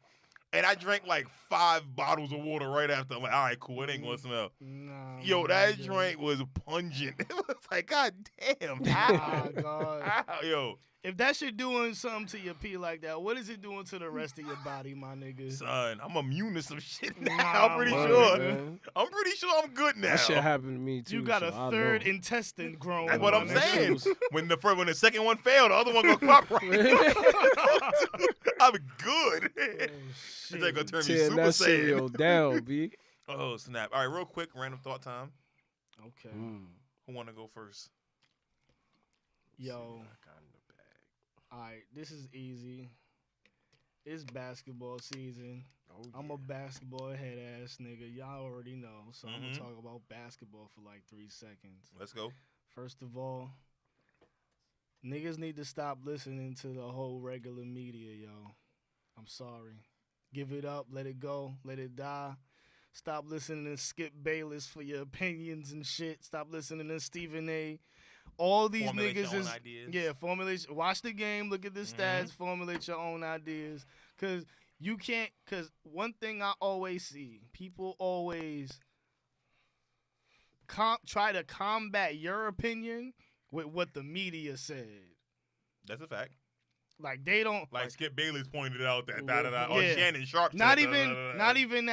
and I drank like 5 bottles of water right after. I'm like, all right, cool, it ain't gonna smell. Nah, Yo, man, that dude. joint was pungent. It was like, god damn, Ah, God. ow, yo, If that shit doing something to your pee like that, what is it doing to the rest of your body, my nigga? son, I'm immune to some shit now. Nah, I'm pretty word, sure. man. I'm pretty sure I'm good now. That shit happened to me too. You got so a I third know. intestine growing. That's what I'm my nigga. saying. was- When the second one failed, the other one gonna pop right. I'm good. It's like gonna turn me Tearing super that cereal saiyan. down, B. Oh snap! All right, real quick, random thought time. Okay. Who want to go first? Yo. All right, this is easy. It's basketball season. I'm a basketball head ass nigga. Y'all already know. So I'm Mhm. gonna talk about basketball for like 3 seconds. Let's go. First of all, niggas need to stop listening to the whole regular media, yo. I'm sorry. Give it up, let it go, let it die. Stop listening to Skip Bayless for your opinions and shit. Stop listening to Stephen A. All these Formulate your niggas own is ideas. yeah, formulate. Watch the game, look at the stats, formulate your own ideas. Cause you can't. Cause one thing I always see, people always try to combat your opinion with what the media said. That's a fact. Like they don't. Like Skip Bayless pointed out that or Yeah. Shannon Sharp. Not said, even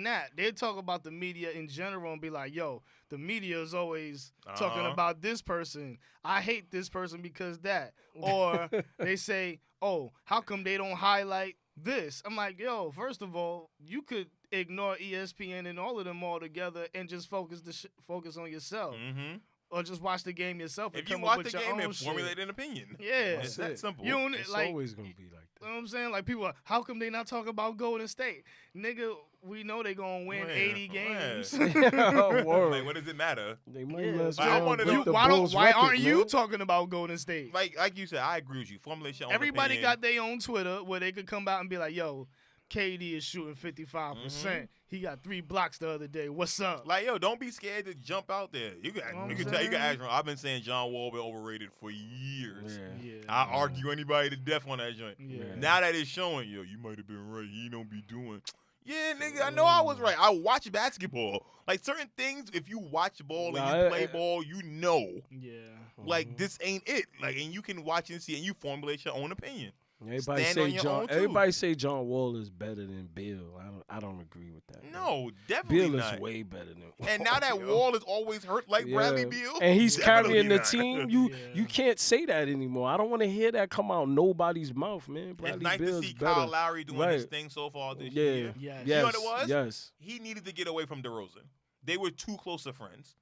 that. They talk about the media in general and be like, yo, the media is always talking Uh-huh. about this person. I hate this person because that. Or they say, oh, how come they don't highlight this? I'm like, yo, first of all, you could ignore ESPN and all of them all together and just focus on yourself. Mm-hmm. or just watch the game yourself. And If you come up watch with the your game own and shit. formulate an opinion. Yeah, It's that simple. You don't It's like. always gonna be like that. You know what I'm saying? Like, people are, how come they not talking about Golden State? Nigga, we know they gonna win 80 games. Word. Like, what does it matter? They might Yeah, mess so I around wanna with know- the why Bulls why record, aren't you man. talking about Golden State? Like you said, I agree with you. Formulate your own Everybody opinion. got their own Twitter where they could come out and be like, yo, KD is shooting 55%. He got 3 blocks the other day. What's up? Like, yo, don't be scared to jump out there. You can, Know what you I'm can tell. You can saying? ask. I've been saying John Wall been overrated for years. Yeah. Yeah. I argue anybody to death on that joint. Yeah. Now that it's showing, yo, you might have been right. He don't be doing. Yeah, nigga, I know I was right. I watch basketball. Like, certain things, if you watch ball Nah, and you play ball, you know. Yeah. Like, this ain't it. Like, and you can watch and see, and you formulate your own opinion. Everybody Stand say on your John. own, too. Everybody say John Wall is better than Bill. I don't agree with that. man. No, definitely Bill not. is way better than. And now that yo. Wall is always hurt like Bradley Beal, and he's definitely carrying the not. team. Yeah. You can't say that anymore. I don't want to hear that come out nobody's mouth, man. It's Bradley nice to Beal's see better. Kyle Lowry doing his Right. thing so far this Yeah. year. Yes. Yes. know what it was? Yes. He needed to get away from DeRozan. They were too close of friends.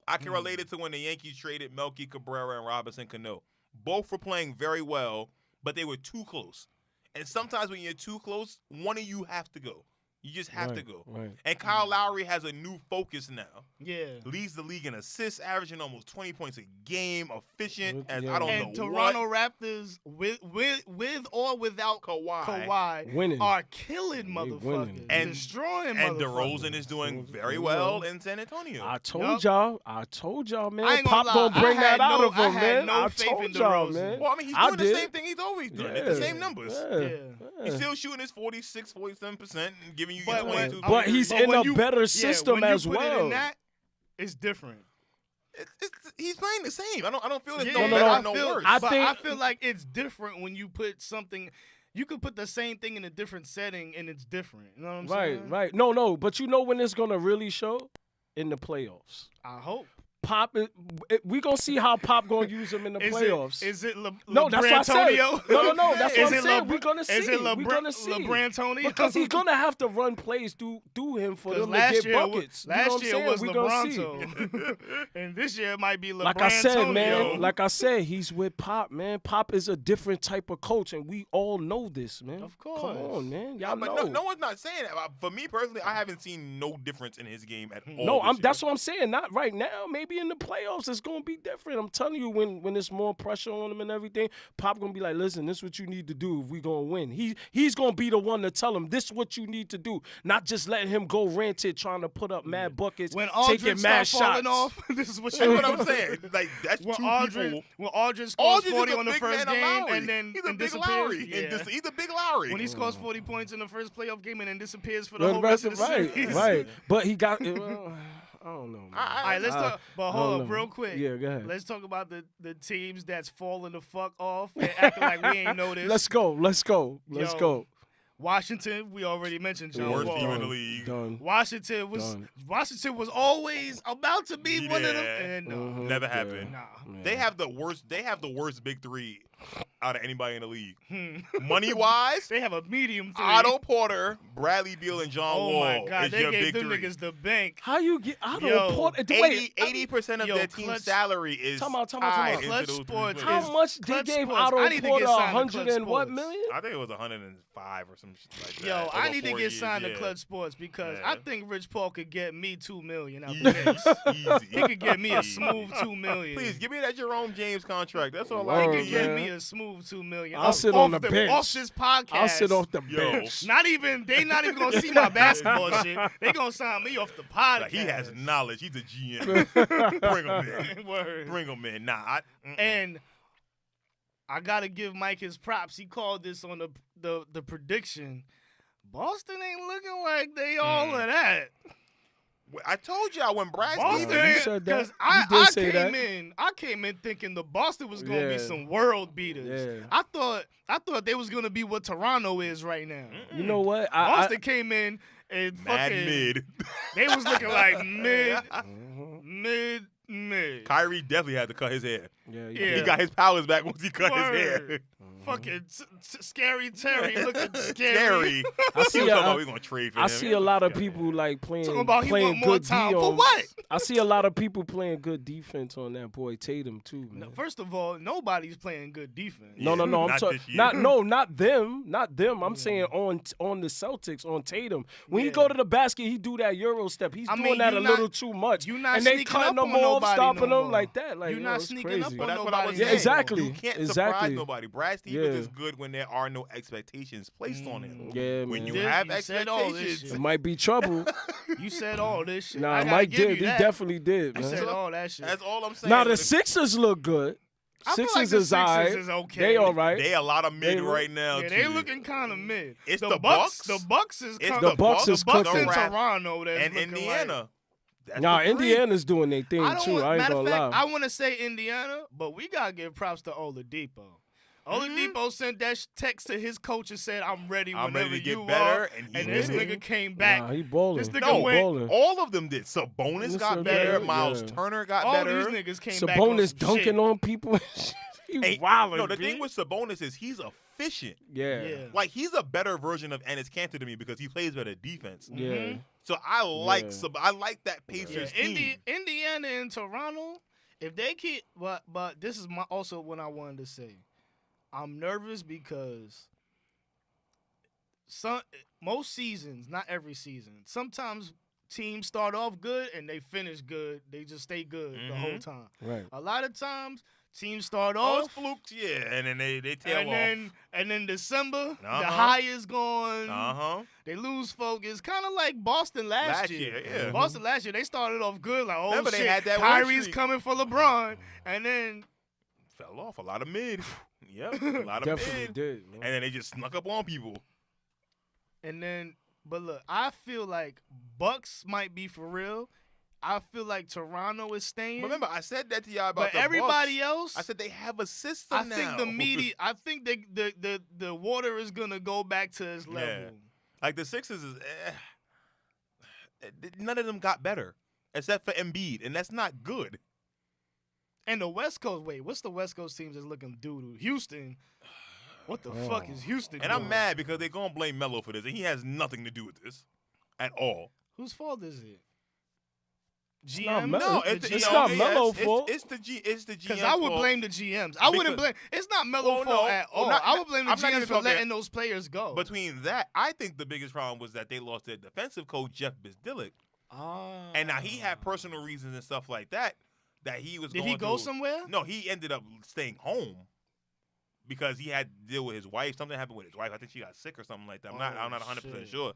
I can relate it to when the Yankees traded Melky Cabrera and Robinson Cano. Both were playing very well, but they were too close. And sometimes when you're too close, one of you have to go. You just have to go. Right. And Kyle Lowry has a new focus now. Yeah. Leads the league in assists, averaging almost 20 points a game, efficient as Yeah. I don't And know Toronto what. Raptors, with or without Kawhi, Winning. are killing winning. motherfuckers. And- destroying And motherfuckers. DeRozan is doing DeRozan very doing well well. in San Antonio. I told Yup. y'all, man. I ain't Pop gonna lie, gonna bring I that had out no- of him, I had man. no I faith in told y'all, DeRozan. man. Well, I mean, he's I doing the did. same thing he's always done. It's the same numbers. He's Yeah. still shooting his 46, 47% and giving you But your when- 22. But he's But in when a you- better system when you as put it well. in that, it's different. He's playing the same. I don't feel it's Yeah, no no, better no. or no feel, worse. I but think- I feel like it's different when you put something. You could put the same thing in a different setting and it's different. You know what I'm saying? Right. No. But you know when it's gonna really show? In the playoffs. I hope. Pop, we gonna see how Pop gonna use him in the playoffs. Is it No, that's what I said. Antonio? No. That's Is what I'm it saying. LeBron- We're gonna see. Is it We're gonna see. LeBrantonio? Because he's gonna have to run plays through him for 'Cause them to get buckets. Last you year know what I'm was saying? We gonna see. LeBronto, and this year it might be LeBrantonio. Like I said, man. Like I said, he's with Pop, man. Pop is a different type of coach, and we all know this, man. Of course. Come on, man. Y'all but know. no one's not saying that. For me personally, I haven't seen no difference in his game at all. No, this that's year. what I'm saying. Not right now. Maybe in the playoffs, it's gonna be different. I'm telling you, when there's more pressure on him and everything, Pop gonna be like, "Listen, this is what you need to do if we gonna win." He's gonna be the one to tell him this is what you need to do, not just letting him go ranted trying to put up mad buckets, When taking Aldridge mad start falling shots. off, this is what That's you what I'm saying. Like that's When two Aldridge, people. when Aldridge scores Aldridge 40 is a on the big first man of game Lowry. and then he's a and big disappears. Lowry. Yeah. He's a big Lowry. When he scores 40 points in the first playoff game and then disappears for the Well, whole rest of the right, series. right. But he got. Well, I don't know, man. All right, let's talk. But I hold don't up, know. real quick. Yeah, go ahead. Let's talk about the teams that's falling the fuck off and acting like we ain't noticed. Let's go. Let's Yo, go. Washington, we already mentioned John Worst Wall. team in the league. Done. Washington was always about to be Be one of them, there. and no, Mhm. Never Yeah. happened. nah. Yeah. They have the worst big three out of anybody in the league. Hmm. Money wise, They have a medium three. Otto Porter, Bradley Beal, and John Oh Wall my God, is they your gave big them three. niggas the bank. How you get? I Yo, don't put. Wait, 80% of Yo, their team's Clutch- salary is Time out. tied into Clutch those three Sports players. how much they Clutch gave Sports. Otto I need to Porter? get signed to 100 Clutch and what Sports. million? I think it was 105 or some shit like that. Yo, I over need to 4 get years, signed yeah. to Clutch Sports because Yeah. I think Rich Paul could get me $2 million out Easy, the Knicks. easy. He could get me a Easy. smooth $2 million. Please give me that Jerome James contract. That's all Word, I He need. could get man. me a smooth $2 million. I'll Off- sit on off the bench. Off this podcast. I'll sit off the Yo. bench. They not even gonna see my basketball shit. They gonna sign me off the podcast. Like, he has knowledge. He's a GM. Bring him in. Word. Bring him in. Nah, And I gotta give Mike his props. He called this on the prediction. Boston ain't looking like they all of that. I told y'all when Brad Boston, Stevens. you said that. because You did say that. I came in thinking the Boston was gonna be Yeah. some world beaters. Yeah. I thought they was gonna be what Toronto is right now. You know what? Boston came in and Mad fucking mid. they was looking like mid. Mhm. Kyrie Kyrie definitely had to cut his hair. Yeah, Yeah. He got his powers back once he cut Word. his hair. Fucking scary Terry looking Scary. scary. I see He was talking a- about we gonna trade for him. I see a lot of people like Talking playing about he want more good time D for on. what? I see a lot of people playing good defense on that boy Tatum too, man. No, first of all, nobody's playing good defense. No, I'm not talking this year. not them. I'm saying on the Celtics, on Tatum. When he Yeah. go to the basket, he do that Euro step. He's I doing mean, that you a not- little too much. you not and they sneaking cutting up them on off, nobody stopping no them more. like that. Like You yo, not it's sneaking crazy. up But on that's what I was nobody's saying. Yeah, exactly. You can't Exactly. surprise nobody. Brad Stevens Yeah. is good when there are no expectations placed on him. Yeah, When man. you This- have you said all this expectations, It might be trouble. You said all this shit. I Nah, gotta Mike give did. you He that. definitely did, You man. said all that shit. that's all I'm saying. Now the But Sixers look good. I feel Sixers like the is alright. Sixers is okay. They all right. they a lot of mid They- right now. Yeah, too. they looking kind of mid. It's the the Bucks. Bucks. The Bucks is It's kind the The Bucks is the Bucks cooking. in Rap- Toronto. That's and looking Indiana. That's Nah, the three. Indiana's doing their thing Like, I don't too. want, I ain't matter gonna of fact, lie. I want to say Indiana, but we gotta give props to Oladipo. Oladipo sent that text to his coach and said, "I'm ready I'm whenever ready to you get better," are." and he And this did. nigga came back. Nah, he balling. This nigga No, went- balling. all of them did. Sabonis Yes, got sir, better. yeah. Miles Yeah. Turner got All better. these niggas came back. on Sabonis some dunking shit. on people. he Hey, wildin', no, the B. thing with Sabonis is he's efficient. yeah. Yeah. Like he's a better version of Ennis Cantor to me because he plays better defense. Yeah. Mhm. So I like Yeah. I like that Pacers Yeah, team. Indiana and Toronto, if they keep, but this is also what I wanted to say. I'm nervous because most seasons, not every season, sometimes teams start off good and they finish good. They just stay good the whole time. Right. A lot of times teams start Oh, it's off fluked, yeah, and then they tail and then December the Uh-huh. high is gone. off. They lose focus, kind of like Boston last year. Yeah. Boston last year, they started off good, like, oh Remember, shit, they had that win Kyrie's streak. coming for LeBron, and then Fell off a lot of mid. Yep, a lot of Definitely mid. did. Man. And then they just snuck up on people. but look, I feel like Bucks might be for real. I feel like Toronto is staying. Remember, I said that to y'all about but the everybody Bucks. else, I said they have a system I now. think the media, I think the water is gonna go back to its level. Yeah. Like the Sixers is, none of them got better except for Embiid, and that's not good. And the West Coast, what's the West Coast teams that's looking doo-doo? Houston. What the fuck is Houston And doing? I'm mad because they're gonna blame Melo for this, and he has nothing to do with this at all. Whose fault is it? It's not GM? Melo. No, It's it's, it's the not GM. Melo's It's- fault. It's the GM. Because I would blame the GMs. I wouldn't Because- blame. It's not Melo Well, fault no, at well, all. not- I would blame the I'm not even GMs for talking- letting those players go. Between that, I think the biggest problem was that they lost their defensive coach Jeff Bizdilik, and now he had personal reasons and stuff like that he was. Did going he go through. somewhere? No, he ended up staying home because he had to deal with his wife. Something happened with his wife. I think she got sick or something like that. I'm not 100% shit. sure.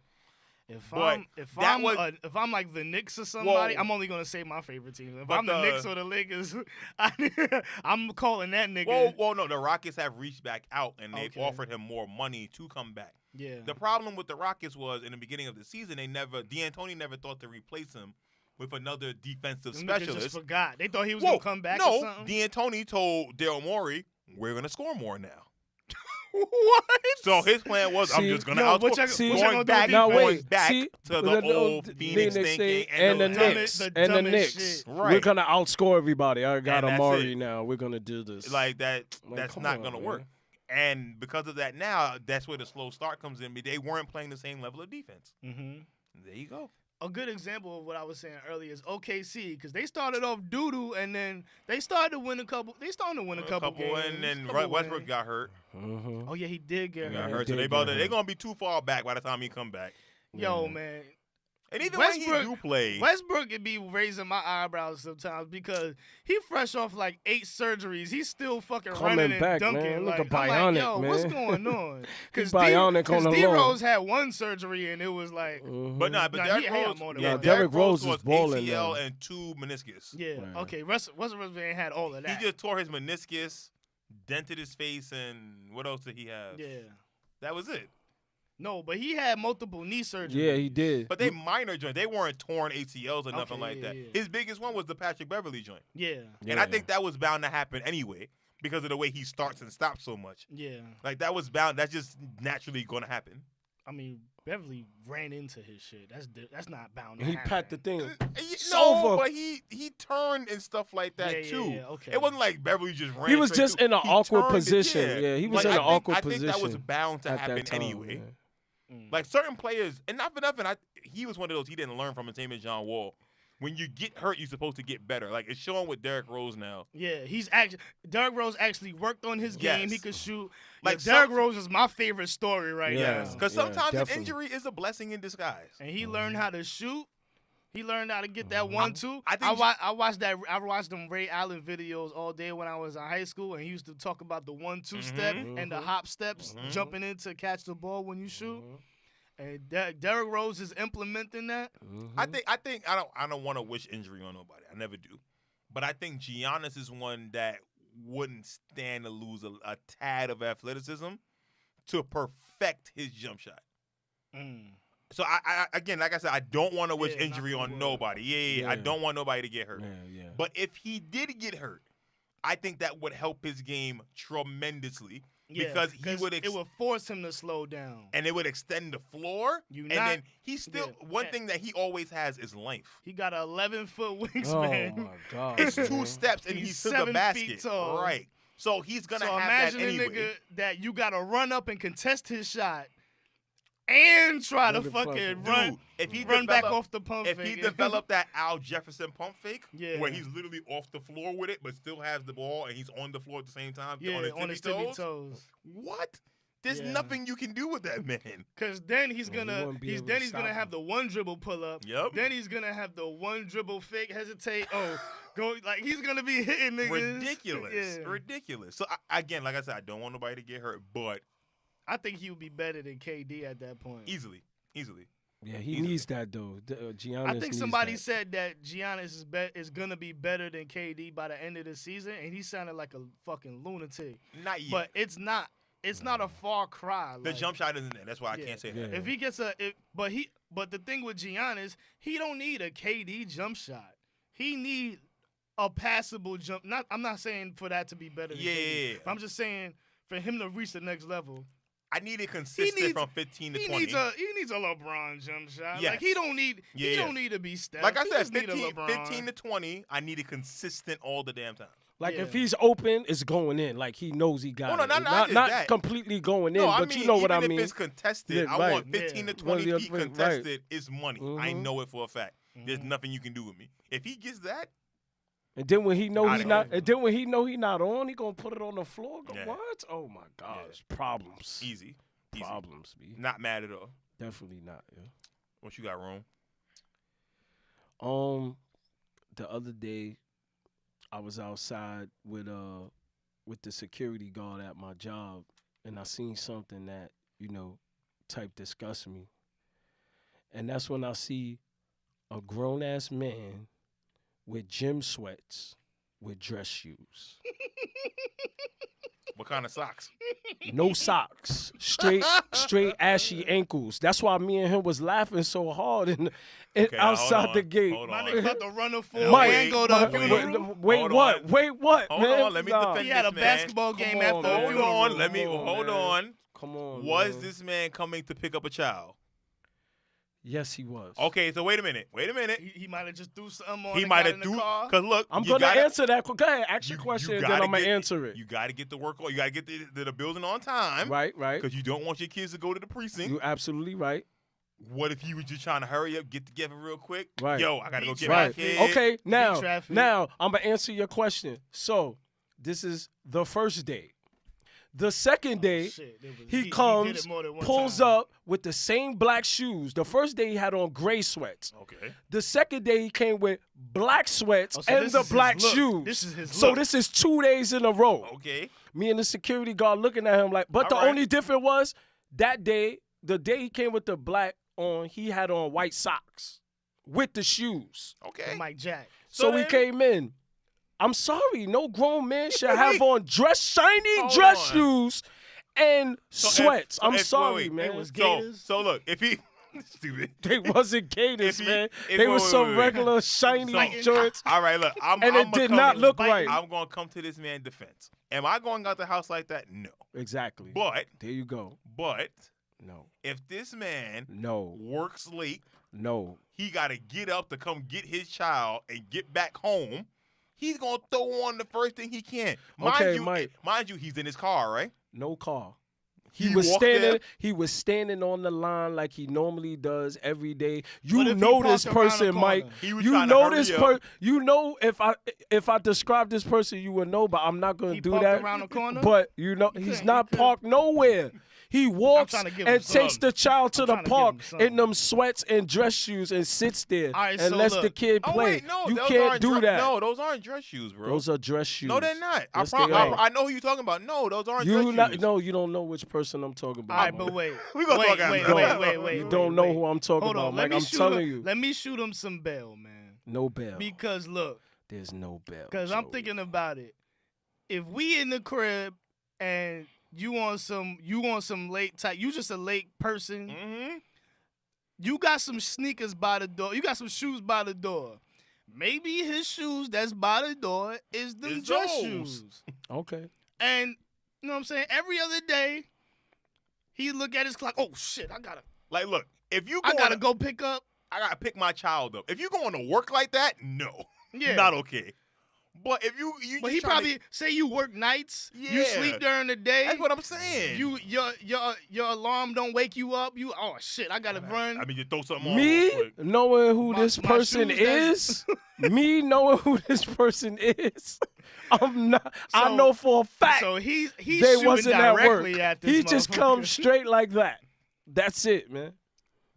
If But I'm that was- if I'm like the Knicks or somebody, Whoa. I'm only gonna say my favorite team. If But I'm the Knicks or the Lakers, I'm calling that nigga. Well, no, the Rockets have reached back out and they've Okay. offered him more money to come back. Yeah. The problem with the Rockets was in the beginning of the season, D'Antoni never thought to replace him with another defensive Them niggas just specialist. forgot. They thought he was Whoa, gonna come back no, or something. D'Antoni told Daryl Morey, "We're gonna score more now." What? So his plan was, "I'm See, just gonna yo, outscore." what y'all- See, what y'all going gonna do back, with Now defense? going wait, back see, to the old Phoenix thinking and the the Knicks dumbest- and the dumbest Knicks. shit. Right. We're gonna outscore everybody. I got And that's Amari it. now. We're gonna do this. like that. Like, That's come not on, gonna man. work. And because of that, now that's where the slow start comes in. They weren't playing the same level of defense. Mm-hmm. There you go. A good example of what I was saying earlier is OKC because they started off doo-doo and then they started to win a couple. They started to win a couple games. and then couple Westbrook wins. got hurt. Mhm. Oh yeah, he did get Yeah, Got hurt. hurt. So did they get they're hurt. gonna be too far back by the time he come back. Yo, Yeah. man, And even when he Westbrook- do play, Westbrook could be raising my eyebrows sometimes because he fresh off like 8 surgeries. He's still fucking Coming running and back, dunking. man. Look Like, at I'm bionic, like, yo, what's man. going on? Because bionic on the D low. Rose had one surgery and it was like, Mhm. but nah, but Nah, Derrick he had Rose, more than yeah, one. Derrick Rose is was balling ACL now. and 2 meniscus. yeah, Right. okay. Russell Westbrook ain't had all of that. He just tore his meniscus, dented his face, and what else did he have? yeah. That was it. No, but he had multiple knee surgeries. Yeah, he did. But they minor joints. They weren't torn ACLs or nothing Okay, like yeah, that. yeah. His biggest one was the Patrick Beverly joint. Yeah. And I think that was bound to happen anyway because of the way he starts and stops so much. Yeah. Like that was bound. That's just naturally going to happen. I mean, Beverly ran into his shit. That's not bound to And he happen. pat the thing. No, over. but he turned and stuff like that Yeah, too. yeah, okay. It wasn't like Beverly just ran. He was straight just through. in an He awkward turned it, position. Yeah, he was in an awkward I think that was position bound to at happen that time. anyway. Yeah. Like certain players, and not for nothing, he was one of those he didn't learn from his name is John Wall. When you get hurt, you're supposed to get better. Like it's showing with Derrick Rose now. Yeah, Derrick Rose actually worked on his game. Yes. He could shoot. Like Like Derrick Rose is my favorite story right Yeah. now. Because Yeah, sometimes an definitely. injury is a blessing in disguise. And he learned how to shoot. He learned how to get that 1-2. I think I watched them Ray Allen videos all day when I was in high school, and he used to talk about the 1-2 step and the hop steps, jumping in to catch the ball when you shoot. And Derrick Rose is implementing that. I think I don't want to wish injury on nobody. I never do. But I think Giannis is one that wouldn't stand to lose a tad of athleticism to perfect his jump shot. So I again, like I said, I don't want to wish Yeah, injury not on the word. nobody. Yeah. I Yeah. don't want nobody to get hurt. Yeah. But if he did get hurt, I think that would help his game tremendously because he would it would force him to slow down. and it would extend the floor. And then he still one thing that he always has is length. He got an 11-foot Oh wingspan. my God. It's man. 2 steps and He's he's to 7 the feet basket. tall. Right. So he's gonna So have that imagine anyway. a nigga that you got to run up and contest his shot and try to Motherfucker. fucking Dude, if he run back develop- off the pump If fake. he developed that Al Jefferson pump fake, Yeah. where he's literally off the floor with it, but still has the ball and he's on the floor at the same time, yeah, on his tippy toes. What? There's Yeah. nothing you can do with that man. Cause then he's Yeah, he gonna wouldn't be able to he's gonna stop have him. the one dribble pull up. Yep. Then he's gonna have the one dribble fake hesitate. Oh, go like he's gonna be hitting niggas. Ridiculous. Yeah. Ridiculous. So again, like I said, I don't want nobody to get hurt, but I think he would be better than KD at that point. easily. Yeah, he Easily. needs that though. Giannis I think needs somebody that. said that Giannis is gonna be better than KD by the end of the season, and he sounded like a fucking lunatic. Not yet. But it's not. It's not a far cry. the like, jump shot isn't there. That's why I Yeah. can't say Yeah. that. If he gets but the thing with Giannis, he don't need a KD jump shot. He need a passable jump. I'm not saying for that to be better than KD. Yeah. But I'm just saying for him to reach the next level. I need it consistent needs- from 15 to He 20. needs a LeBron jump shot. Yes. Like he don't need Yeah. to be Steph. like I He said, just need a 15 LeBron. to 20, I need it consistent all the damn time. Like Yeah. if he's open, it's going in. Like he knows he got Oh, no, it. not just that. completely going in, No, I but mean, you know what I even mean. if it's contested, Yeah, I right. want 15 to Yeah. 20 Well, feet yeah, right. contested is money. I Mhm. know it for a fact. There's Mhm. nothing you can do with me. If he gets that, And then when he know Outta he's not, here. and then when he know he not on, he gonna put it on the floor. Go, Yeah. what? Oh my gosh, problems. easy. Problems, B. Not mad at all. Definitely not. Yeah. What you got, Rome? The other day, I was outside with the security guard at my job, and I seen something that type disgusts me, and that's when I see a grown ass man with gym sweats with dress shoes. What kind of socks? No socks, straight ashy ankles. That's why me and him was laughing so hard and Okay, now, hold outside the on, gate. hold My on. nigga about to run a full Mike, and go to a Mike, funeral. wait, Hold what? on. Wait, what? Hold man? on, let me defend He had a this man. basketball game Come after on, a man. Hold funeral. on, let me Come on, hold man. on. Come on. Was man. this man coming to pick up a child? Yes, he was. Okay, so wait a minute. He might have just threw something on. He and might got have in the threw car. because look, I'm you gonna gotta- answer that. Go ahead, ask your you question, and gotta then I'm gonna get- answer it. You got to get the work on. You got to get the building on time, Right. Because you don't want your kids to go to the precinct. You absolutely right. What if you were just trying to hurry up, get together real quick? Right. Yo, I gotta go Beat get my Right. kid. Okay. Now, traffic. I'm gonna answer your question. So, this is the first day. The second day, Shit, it was- he did comes, it more than one pulls time. up with the same black shoes. The first day he had on gray sweats. Okay. The second day he came with black sweats Oh, so and this the is his black look. shoes. This is his So look. this is 2 days in a row. Okay. Me and the security guard looking at him like, but the All right. only difference was that day, the day he came with the black on, he had on white socks with the shoes. Okay. Oh Mike Jack. So we then- came in. I'm sorry, no grown man should have on shiny Hold dress on. shoes and So if- sweats. so I'm if- sorry, wait, man. It was So, Gators. so look, if he stupid. They wasn't gators, If he- man. if- They wait, was wait, some wait. regular shiny So- joints. All right, look, I'm And it I'm did come- not look right. I'm gonna come to this man's defense. Am I going out the house like that? No. Exactly. But There you go. No. If this man No. works late, No. he got to get up to come get his child and get back home. He's gonna throw on the first thing he can. Okay, Mike. Mind you, he's in his car, right? No car. He He was walked standing. there? He was standing on the line like he normally does every day. What You if he know this parked around the person, Mike. corner? He was You trying to know hurry this up. person. You know if I describe this person, you would know. But I'm not gonna He do parked that. around the corner? But you know You he's couldn't- not you couldn't- parked nowhere. He walks trying to give and him takes something. the child to I'm the trying to give park him something. in them sweats and dress shoes and sits there All right, and so lets the look. kid Oh play. wait, no, You those can't aren't do that. No, those aren't dress shoes, bro. Those are dress shoes. No, they're not. Yes, they are. I know who you're talking about. No, those aren't dress shoes. No, you don't know which person I'm talking about. All right, Mike. but wait. We gonna talk after. Wait. You don't know who I'm talking Hold about, on, Mike. let me I'm shoot telling him. you. Let me shoot him some bail, man. No bail. Because look, There's no bail. because I'm Joey. thinking about it. If we in the crib and you on some late type, you just a late person. Mm-hmm. You got some sneakers by the door. You got some shoes by the door. Maybe his shoes that's by the door is them It's dress those. shoes. Okay. And you know what I'm saying? Every other day, he look at his clock. Oh shit, I gotta Like, look, if you go pick up. I gotta pick my child up. If you going to work like that, no, Yeah. not okay. But if you But just he trying probably say you work nights, you Yeah. sleep during the day. that's what I'm saying. Your alarm don't wake you up. You oh shit, I gotta run. I mean, you throw something on Me real quick. knowing who My- this my person shoes, is, me knowing who this person is, I'm not. I So- know for a fact So he's they shooting wasn't at work. directly at this He just motherfucker. comes straight like that. That's it, man.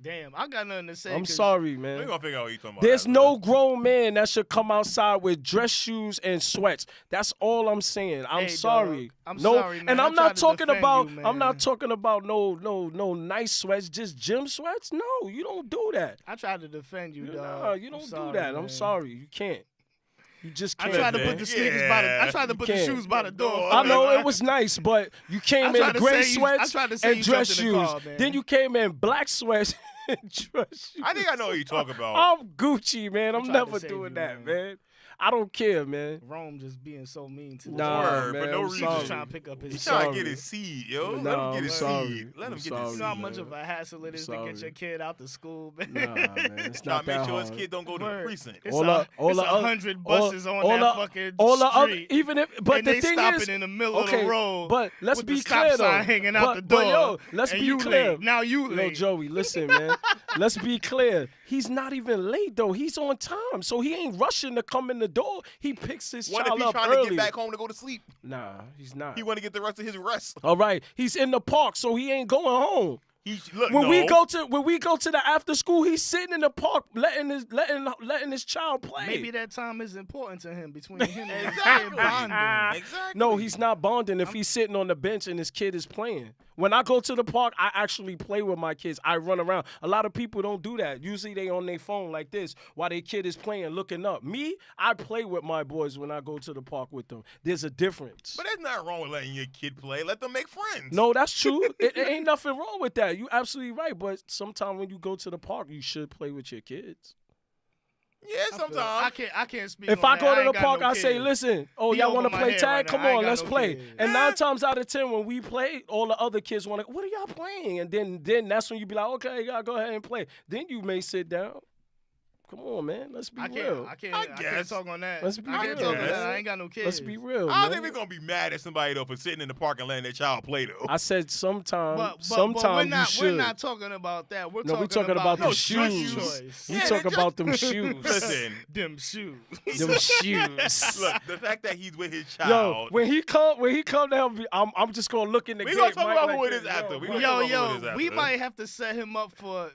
Damn, I got nothing to say. I'm 'cause sorry, We're man. gonna figure out what you talking about. There's after no this. grown man that should come outside with dress shoes and sweats. That's all I'm saying. I'm Hey, sorry. dog, I'm no, sorry, man. and I I'm tried not to talking defend about. you, I'm not man. talking about no nice sweats, just gym sweats. No, you don't do that. I tried to defend you, dog. Nah, you don't I'm do sorry, that. I'm man. sorry. You can't. You just I can't. tried to man. put the sneakers by the. I tried to put the can't. shoes by the door. I know it was nice, but you came I in tried to gray say you- sweats I tried to say and you dress jumped in shoes. the car, man. Then you came in black sweats and dress shoes. I think I know what you talking about. I'm Gucci, man. I'm tried to never save doing you, that, man. man. I don't care, man. Rome just being so mean to this Nah, Word, man. for no I'm reason. sorry. Just trying to pick up his He's shit. trying sorry. to get his seed, yo. Let Nah, him get I'm his sorry. seed. Let him I'm get sorry, his You seed. know how man. much of a hassle it is to get sorry. your kid out to school, man. Nah, man. It's Trying not to make that sure his hard. kid don't go to the Word. precinct. It's All a, the- all it's the other- 100 buses on all that the- fucking all the other, street. even if, but and the they thing stopping is, in the middle okay, of the road. but let's with be the stop clear though. sign hanging out the But door. yo, let's and be you clear. late. Now you No, late. Joey, listen, man. Let's be clear. He's not even late though. He's on time, so he ain't rushing to come in the door. He picks his What if child he's up trying early. to get back home to go to sleep? Nah, he's not. He want to get the rest of his rest. All right, he's in the park, so he ain't going home. Look, When no. we go to the after school, he's sitting in the park letting his child play. Maybe that time is important to him between him and his Exactly. kid bonding. Exactly. No, he's not bonding if he's sitting on the bench and his kid is playing. When I go to the park, I actually play with my kids. I run around. A lot of people don't do that. Usually they on their phone like this while their kid is playing, looking up. Me, I play with my boys when I go to the park with them. There's a difference. But there's nothing wrong with letting your kid play. Let them make friends. No, that's true. It ain't nothing wrong with that. You absolutely right. But sometimes when you go to the park, you should play with your kids. Yeah, I sometimes. can't speak. If on I that. go to ain't the got park, no I say, kids. listen, oh, He y'all over want to my play head tag? right now. Come I ain't on, got let's no play. kids. And 9 times out of 10, when we play, all the other kids want to, what are y'all playing? And then that's when you be like, okay, y'all go ahead and play. Then you may sit down. Come on, man. Let's be I real. can't guess. talk on that. Let's be I can't real, talk on man. that. I ain't got no kids. Let's be real, I don't man. think we're gonna be mad at somebody though for sitting in the park and letting their child play though. I said sometime, But sometime we're not, you should. We're not talking about that. We're No, we talking about the your shoes. choice. We Yeah, talking they about them shoes. Listen, Them shoes. Them shoes. look, the fact that he's with his Yo, child. when he come down, I'm just gonna look in the We gate. gonna talk Mike, about like who it this. is after. We gonna Yo, talk about who it is yo, after. we might have to set him up for.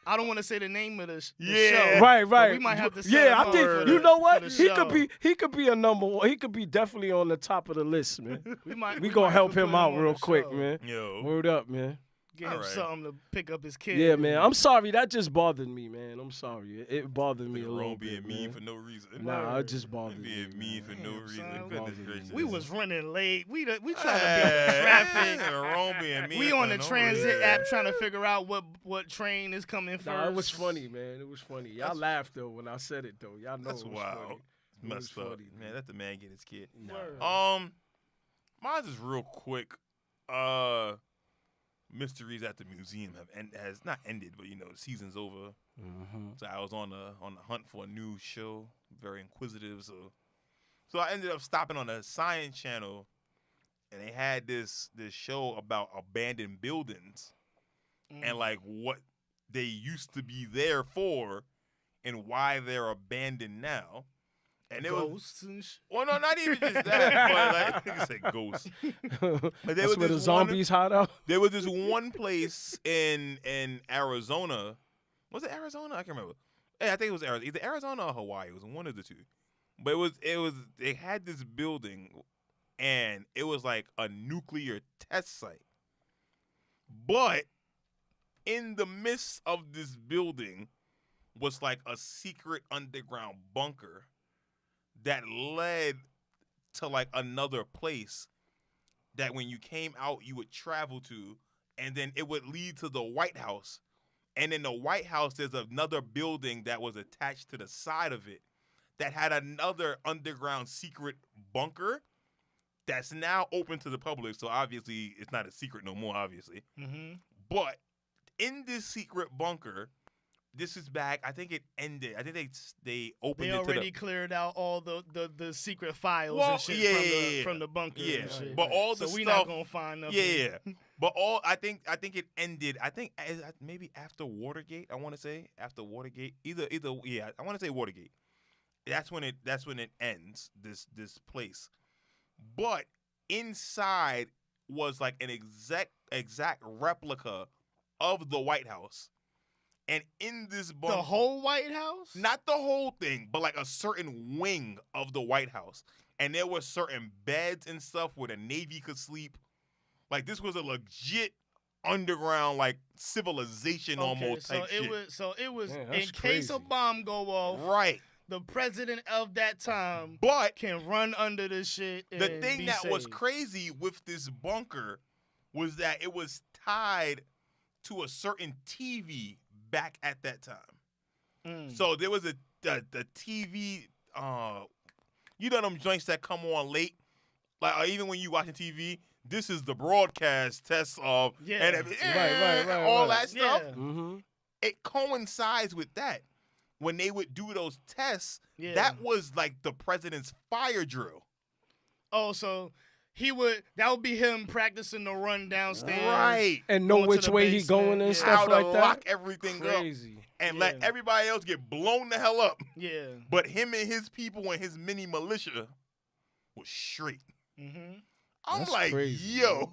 I don't want to say the name of the Yeah. show. Right, but right. We might have to set Yeah, him I up think for you the- know for what? the He show. could be a number one. He could be definitely on the top of the list, man. We might. We we gonna might help have to him put out on real the quick, show. man. Yo. Word up, man. Get him Alright. something to pick up his kid. Yeah, man. I'm sorry. That just bothered me, man. I'm sorry. It bothered me a Nigga little Rome being bit, mean man. for no reason. Nah, it just bothered me. Being mean for no Damn, reason. son. Goodness Bothered me, gracious. We was running late. We trying to beat the Hey, traffic. Rome being mean We for on the no transit reason. app trying to figure out what train is coming first. Nah, it was funny, man. It was funny. Y'all That's- laughed though when I said it though. Y'all know That's it was wild. funny. It was Messed up. funny, Man, let the man get his kid. Nah. Word. Mine's is real quick. Mysteries at the Museum has not ended, but the season's over. Mm-hmm. So I was on the hunt for a new show, very inquisitive. So I ended up stopping on the Science Channel, and they had this show about abandoned buildings and like what they used to be there for and why they're abandoned now. And it ghosts and shit. well, no, not even just that, but like I said, ghosts. But That's where the zombies hide out. There was this one place in Arizona. Was it Arizona? I can't remember. Hey, I think it was Arizona. Either Arizona or Hawaii. It was one of the two. But they had this building, and it was like a nuclear test site. But in the midst of this building was like a secret underground bunker that led to like another place that when you came out you would travel to, and then it would lead to the White House. And in the White House there's another building that was attached to the side of it that had another underground secret bunker that's now open to the public. So obviously it's not a secret no more, obviously. Mm-hmm. But in this secret bunker, this is back. I think it ended. I think they opened They it already to cleared out all the secret files Well, and shit yeah, from the bunker. yeah. And shit. But all so the we stuff. not gonna find nothing. Yeah. But I think it ended. I think maybe after Watergate. I want to say after Watergate. Either yeah. I want to say Watergate. That's when it ends. This place. But inside was like an exact replica of the White House. And in this bunker, The whole White House? not the whole thing, but like a certain wing of the White House. And there were certain beds and stuff where the Navy could sleep. Like this was a legit underground like civilization almost type shit. It was Man, in that's case a crazy. bomb go off, Right. the president of that time But can run under this shit. And the thing be that was saved. crazy with this bunker was that it was tied to a certain TV back at that time. So there was the TV, you know them joints that come on late, like or even when you watching TV. This is the broadcast test of Yeah. and Right, all right. that stuff. Yeah. Mm-hmm. It coincides with that. When they would do those tests, Yeah. that was like the president's fire drill. Oh, so that would be him practicing the run downstairs. Right. And know Going to which the way he basement, going and yeah. stuff How to like that. lock everything up Crazy. and Yeah. let everybody else get blown the hell up. Yeah. But him and his people and his mini militia was straight. Mm-hmm. I'm That's like, crazy, yo.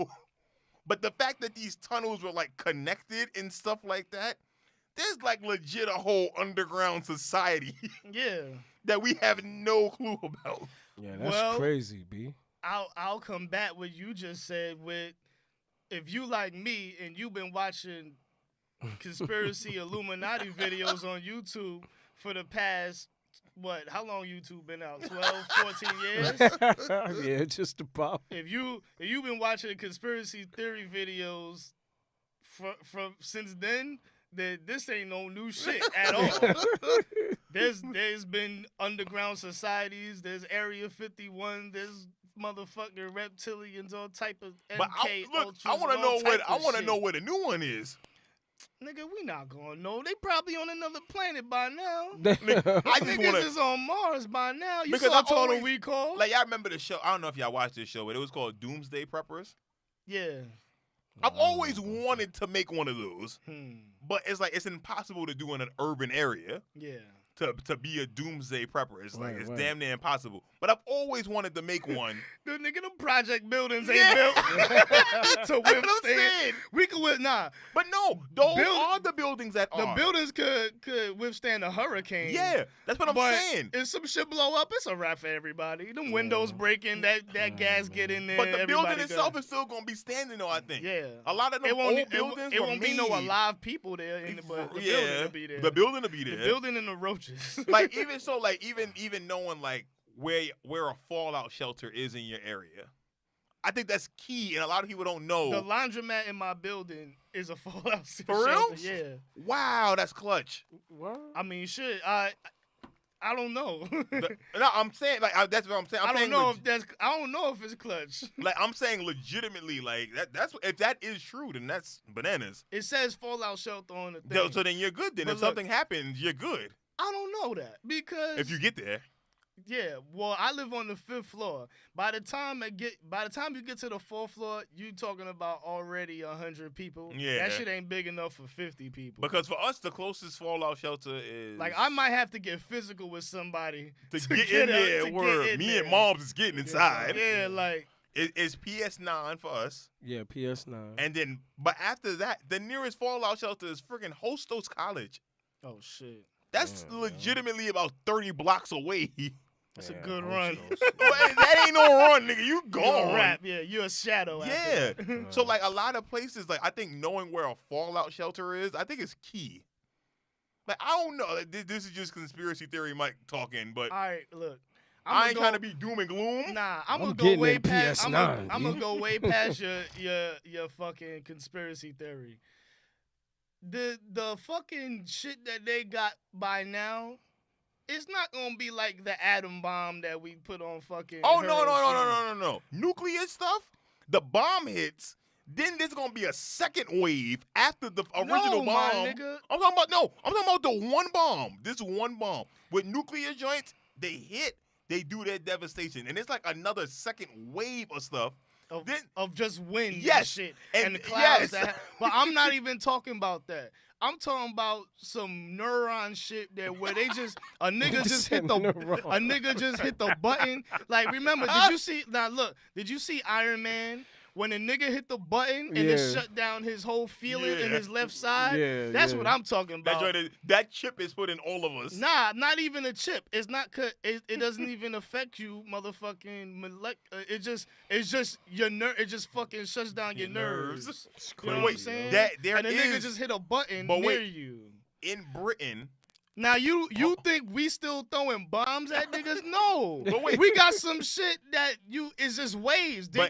But the fact that these tunnels were like connected and stuff like that, there's like legit a whole underground society Yeah. that we have no clue about. Yeah, that's Well- crazy, B. I'll combat what you just said with, if you like me and you've been watching conspiracy Illuminati videos on YouTube for the past, how long YouTube been out? 12, 14 years? Yeah, just about. If you've been watching conspiracy theory videos from since then, then this ain't no new shit at all. There's been underground societies, there's Area 51, there's motherfucking reptilians, all type of MK But I Ultras, want to all know type of where shit. where the new one is. Nigga, we not gonna know. They probably on another planet by now. I just Niggas want is on Mars by now. You Because saw I Total always- Recall? like y'all remember the show. I don't know if y'all watched this show, but it was called Doomsday Preppers. Yeah. I've always wanted to make one of those, Hmm. but it's like it's impossible to do in an urban area. Yeah. To be a doomsday prepper. It's like Right, it's right. damn near impossible. But I've always wanted to make one. The nigga, them project buildings ain't Yeah. built to That's what I'm withstand. saying. We could But no, those Build- are the buildings that the are. buildings could withstand a hurricane. Yeah, that's what I'm but saying. if some shit blow up, it's a wrap for everybody. Them windows breaking, that gas get in there. But the building everybody itself go. is still gonna be standing though, I think. Yeah. A lot of them It won't, old buildings it were won't be no made. alive people there, but the building Yeah, will be there. the building will be The there. building and the roaches. Like even so, like even knowing like where a fallout shelter is in your area, I think that's key, and a lot of people don't know. The laundromat in my building is a fallout For real? shelter. Yeah. Wow, that's clutch. What? I mean, shit. I don't know. No, I'm saying like that's what I'm saying. I don't know if it's clutch. Like I'm saying legitimately, like that's if that is true, then that's bananas. It says fallout shelter on the thing. So then you're good. Then But if look, something happens, you're good. I don't know that because If you get there, yeah, well, I live on the 5th floor. By the time you get to the 4th floor, you talking about already 100 people. Yeah. That shit ain't big enough for 50 people. because for us the closest fallout shelter is Like I might have to get physical with somebody to get in there. to get Word, in me there. and Moms is getting inside. Yeah, like It's PS9 for us, Yeah, PS9. and then but after that, the nearest fallout shelter is freaking Hostos College. oh shit, That's Yeah, legitimately about 30 blocks away. that's a good run. Well, that ain't no run, nigga. You You're a gone. rap, yeah, you're a shadow. Yeah. After that. So like a lot of places, like I think knowing where a fallout shelter is, I think is key. Like I don't know. This is just conspiracy theory, Mike talking, but All right, look, I ain't trying to be doom and gloom. Nah, I'm gonna I'm go getting way that past. I'm PS9, gonna B. go way past your fucking conspiracy theory. The fucking shit that they got by now, it's not gonna be like the atom bomb that we put on fucking. Oh Hiroshima. no. Nuclear stuff. The bomb hits. Then there's gonna be a second wave after the original No, my bomb. nigga. I'm talking about the one bomb. This one bomb with nuclear joints. They hit. They do their devastation, and it's like another second wave of stuff. Of just wind and Yes, shit and and the clouds. yes. But I'm not even talking about that. I'm talking about some neuron shit that where they just a nigga just hit the button. Like remember, did you see did you see Iron Man? When a nigga hit the button and it shut down his whole feeling in his left side, that's what I'm talking about. That chip is put in all of us. Nah, not even a chip. It's not. It doesn't even affect you, motherfucking. It's just your nerve. It just fucking shuts down your nerves. You know what I'm saying? And a nigga just hit a button near you. In Britain. Now you think we still throwing bombs at niggas? No, But wait. we got some shit that is just waves. They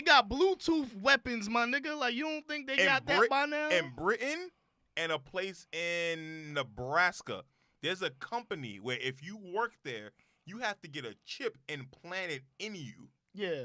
got Bluetooth weapons, my nigga. Like you don't think they got that by now? In Britain and a place in Nebraska, there's a company where if you work there, you have to get a chip implanted in you. Yeah.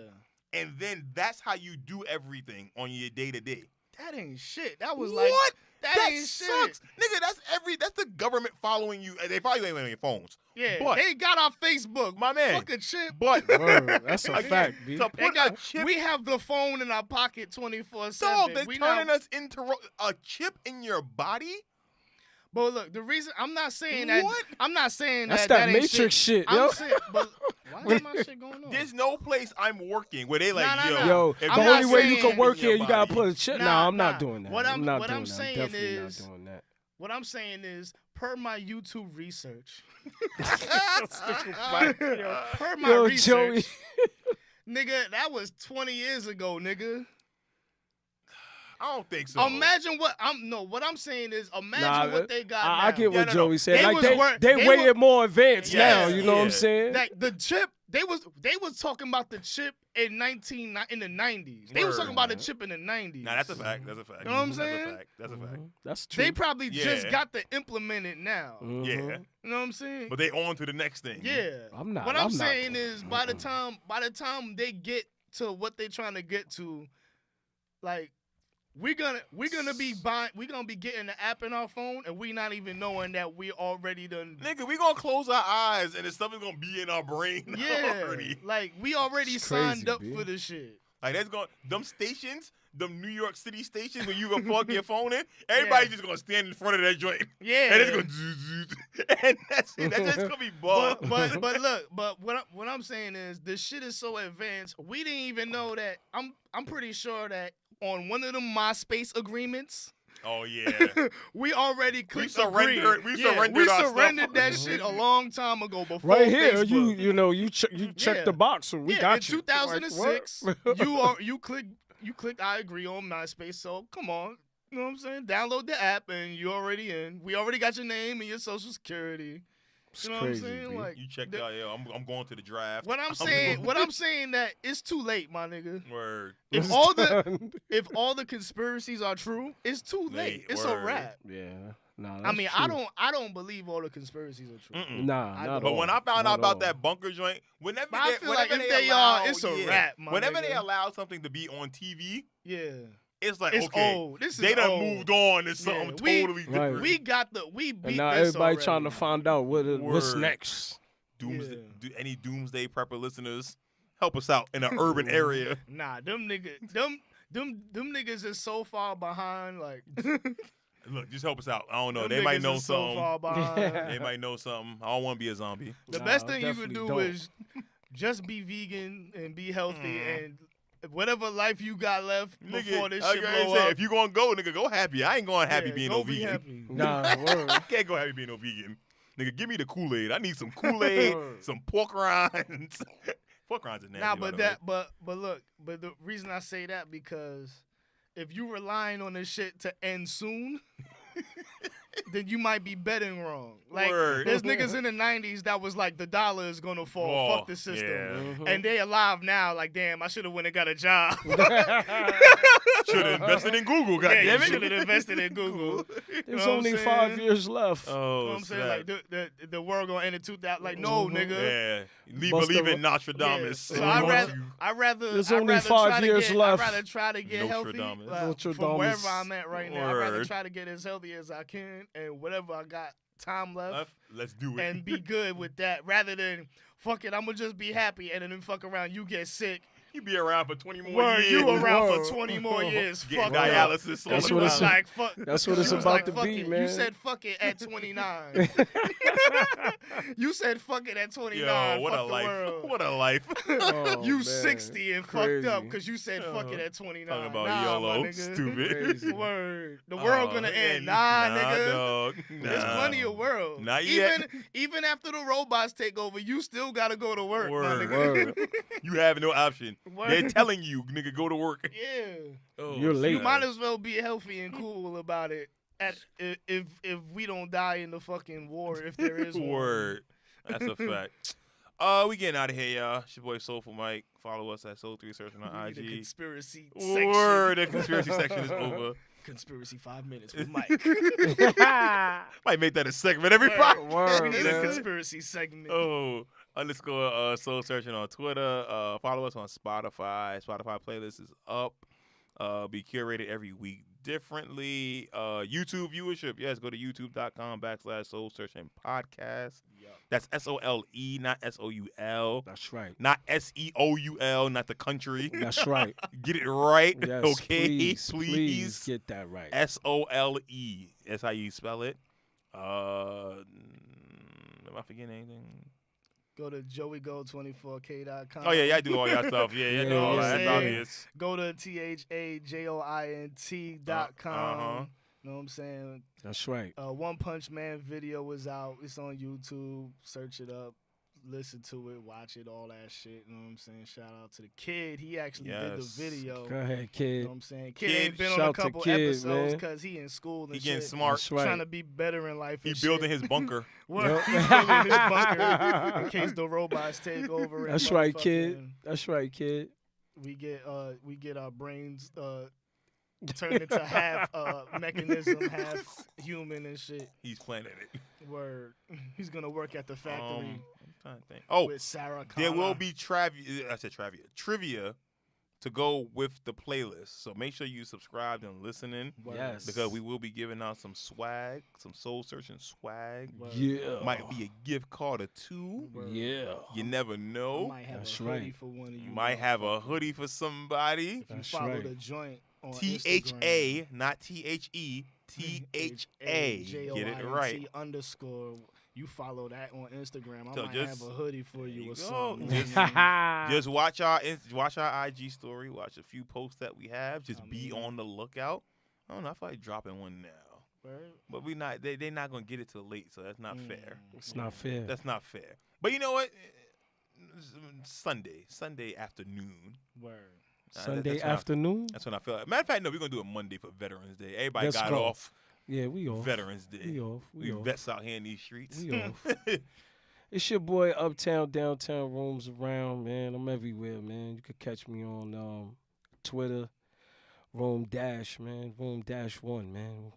And then that's how you do everything on your day to day. That ain't shit. That was What? like that ain't sucks. shit. Nigga, that's the government following you. They probably ain't on your phones. Yeah, But- they got our Facebook. My man. Fuck a chip. But Word, that's a again, fact, B. to They put got, a chip we have the phone in our pocket 24/7. dog, they We turning not- us into a chip in your body? But look, the reason I'm not saying that. What? I'm not saying That's that that ain't Matrix shit, I'm yo. saying, but why is my shit going on? There's no place I'm working where they like, Nah, nah, yo, nah. Yo, if the I'm you not only way you saying can work in your here, you gotta body- put a chip. Nah, Nah, I'm nah. not doing that. What I'm not what doing I'm that. saying Definitely is- not doing that. What I'm saying is, per my YouTube research, Yo, per my Yo, research, Joey. nigga, that was 20 years ago, nigga. I don't think so. Imagine what I'm saying is, imagine Nah, what they got now. I get what no. Joey said. They Like was they work- they they way were- more advanced now. Yes, You know what I'm yeah. saying? Like the chip, they was talking about the chip in the 90s. They was Word. talking about the chip in the 90s. Nah, that's a fact. That's a fact. You know what I'm That's saying? a fact. That's a fact. Mhm. That's true. They probably just Yeah. got to implement it now. Mhm. Yeah. You know what I'm saying? But they on to the next thing. Yeah. I'm not. What I'm I'm not saying doing is, it. by the time they get to what they're trying to get to, like we're gonna be getting the app in our phone, and we not even knowing that we already done. Nigga, we gonna close our eyes and the stuff is gonna be in our brain Yeah, already. like we already It's signed crazy, up B. for this shit. Like that's going them stations, them New York City stations when you gonna plug your phone in, everybody Yeah. just gonna stand in front of that joint. Yeah, And it's gonna zzz, and that's it. That's just gonna be bug. but look, but what I'm saying is this shit is so advanced. We didn't even know that. I'm pretty sure that on one of them MySpace agreements, Oh yeah. we already clicked surrendered- agree. we Yeah, surrendered our stuff. surrendered that shit a long time ago before Right here, Facebook. you check Yeah. the box, so we yeah, got in you. 2006, Like, what? you click I agree on MySpace. So come on, you know what I'm saying? Download the app and you already in. We already got your name and your social security. It's You know crazy, what I'm saying? B. Like You checked the- out, yo. I'm going to the draft. what I'm saying that it's too late, my nigga. Word. If It's all the done. if all the conspiracies are true, it's too late. Late, It's word. a wrap. Yeah. Nah, I that's mean, true. I don't believe all the conspiracies are true. Mm-mm. Nah, I not don't. But all. when I found Not out about all. that bunker joint, whenever But I they, feel like whenever if they they allow, are, it's a yeah, wrap, my whenever nigga. they allow something to be on TV, Yeah. it's like, It's okay, old. This they is done old. moved on to something we- totally Right. different. We beat And now this everybody already. trying to find out what's Word. next. Doomsday, Yeah. any Doomsday Prepper listeners, help us out in an urban area. Nah, them niggas, them niggas is so far behind. Like, Look, just help us out. I don't know. them They might niggas know is so something. far behind. They might know something. I don't want to be a zombie. The Nah, best I thing you could definitely do don't. is just be vegan and be healthy Mm. and whatever life you got left before this shit I blow say, up. if you gonna go, nigga, go happy. I ain't going happy yeah, being go no be vegan. happy. Nah, word. I can't go happy being no vegan. Nigga, give me the Kool-Aid. I need some Kool-Aid, Word. some pork rinds. Pork rinds are nasty. Nah, by but the way. but look, but the reason I say that because if you relying on this shit to end soon, then you might be betting wrong. Like Word. there's niggas in the '90s that was like the dollar is gonna fall. Oh, Fuck the system. yeah. Mhm. And they alive now. Like damn, I should have went and got a job. Should have invested in Google, yeah, goddamn you it. should have invested in Google. There's know what only I'm 5 saying? years left. You know Oh, what I'm saying? snap. Like the world gonna end in 2000. Like no, Mhm. nigga. Yeah, Bust believe the- in Nostradamus. So If I you rather want to. I rather There's I only rather 5 try to years get, left. I rather try to get healthy Nostradamus. from Nostradamus. wherever I'm at right now. I rather Word. try to get as healthy as I can and whatever I got time left Let's do it. and be good with that rather than fuck it. I'm gonna just be happy and then fuck around. You get sick. You be around for 20 more Word, years. you around Word. for 20 more years. Getting Fuck up. dialysis. That's on what the it's- ground. like fuck. That's what it's you was about like, to fuck be, it. man. You said fuck it at 29. You said fuck it at 29. Yo, what fuck a the life. world. What a life. Oh, You man. 60 and Crazy. fucked up because you said fuck it Uh-huh. at 29. Talking about nah, YOLO. my nigga. Stupid. Crazy. Word. The world gonna end. Nah, nigga. Dog. There's Nah. plenty of world. Not yet. Even after the robots take over, you still gotta go to work, Word. my nigga. Word. You have no option. Word. They're telling you, nigga, go to work. Yeah. Oh, You're late. You snap. might as well be healthy and cool about it. If we don't die in the fucking war, if there is war. Word. That's a fact. We getting out of here, y'all. It's your boy Soulful Mike. Follow us at Soul3 Searching on We need a IG. conspiracy section. Word. The conspiracy section is over. Conspiracy 5 minutes with Mike. Might make that a segment every Word. podcast. Word, We need a man. conspiracy segment. Oh, _ Soul Searching on Twitter. Follow us on Spotify. Spotify playlist is up. Be curated every week differently. YouTube viewership. Yes, go to youtube.com/Soul Searching Podcast. Yup. That's SOLE, not SOUL. That's right. Not SEOUL, not the country. That's right. Get it right. Yes, Okay, please get that right. SOLE. That's how you spell it. Am I forgetting anything? Go to joeygo24k.com. Oh yeah, I do all y'all stuff. Yeah, do all that. That's Yeah. obvious. Go to THAJOINT.com. Uh-huh. Know what I'm saying? That's right. One Punch Man video is out. It's on YouTube. Search it up. Listen to it. Watch it. All that shit. You know what I'm saying? Shout out to the kid. He actually did the Yes. video. Go ahead, You know kid. what I'm saying? Kid, Kid, ain't been on a shout to couple Kid, episodes man. because he in school and He shit. getting smart. That's right. Trying to be better in life. He and building shit. his bunker. Well, Yep. he's building his bunker in case the robots take over. and That's right, kid. motherfucking That's right, kid. We get our brains turned into half mechanism, half human and shit. He's planning it. Word. He's gonna work at the factory I'm trying to think. Oh, with Sarah Connor. there will be trivia to go with the playlist. So make sure you subscribe and listening Word. Yes. because we will be giving out some swag, some soul searching swag. Word. Yeah. Might be a gift card or two. Word. Yeah. You never I know. might have That's a hoodie right. for one of you. Might have a motherfuckers. hoodie for somebody. If you That's follow right. the joint on THA, not THE. THA. Get it right. _. You follow that on Instagram. I So might just- have a hoodie for you you or go. something. Just- You know what I mean? Just watch our IG story. Watch a few posts that we have. Just I be mean- on the lookout. I don't know. I feel like dropping one now, Word. but we not. They're not gonna get it till late, so that's not fair. It's not fair. That's not fair. But you know what? Sunday afternoon. Word. Sunday that's when I- afternoon? That's when I feel like. Matter of fact, no, we're gonna do it Monday for Veterans Day. Everybody Let's got go. off Yeah, we off. Veterans Day. We off. We We off. vets out here in these streets. We off. It's your boy Uptown, Downtown, roams around, man. I'm everywhere, man. You could catch me on Twitter, Roam Dash, man. Roam Dash 1, man.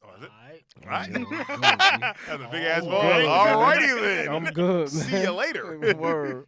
Oh, is it? All right. Right. That's a big ass I'm ball. good. All righty then. I'm good, man. See you later. Word.